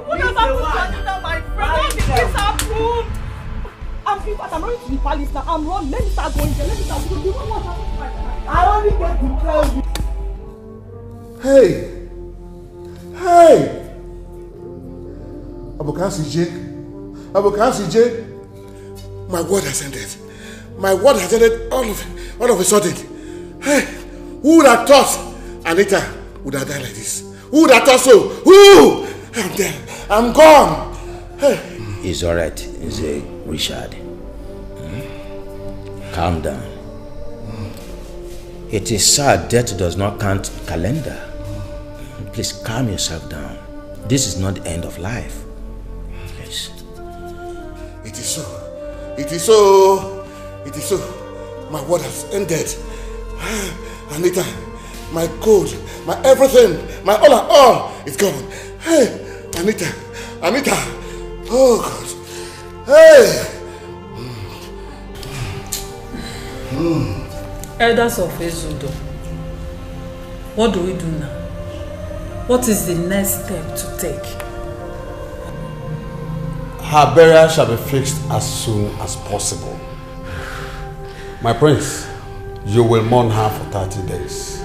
What has happened to Anita, my friend? What did this happen? I'm running to the palace now. I'm running. Let me start going there. Let me start going there. What happened to my friend? I only get to tell you. Hey! Abokasi J. My word has ended. My word has ended all of a sudden. Hey! Who would have thought Anita would have died like this? Who would have thought so? Who? I'm dead. I'm gone. Hey! It's alright, Richard. Calm down. It is sad death does not count calendar. Please calm yourself down. This is not the end of life. Please. It is so. It is so. It is so. My word has ended. Anita, my gold, my everything, my all and all is gone. Hey, Anita. Oh God. Hey. Elders of Ezudo, what do we do now? What is the next step to take? Her burial shall be fixed as soon as possible. My prince, you will mourn her for 30 days.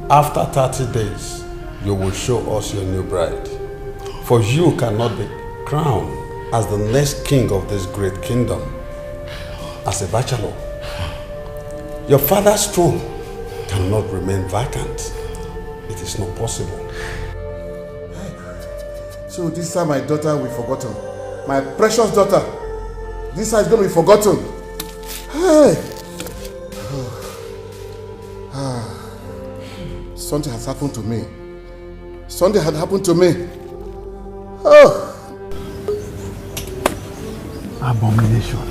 After 30 days, you will show us your new bride. For you cannot be crowned as the next king of this great kingdom as a bachelor. Your father's throne cannot remain vacant. It is not possible. So this time my daughter will be forgotten. My precious daughter. This time is going to be forgotten. Hey. Something has happened to me. Something had happened to me. Oh. Abomination.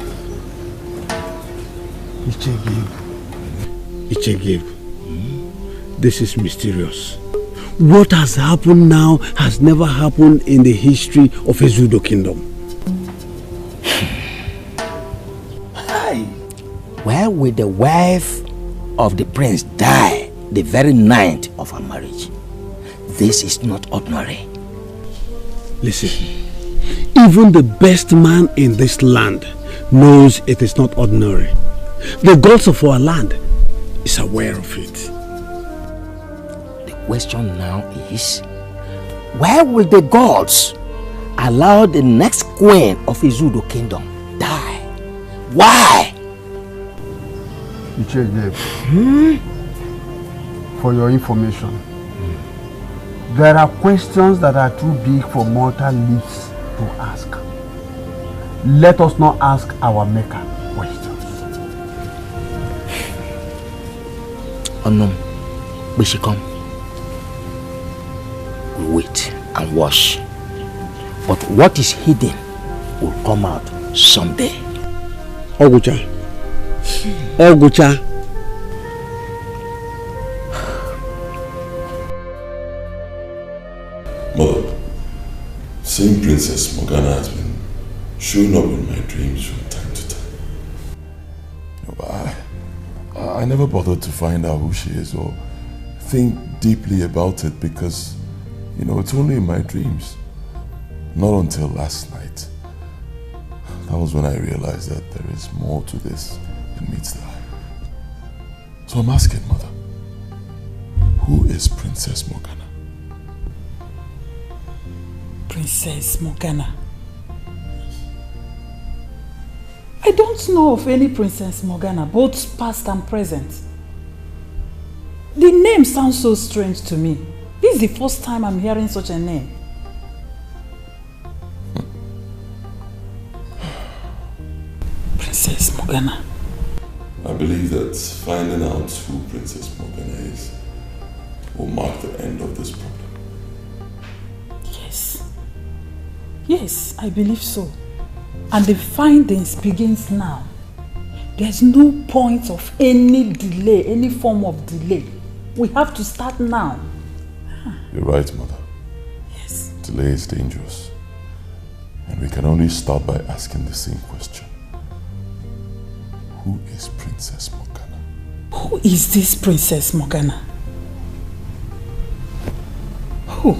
Ichegib. This is mysterious. What has happened now has never happened in the history of Ezudo Kingdom. Hi. Where will the wife of the prince die the very night of her marriage? This is not ordinary. Listen, even the best man in this land knows it is not ordinary. The gods of our land is aware of it. The question now is, why will the gods allow the next queen of Ezudo Kingdom die? Why? For your information, there are questions that are too big for mortal lips to ask. Let us not ask our maker questions. Unknown, we should come. We wait and watch. But what is hidden will come out someday. Ogucha. Ogucha. Mother, same Princess Morgana has been showing up in my dreams from time to time. I never bothered to find out who she is or think deeply about it because, it's only in my dreams. Not until last night. That was when I realized that there is more to this than meets the eye. So I'm asking, Mother, who is Princess Morgana? Princess Morgana. I don't know of any Princess Morgana, both past and present. The name sounds so strange to me. This is the first time I'm hearing such a name. Princess Morgana. I believe that finding out who Princess Morgana is will mark the end of this problem. Yes, I believe so. And the findings begins now. There's no point of any delay, any form of delay. We have to start now. You're right, Mother. Yes. Delay is dangerous. And we can only start by asking the same question. Who is Princess Morgana? Who is this Princess Morgana? Who?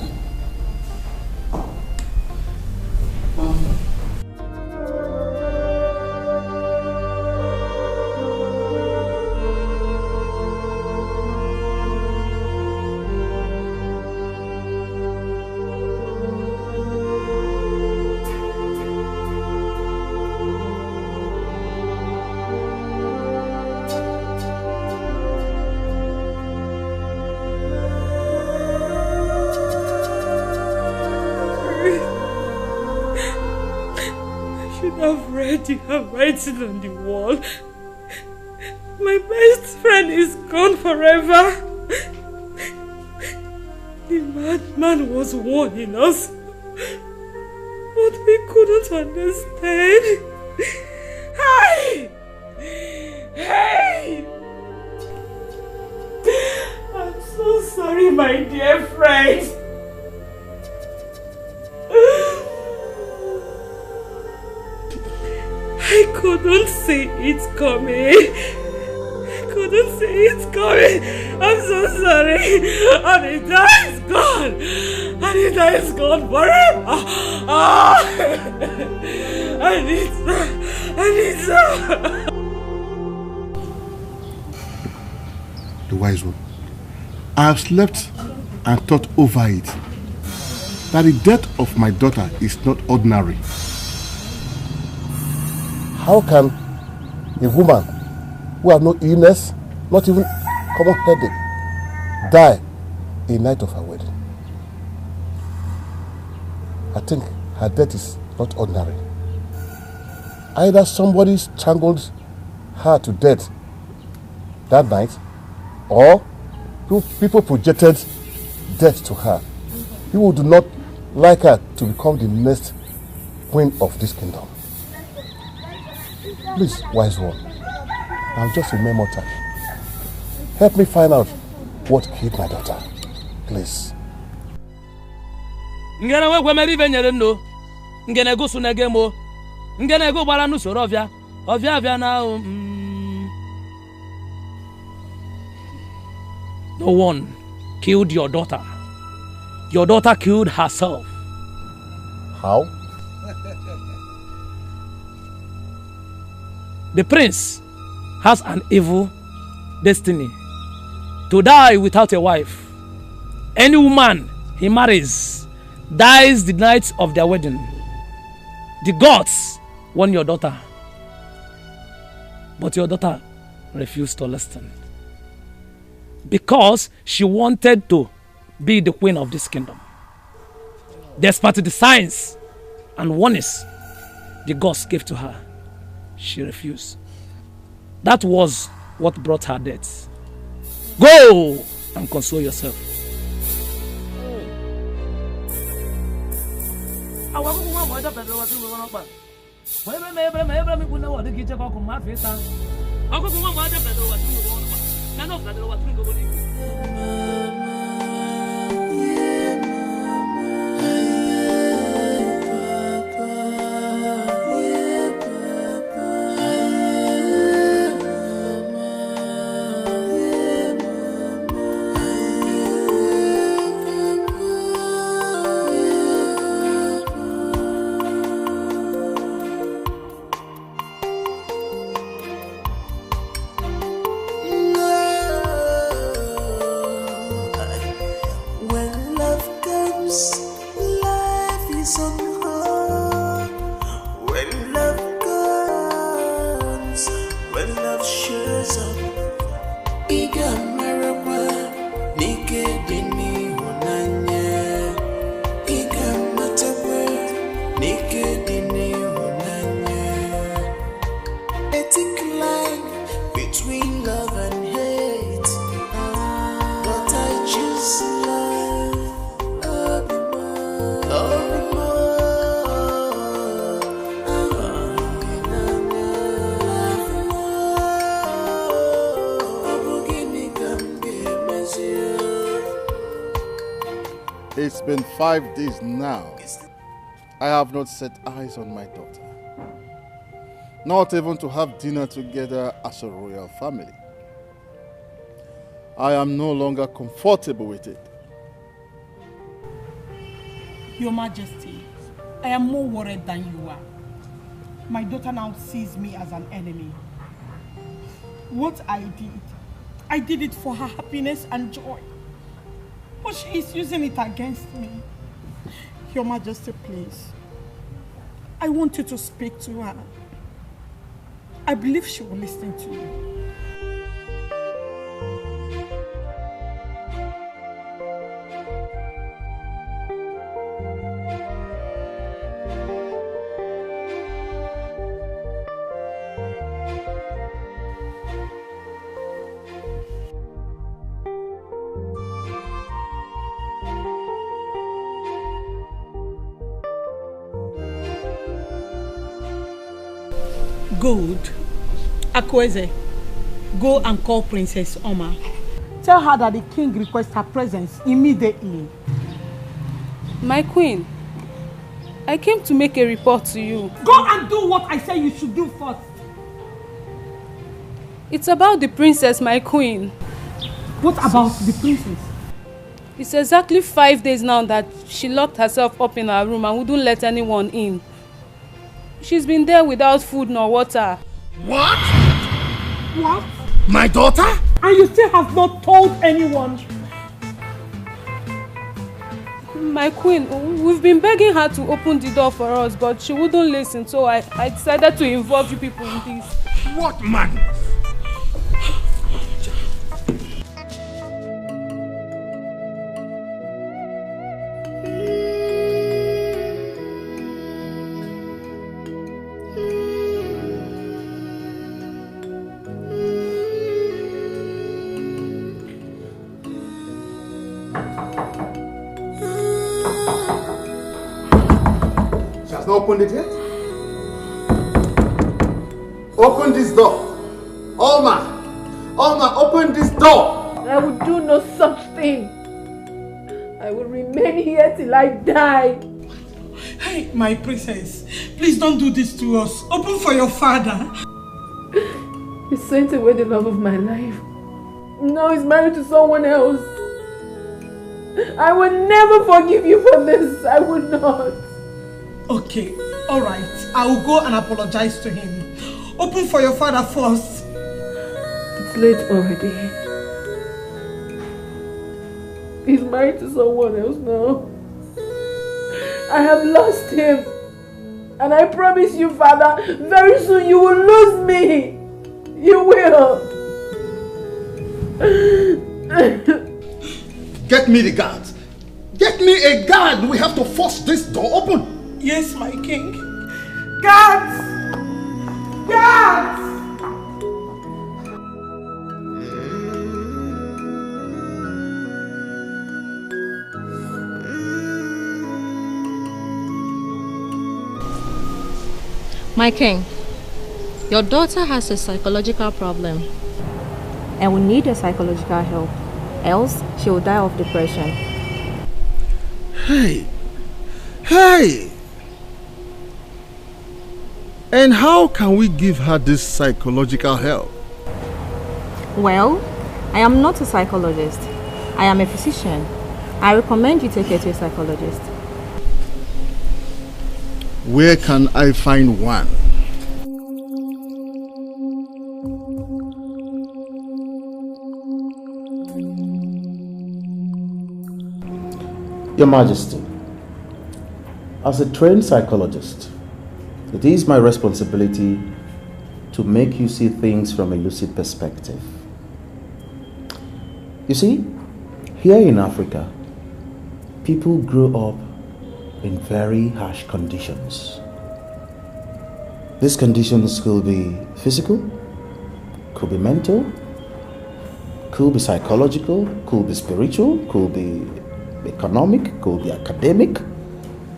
You have writing on the wall. My best friend is gone forever. The madman was warning us, but we couldn't understand. Hey! Hey! I'm so sorry, my dear friend. I couldn't see it coming. I couldn't see it coming. I'm so sorry. Anita is gone. Anita is gone forever. Anita. The wise one. I have slept and thought over it that the death of my daughter is not ordinary. How can a woman who has no illness, not even common headache, die a night of her wedding? I think her death is not ordinary. Either somebody strangled her to death that night, or people projected death to her. People do not like her to become the next queen of this kingdom. Please, wise one, I'm just a mere mortal. Help me find out what killed my daughter. Please. Ngene we gwemeri benyere nno. Ngene go su nege mo. Ngene go gbara nu soro ovia. Ovia na No one killed your daughter. Your daughter killed herself. How? The prince has an evil destiny to die without a wife. Any woman he marries dies the night of their wedding. The gods want your daughter, but your daughter refused to listen because she wanted to be the queen of this kingdom. Despite the signs and warnings the gods gave to her, she refused. That was what brought her death. Go and console yourself. It's been 5 days now. I have not set eyes on my daughter. Not even to have dinner together as a royal family. I am no longer comfortable with it. Your Majesty, I am more worried than you are. My daughter now sees me as an enemy. What I did it for her happiness and joy. But she is using it against me. Your Majesty, please. I want you to speak to her. I believe she will listen to you. Good. Iwueze, go and call Princess Oma. Tell her that the king requests her presence immediately. My queen, I came to make a report to you. Go and do what I say you should do first. It's about the princess, my queen. What about the princess? It's exactly 5 days now that she locked herself up in her room and wouldn't let anyone in. She's been there without food nor water. What? What? My daughter? And you still have not told anyone? My queen, we've been begging her to open the door for us, but she wouldn't listen, so I decided to involve you people in this. What madness? Not opened it yet? Open this door. Alma! Alma, open this door! I will do no such thing. I will remain here till I die. Hey, my princess, please don't do this to us. Open for your father. He sent away the love of my life. Now he's married to someone else. I will never forgive you for this. I will not. Okay, alright. I will go and apologize to him. Open for your father first. It's late already. He's married to someone else now. I have lost him. And I promise you, Father, very soon you will lose me. You will. Get me the guards. Get me a guard. We have to force this door open. Yes, my king. Guards! Guards! My king, your daughter has a psychological problem and will need a psychological help, else she will die of depression. Hey! Hey! And how can we give her this psychological help? Well, I am not a psychologist. I am a physician. I recommend you take her to a psychologist. Where can I find one? Your Majesty, as a trained psychologist, it is my responsibility to make you see things from a lucid perspective. You see, here in Africa, people grow up in very harsh conditions. These conditions could be physical, could be mental, could be psychological, could be spiritual, could be economic, could be academic,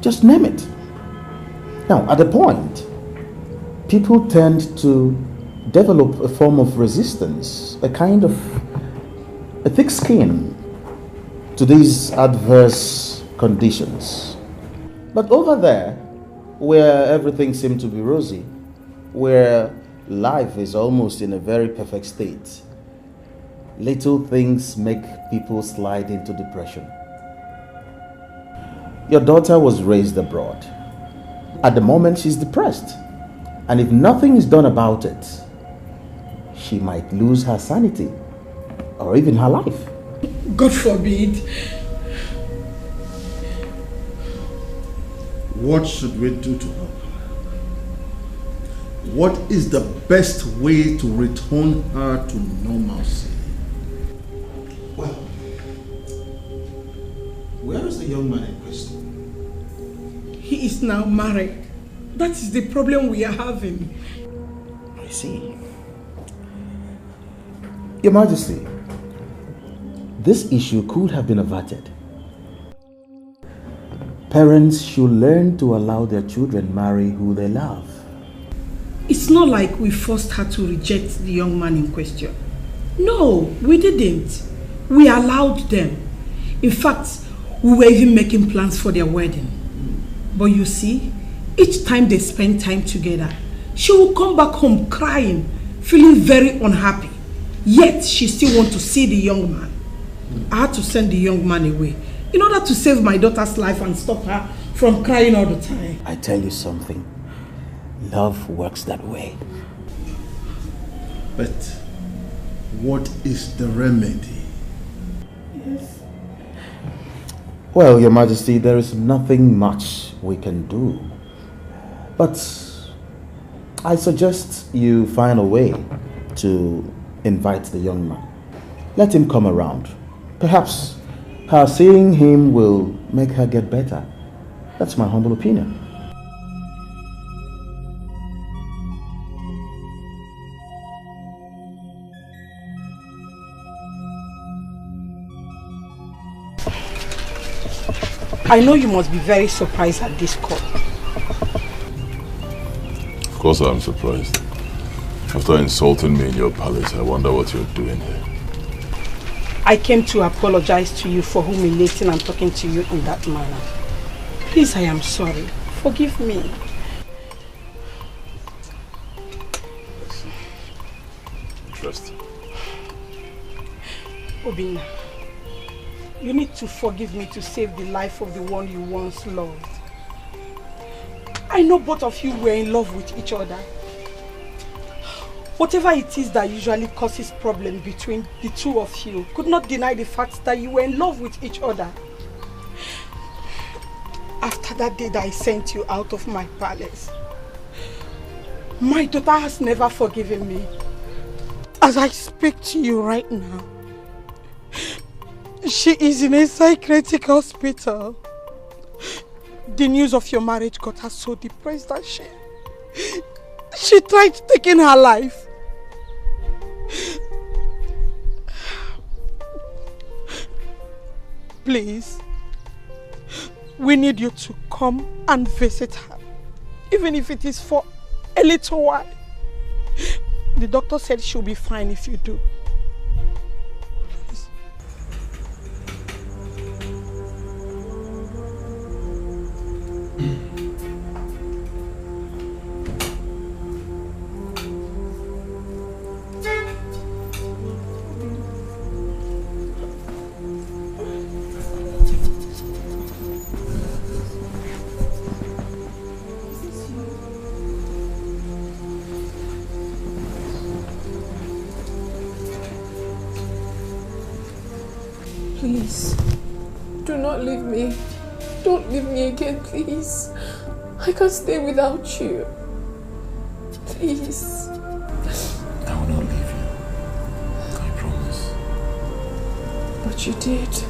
just name it. Now, at a point, people tend to develop a form of resistance, a kind of a thick skin to these adverse conditions. But over there, where everything seems to be rosy, where life is almost in a very perfect state, little things make people slide into depression. Your daughter was raised abroad. At the moment, she's depressed. And if nothing is done about it, she might lose her sanity or even her life. God forbid. What should we do to help her? What is the best way to return her to normalcy? Well, where is the young man in question? He is now married. That is the problem we are having. I see. Your Majesty, this issue could have been averted. Parents should learn to allow their children marry who they love. It's not like we forced her to reject the young man in question. No, we didn't. We allowed them. In fact, we were even making plans for their wedding. But you see, each time they spend time together, she will come back home crying, feeling very unhappy. Yet, she still wants to see the young man. I had to send the young man away in order to save my daughter's life and stop her from crying all the time. I tell you something, love works that way. But what is the remedy? Yes. Well, Your Majesty, there is nothing much we can do. But I suggest you find a way to invite the young man. Let him come around. Perhaps her seeing him will make her get better. That's my humble opinion. I know you must be very surprised at this call. Of course I'm surprised. After insulting me in your palace, I wonder what you're doing here. I came to apologize to you for humiliating and talking to you in that manner. Please, I am sorry. Forgive me. Interesting. Obina, you need to forgive me to save the life of the one you once loved. I know both of you were in love with each other. Whatever it is that usually causes problems between the two of you could not deny the fact that you were in love with each other. After that day that I sent you out of my palace, my daughter has never forgiven me. As I speak to you right now, she is in a psychiatric hospital. The news of your marriage got her so depressed that she tried taking her life. Please, we need you to come and visit her, even if it is for a little while. The doctor said she'll be fine if you do. Please, do not leave me. Don't leave me again, please. I can't stay without you. Please. I will not leave you. I promise. But you did.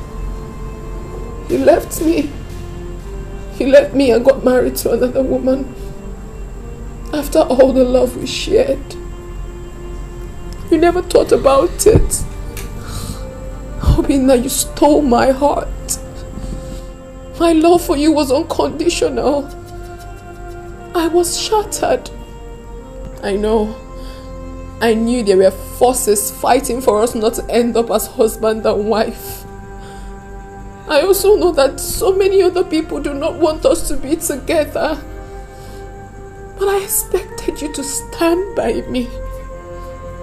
You left me. You left me and got married to another woman. After all the love we shared. You never thought about it. Hoping that you stole my heart. My love for you was unconditional. I was shattered. I know. I knew there were forces fighting for us not to end up as husband and wife. I also know that so many other people do not want us to be together. But I expected you to stand by me.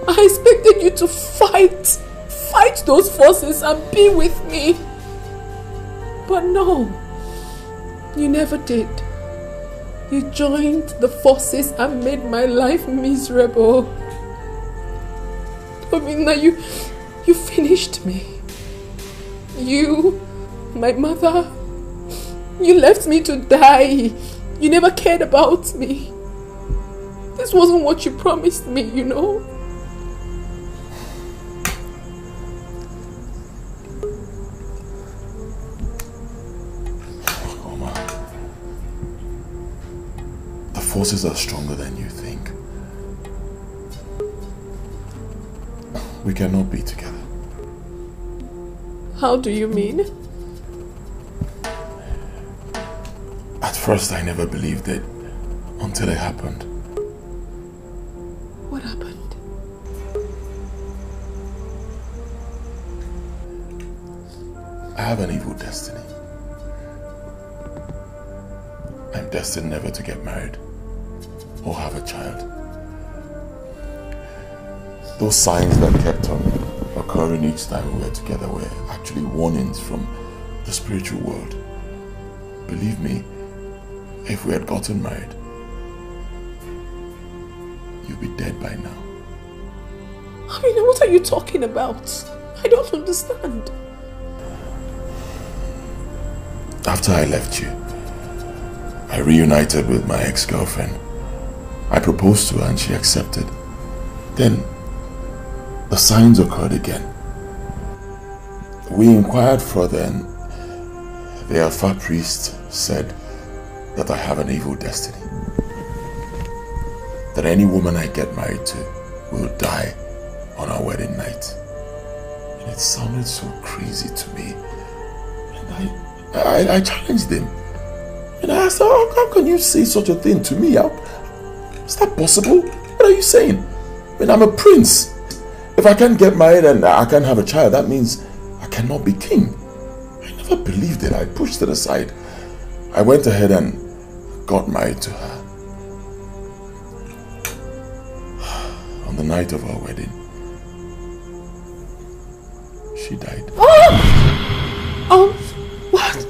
I expected you to fight those forces and be with me. But no, you never did. You joined the forces and made my life miserable. I mean, now you finished me. You, my mother, you left me to die. You never cared about me. This wasn't what you promised me, you know. Forces are stronger than you think. We cannot be together. How do you mean? At first I never believed it until it happened. What happened? I have an evil destiny. I'm destined never to get married or have a child. Those signs that kept on occurring each time we were together were actually warnings from the spiritual world. Believe me, if we had gotten married, you'd be dead by now. I mean, what are you talking about? I don't understand. After I left you, I reunited with my ex-girlfriend. I proposed to her and she accepted. Then, the signs occurred again. We inquired further and the Alpha priest said that I have an evil destiny. That any woman I get married to will die on our wedding night. And it sounded so crazy to me. And I challenged him. And I asked, how can you say such a thing to me? Is that possible? What are you saying? I mean, I'm a prince. If I can't get married and I can't have a child, that means I cannot be king. I never believed it. I pushed it aside. I went ahead and got married to her. On the night of our wedding, she died. Oh! What?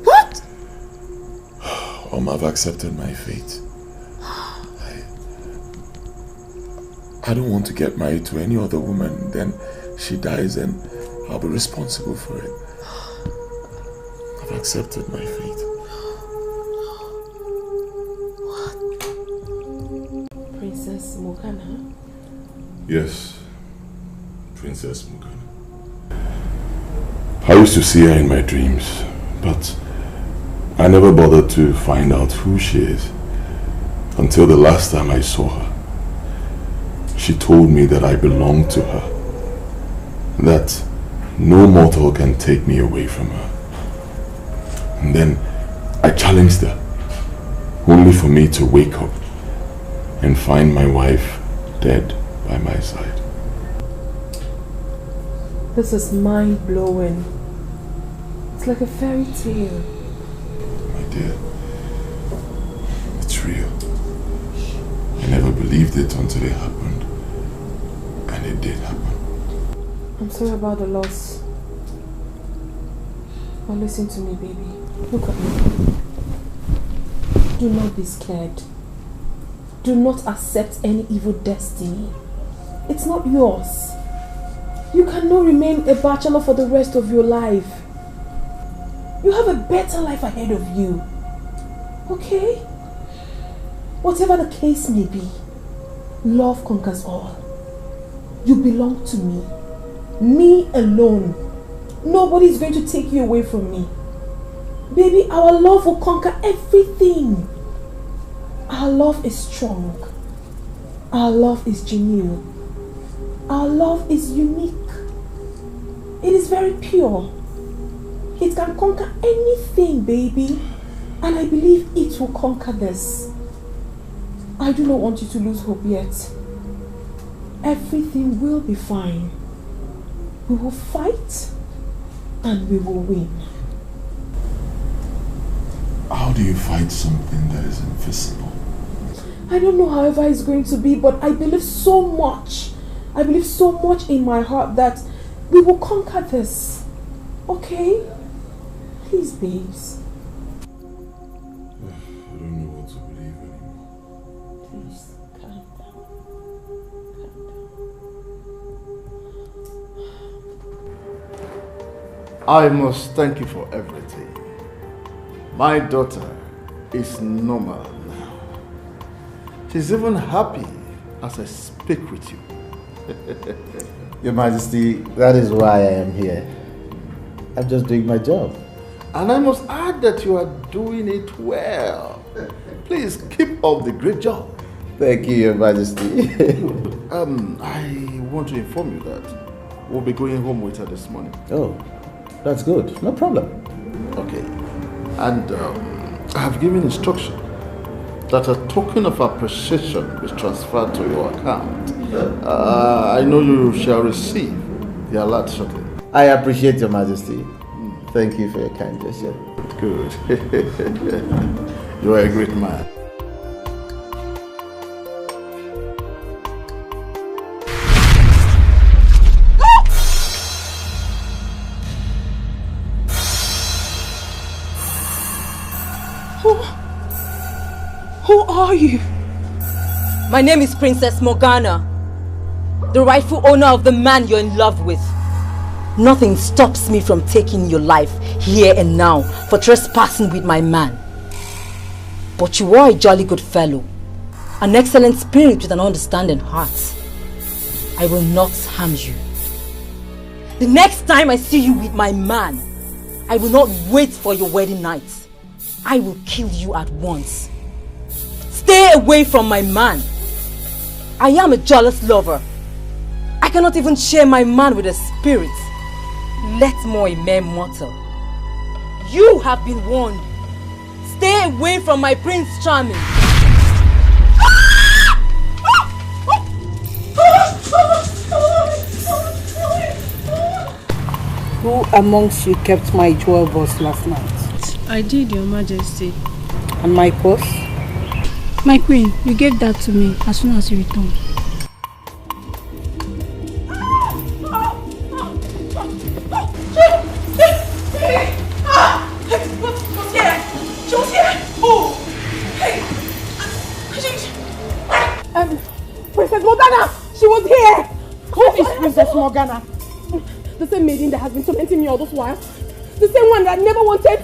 What? I've accepted my fate. I don't want to get married to any other woman. Then she dies and I'll be responsible for it. I've accepted my fate. Princess Morgana? Yes, Princess Morgana. I used to see her in my dreams, but I never bothered to find out who she is until the last time I saw her. She told me that I belong to her, that no mortal can take me away from her. And then I challenged her, only for me to wake up and find my wife dead by my side. This is mind-blowing. It's like a fairy tale. My dear, it's real. I never believed it until it happened. And it did happen. I'm sorry about the loss. But listen to me, baby. Look at me. Do not be scared. Do not accept any evil destiny. It's not yours. You cannot remain a bachelor for the rest of your life. You have a better life ahead of you. Okay? Whatever the case may be, love conquers all. You belong to me. Me alone. Nobody's going to take you away from me. Baby, our love will conquer everything. Our love is strong. Our love is genuine. Our love is unique. It is very pure. It can conquer anything, baby. And I believe it will conquer this. I do not want you to lose hope yet. Everything will be fine. We will fight and we will win. How do you fight something that is invisible? I don't know however it's going to be, but I believe so much. I believe so much in my heart that we will conquer this. Okay? Please, babes. I don't know what to believe anymore. Please, calm down. Calm down. I must thank you for everything. My daughter is normal now. She's even happy as I speak with you. Your Majesty, that is why I am here. I'm just doing my job. And I must add that you are doing it well. Please keep up the great job. Thank you, Your Majesty. I want to inform you that we'll be going home with her this morning. Oh, that's good. No problem. Okay. And I have given instruction that a token of appreciation is transferred to your account. I know you shall receive the alert shortly. I appreciate Your Majesty. Thank you for your kind gesture. Good. You are a great man. Who are you? My name is Princess Morgana, the rightful owner of the man you're in love with. Nothing stops me from taking your life here and now for trespassing with my man. But you are a jolly good fellow, an excellent spirit with an understanding heart. I will not harm you. The next time I see you with my man, I will not wait for your wedding night. I will kill you at once. Stay away from my man. I am a jealous lover. I cannot even share my man with a spirit, let more a mere mortal. You have been warned. Stay away from my Prince Charming. Who amongst you kept my jewel box last night? I did, Your Majesty. And my purse? My queen, you gave that to me as soon as you returned. She was here! Oh! Hey! Princess Morgana! She was here! Who is Princess Morgana? The same maiden that has been tormenting me all this while. The same one that never wanted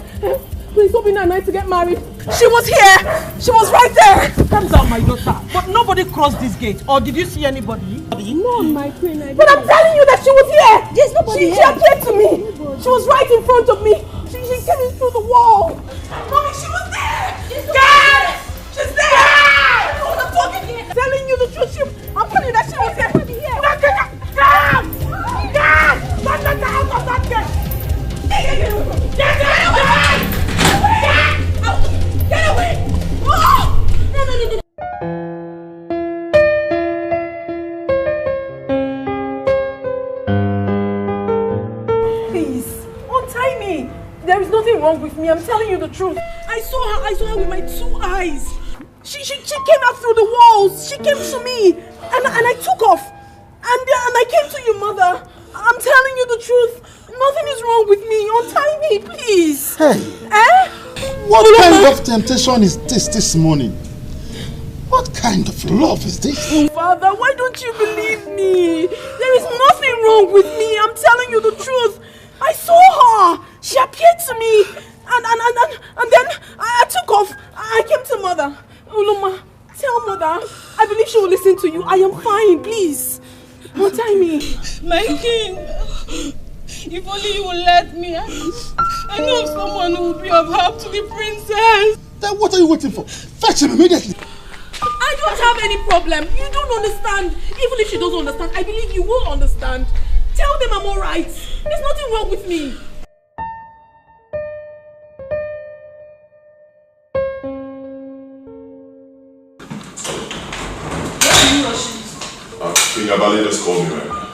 Prince Obinna and I to get married. She was here! She was right there! Calm down, my daughter. But nobody crossed this gate. Or did you see anybody? No, my queen. But I'm telling you that she was here! There's nobody here. She appeared to me. She was right in front of me. She came in through the wall. Mommy, she was there! Dad! She's there! I'm talking here. Telling you the truth. I'm telling you that she was here. Dad! Dad! Don't let her out of that gate! Get away! Oh! No. Please, untie me. There is nothing wrong with me. I'm telling you the truth. I saw her with my 2 eyes. She came out through the walls. She came to me, and I took off, and I came to your mother. I'm telling you the truth. Nothing is wrong with me. Untie me, please. Hey. What kind of temptation is this morning? What kind of love is this? Father, why don't you believe me? There is nothing wrong with me. I'm telling you the truth. I saw her. She appeared to me. And then I took off. I came to mother. Uloma, tell mother. I believe she will listen to you. I am fine, please. Untie me. My king. If only you will let me. I know of someone who will be of help to the princess. Then what are you waiting for? Fetch him immediately. I don't have any problem. You don't understand. Even if she doesn't understand, I believe you will understand. Tell them I'm alright. There's nothing wrong with me. King Abale just called me right now.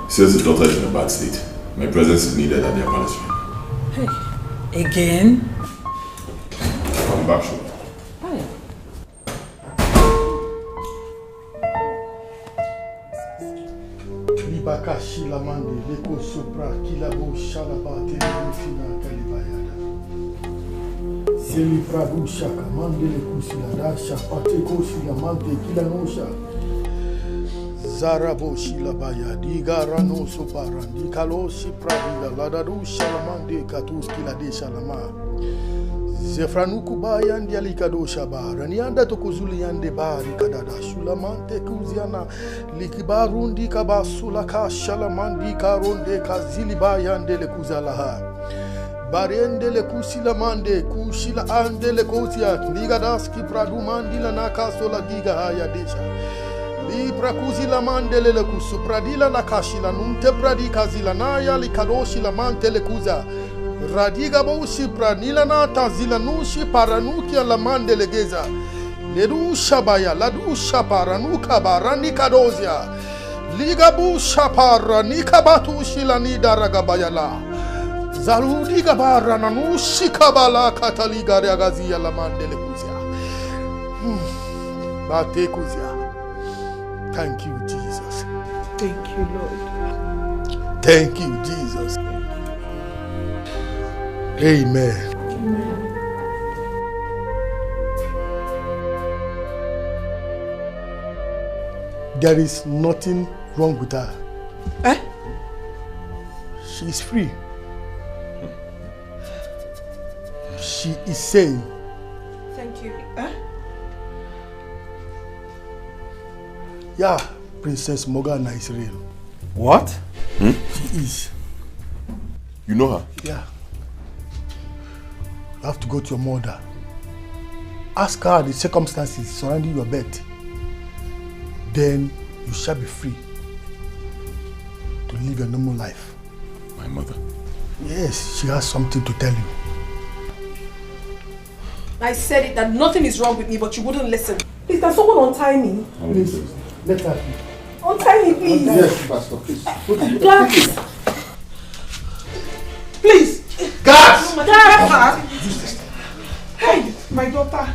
He says his daughter is in a bad state. My presence is needed at their palace. Hey, again? Come back, sure. Libaka shilamande leko sopra kilabo shalabate lefina kalibayada. Seli prabu shaka mande leku silada shapate ko shilamante kilanosha. Zarabo shilabaya diga rano soparandi kaloshi pradila ladadu shalamande katus kilade shalama. Zefranuku bayan dialikado shabara nianda tokuzuli yande bari kadada shulamante kuziana likibarundi kabasula ka shalamandi karonde kazili bayan dele kuzalaha barende le kusilamande kushila ande le kotia ligadaski pradumandi la nakasola giga haya desha Libra kuzila mandele le kusupradila nakashila nunte pradika zila naya likadoshi la mante le kuza Radiga baushi pranila na tazila nushi paranuki la mande legeza. Ledu shabaya ladu shaparanuka barani kadozia. Liga bu shapara nikabatu shilani daragabayala. Zarudi gabara nanushi kabala kataliga reagazia la mande leguzia. Bate kuzia. Thank you, Jesus. Thank you, Lord. Thank you, Jesus. Amen. Amen. There is nothing wrong with her. she is free. She is sane. Thank you. Yeah, Princess Morgana is real. What? She is. You know her? Yeah. You have to go to your mother. Ask her the circumstances surrounding your birth. Then you shall be free to live your normal life. My mother? Yes, she has something to tell you. I said it that nothing is wrong with me, but you wouldn't listen. Please, can someone untie me? Please, let her be. Untie me, please. Yes, Pastor, please. Guards! Please! Guards! Guards! Hey, my daughter.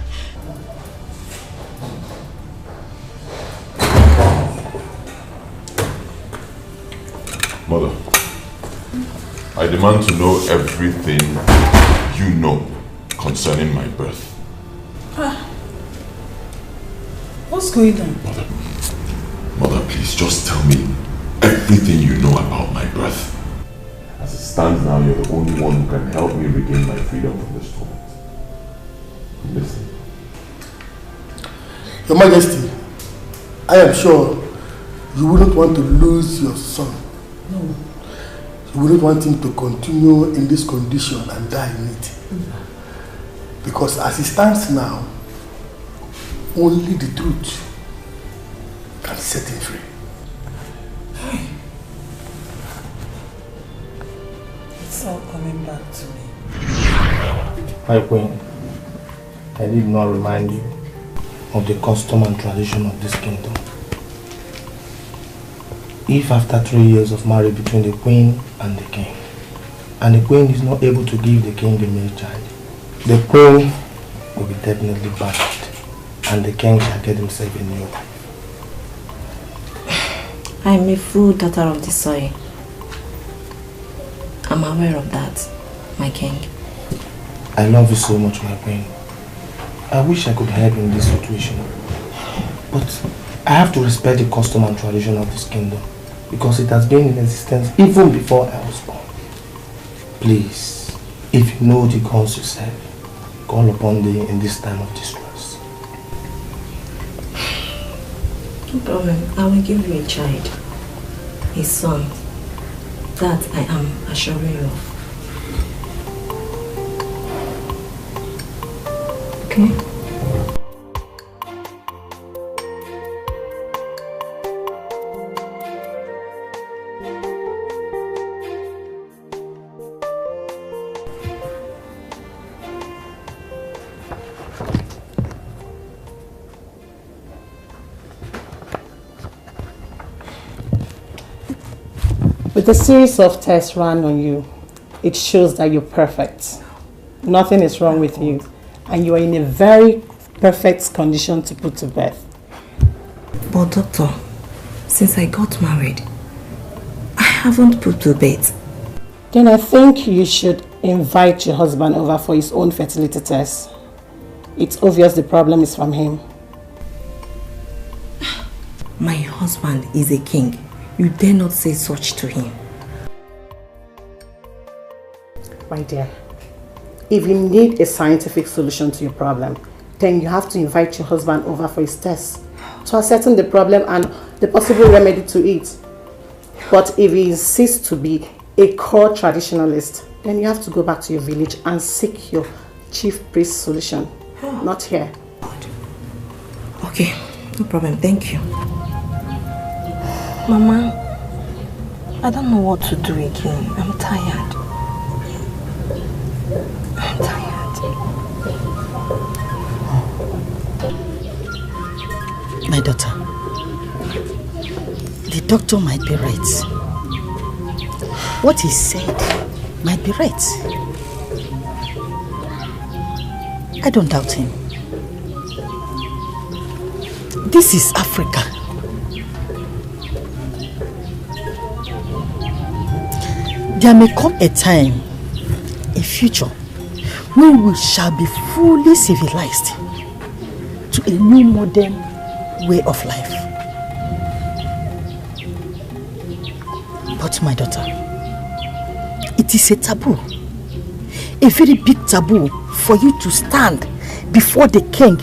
Mother, I demand to know everything you know concerning my birth. What's going on? Mother, please just tell me everything you know about my birth. As it stands now, you're the only one who can help me regain my freedom from this torment. Listen. Your Majesty, I am sure you wouldn't want to lose your son. No. You wouldn't want him to continue in this condition and die in it. Because as it stands now, only the truth can set him free. It's all coming back to me. My queen, I need not remind you of the custom and tradition of this kingdom. If after 3 years of marriage between the queen and the king, and the queen is not able to give the king a male child, the queen will be definitely banished, and the king shall get himself a new wife. I am a full daughter of the soil. I'm aware of that, my king. I love you so much, my queen. I wish I could help in this situation, but I have to respect the custom and tradition of this kingdom, because it has been in existence even before I was born. Please, if you know the gods you serve, call upon thee in this time of distress. No problem. I will give you a child, a son. That I am assuring you of. Okay? With a series of tests run on you, it shows that you're perfect. Nothing is wrong with you, and you are in a very perfect condition to put to birth. But doctor, since I got married, I haven't put to bed. Then I think you should invite your husband over for his own fertility test. It's obvious the problem is from him. My husband is a king. You dare not say such to him. My dear, if you need a scientific solution to your problem, then you have to invite your husband over for his test to ascertain the problem and the possible remedy to it. But if he insists to be a core traditionalist, then you have to go back to your village and seek your chief priest solution, not here. Okay, no problem, thank you. Mama, I don't know what to do again. I'm tired. I'm tired. My daughter, the doctor might be right. What he said might be right. I don't doubt him. This is Africa. There may come a time, a future, when we shall be fully civilized to a new modern way of life. But my daughter, It is a taboo. A very big taboo for you to stand before the king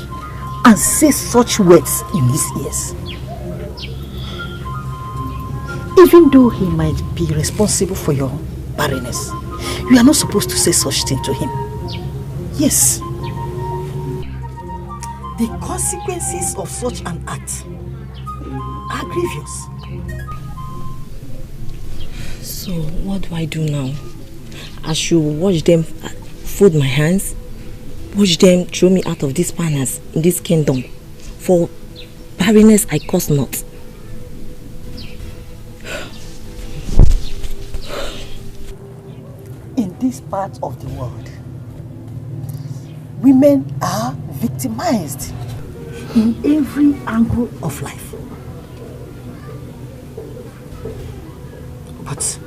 and say such words in his ears. Even though he might be responsible for your barrenness, you are not supposed to say such thing to him. Yes. The consequences of such an act are grievous. So what do I do now? I should watch them fold my hands, watch them throw me out of this palace in this kingdom. For barrenness I cause not. In this part of the world, women are victimized in every angle of life. But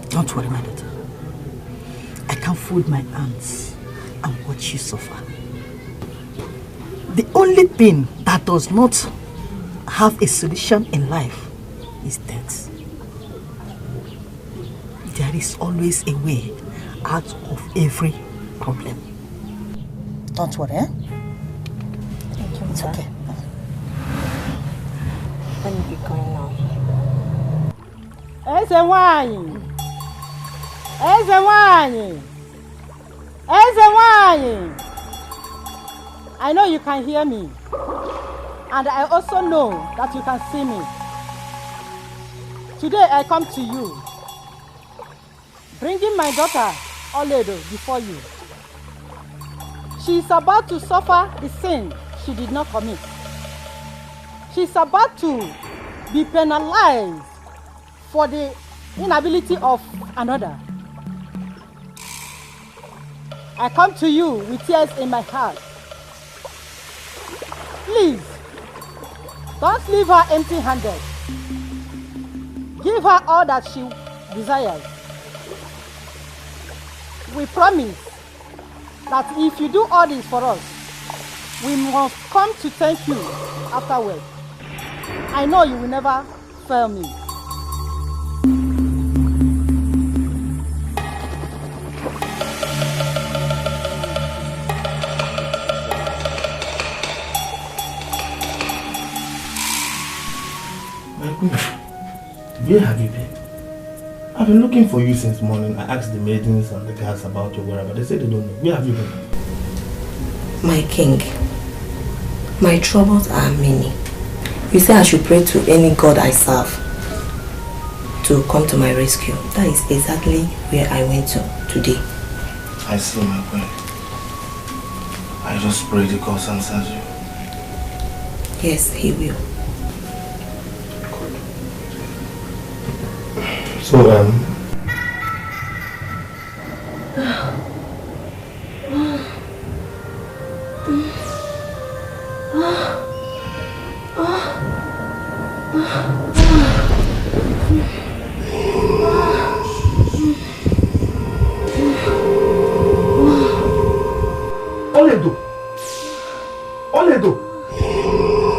don't worry, my daughter. I can fold my hands and watch you suffer. The only thing that does not have a solution in life is death. There is always a way out of every problem. Don't worry, eh? Thank you, it's okay. Let me be going now. Eze wanyi! Eze wanyi! Eze wanyi! I know you can hear me. And I also know that you can see me. Today I come to you, bringing my daughter, Oledo, before you. She is about to suffer the sin she did not commit. She is about to be penalized for the inability of another. I come to you with tears in my heart. Please, don't leave her empty-handed. Give her all that she desires. We promise that if you do all this for us, we must come to thank you afterwards. I know you will never fail me. Where have you been? I've been looking for you since morning. I asked the maidens and the guards about your whereabouts. They said they don't know. Where have you been? My king, my troubles are many. You say I should pray to any god I serve to come to my rescue. That is exactly where I went to today. I see, my queen. I just pray the God answers you. Yes, he will. So,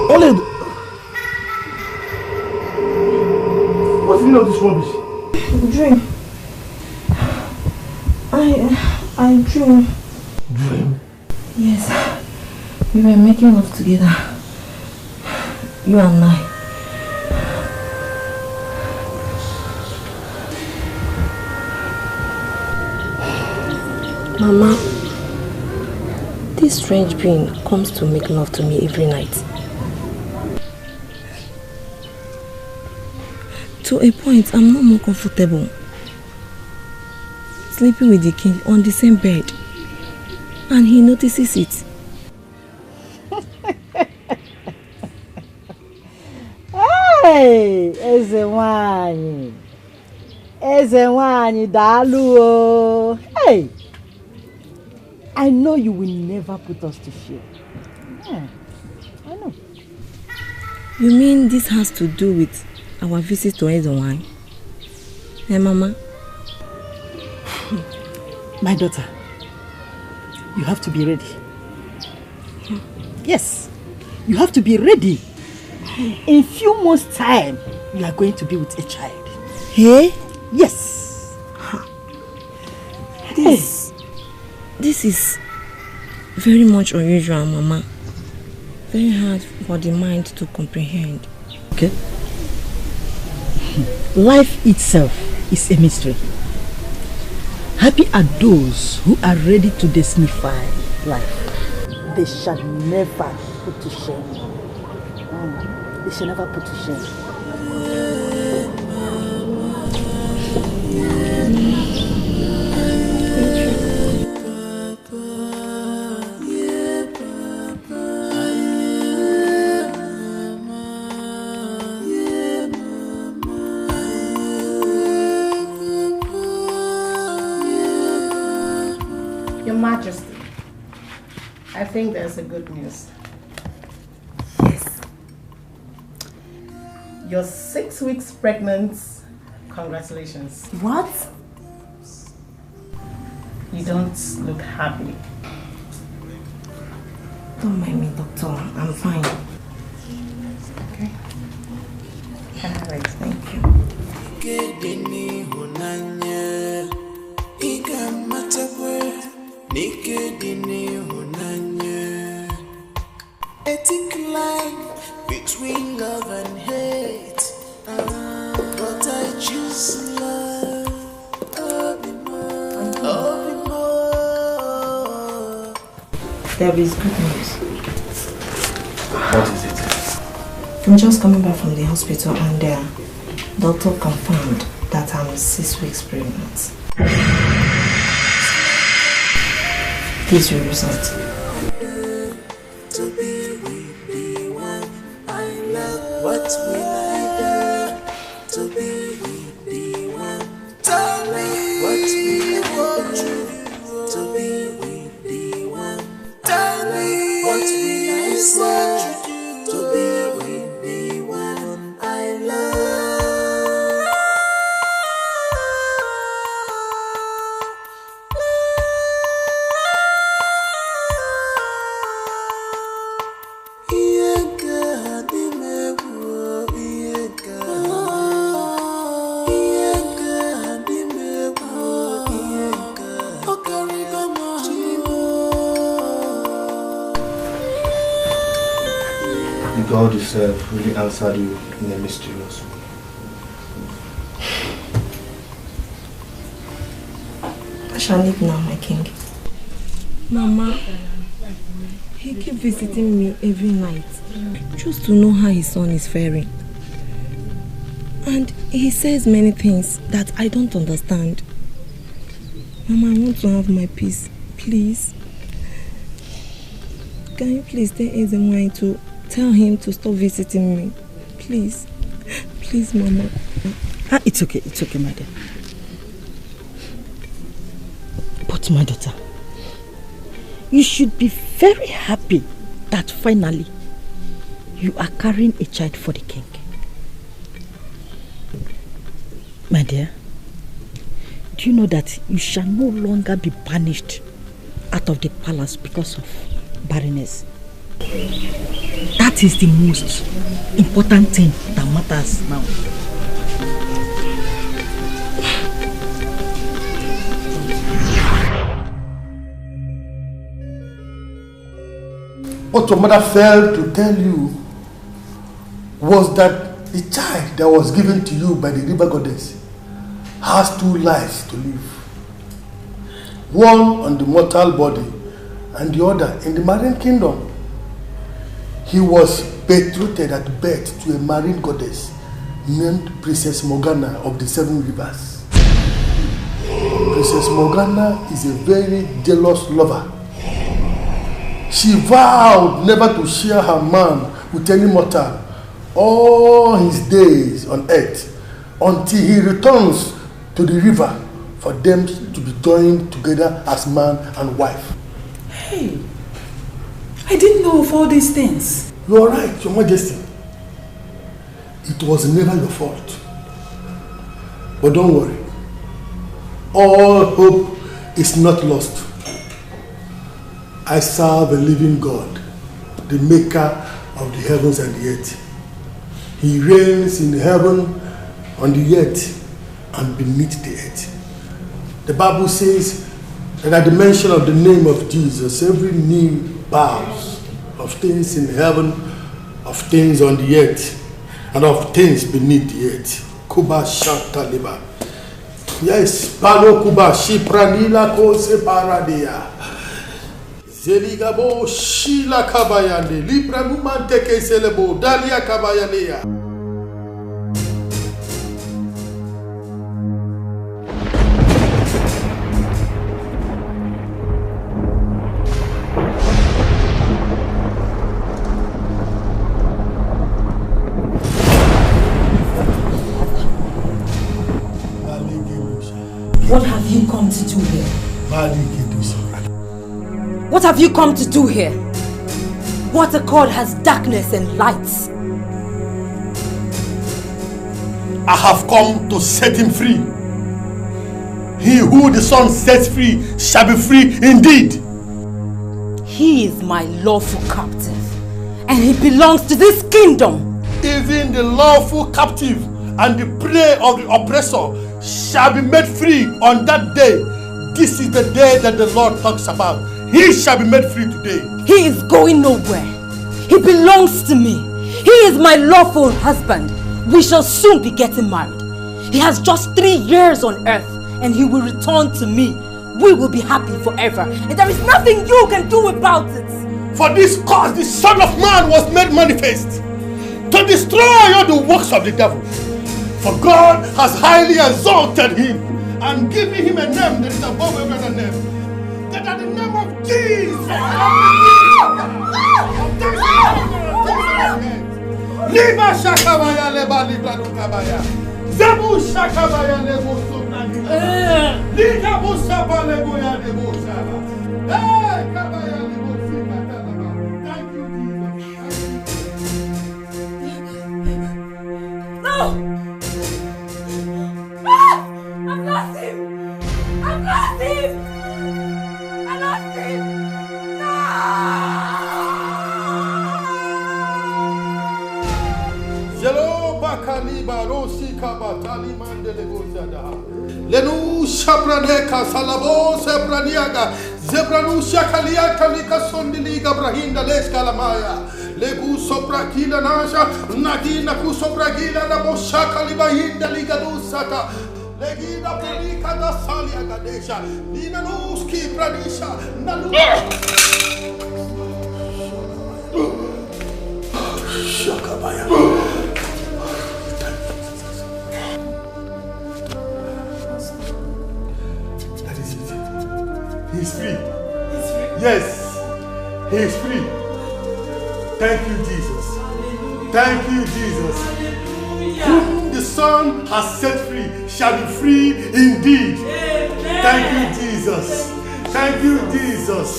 Oledo! What's the meaning of this rubbish? Dream. I dream. Dream? Yes. We were making love together. You and I. Mama, this strange being comes to make love to me every night. To a point, I'm not more comfortable sleeping with the king on the same bed, and he notices it. Hey, Ezewanyi! Ezewanyi, dalu o! Hey! I know you will never put us to shame. Yeah, I know. You mean this has to do with our visit to Ezewanyi? Hey, Mama? My daughter, you have to be ready. Yes, you have to be ready. In few months' time, you are going to be with a child. Hey? Yes. This is very much unusual, Mama. Very hard for the mind to comprehend. Okay. Life itself is a mystery. Happy are those who are ready to demystify life. They shall never put to shame. They shall never put to shame. Your Majesty, I think there's a good news. Yes. You're 6 weeks pregnant. Congratulations. What? You don't look happy. Don't mind me, Doctor. I'm fine. Okay. Alright, thank you. Ethic line between love and hate, but I choose love. There is good news. What is it? I'm just coming back from the hospital and the doctor confirmed that I'm 6 weeks pregnant. Please your result. To be with the one I love, what will I do? To be with the one, tell me what will I do? To be with the one, tell me what will I say? To be with the one I love. God yourself really answered you in a mysterious way. I shall leave now, my king. Mama, he keeps visiting me every night just to know how his son is faring. And he says many things that I don't understand. Mama, I want to have my peace, please. Can you please tell Ezemwai to tell him to stop visiting me? Please. Please, Mama. It's okay, my dear. But my daughter, you should be very happy that finally you are carrying a child for the king. My dear, do you know that you shall no longer be banished out of the palace because of barrenness? That is the most important thing that matters now. What your mother failed to tell you was that the child that was given to you by the river goddess has 2 lives to live. One on the mortal body and the other in the marine kingdom. He was betrothed at birth to a marine goddess named Princess Morgana of the 7 rivers. Princess Morgana is a very jealous lover. She vowed never to share her man with any mortal all his days on earth until he returns to the river for them to be joined together as man and wife. Hey, I didn't know of all these things. You are right, Your Majesty. It was never your fault. But don't worry. All hope is not lost. I serve a living God, the maker of the heavens and the earth. He reigns in heaven, on the earth, and beneath the earth. The Bible says, And at the mention of the name of Jesus, every knee bows, of things in heaven, of things on the earth, and of things beneath the earth. Kuba Shantaliba. Yes, Palo Kuba Shipranila Kose Paradia. Zeligabo Shila Kabayande, Libra Numanteke Selebo, Dalia Kabayanea. What have you come to do here? What have you come to do here? What accord has darkness and lights? I have come to set him free. He who the Son sets free shall be free indeed. He is my lawful captive, and he belongs to this kingdom. Even the lawful captive and the prey of the oppressor shall be made free on that day. This is the day that the Lord talks about. He shall be made free today. He is going nowhere. He belongs to me. He is my lawful husband. We shall soon be getting married. He has just 3 years on earth, and he will return to me. We will be happy forever, and there is nothing you can do about it. For this cause the Son of Man was made manifest, to destroy all the works of the devil. For God has highly exalted him and given him a name that is above every other name. That at the name of Jesus, Liba Shakabaya Leba Libra Lukabaya, Zabu Shakabaya Lebo Sunani, Liga Busaba Leboya Lebo Shaba, Kabaya Lebo Sikatalaba. Thank you, Jesus. No! I've lost him! I've lost him! I lost him! No! Zelo Bakaliba Rosi Kabatali Mandele Gozada. Lenu Shabraneka Salabo Sebraniaga Zebranu Shakalia Kalika Sondiliga Brahinda Leskalamaya. Legu Sobrakila Nasha Nagina Kusobrakila Naboshakaliba Hinda Ligadusata. Legida Pelika da Salia Gadesha, Nina Nuski Pradisha, Nalu. Shakabaya. That is it. He's free. He's free. Yes, he is free. Thank you, Jesus. Thank you, Jesus. Whom the Son has set free shall be free indeed. Amen. Thank you, Jesus. Thank you, Jesus.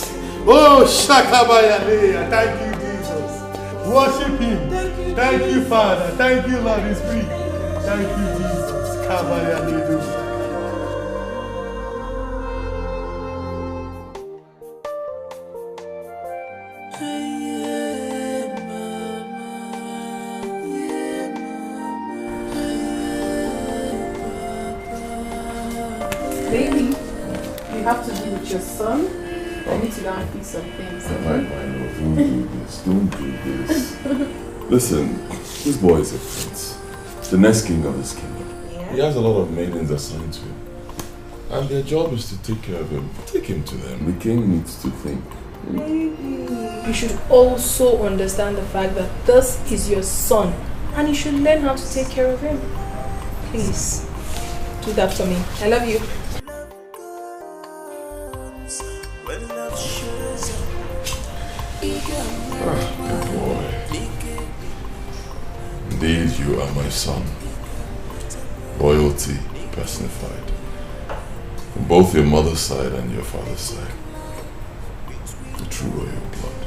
Oh, Shakabayalea. Thank you, Jesus. Worship him. Thank you, Father. Thank you, Lord. He's free. Thank you, Jesus. Kabayalea. Baby, you have to be with your son. I need to go and fix some things. Okay? Don't do this. Don't do this. Listen, this boy is a prince. The next king of this kingdom. Yeah. He has a lot of maidens assigned to him. And their job is to take care of him. Take him to them. The king needs to think. Baby, you should also understand the fact that this is your son. And you should learn how to take care of him. Please, do that for me. I love you. Good boy. Indeed, you are my son. Royalty personified. From both your mother's side and your father's side. The true royal blood.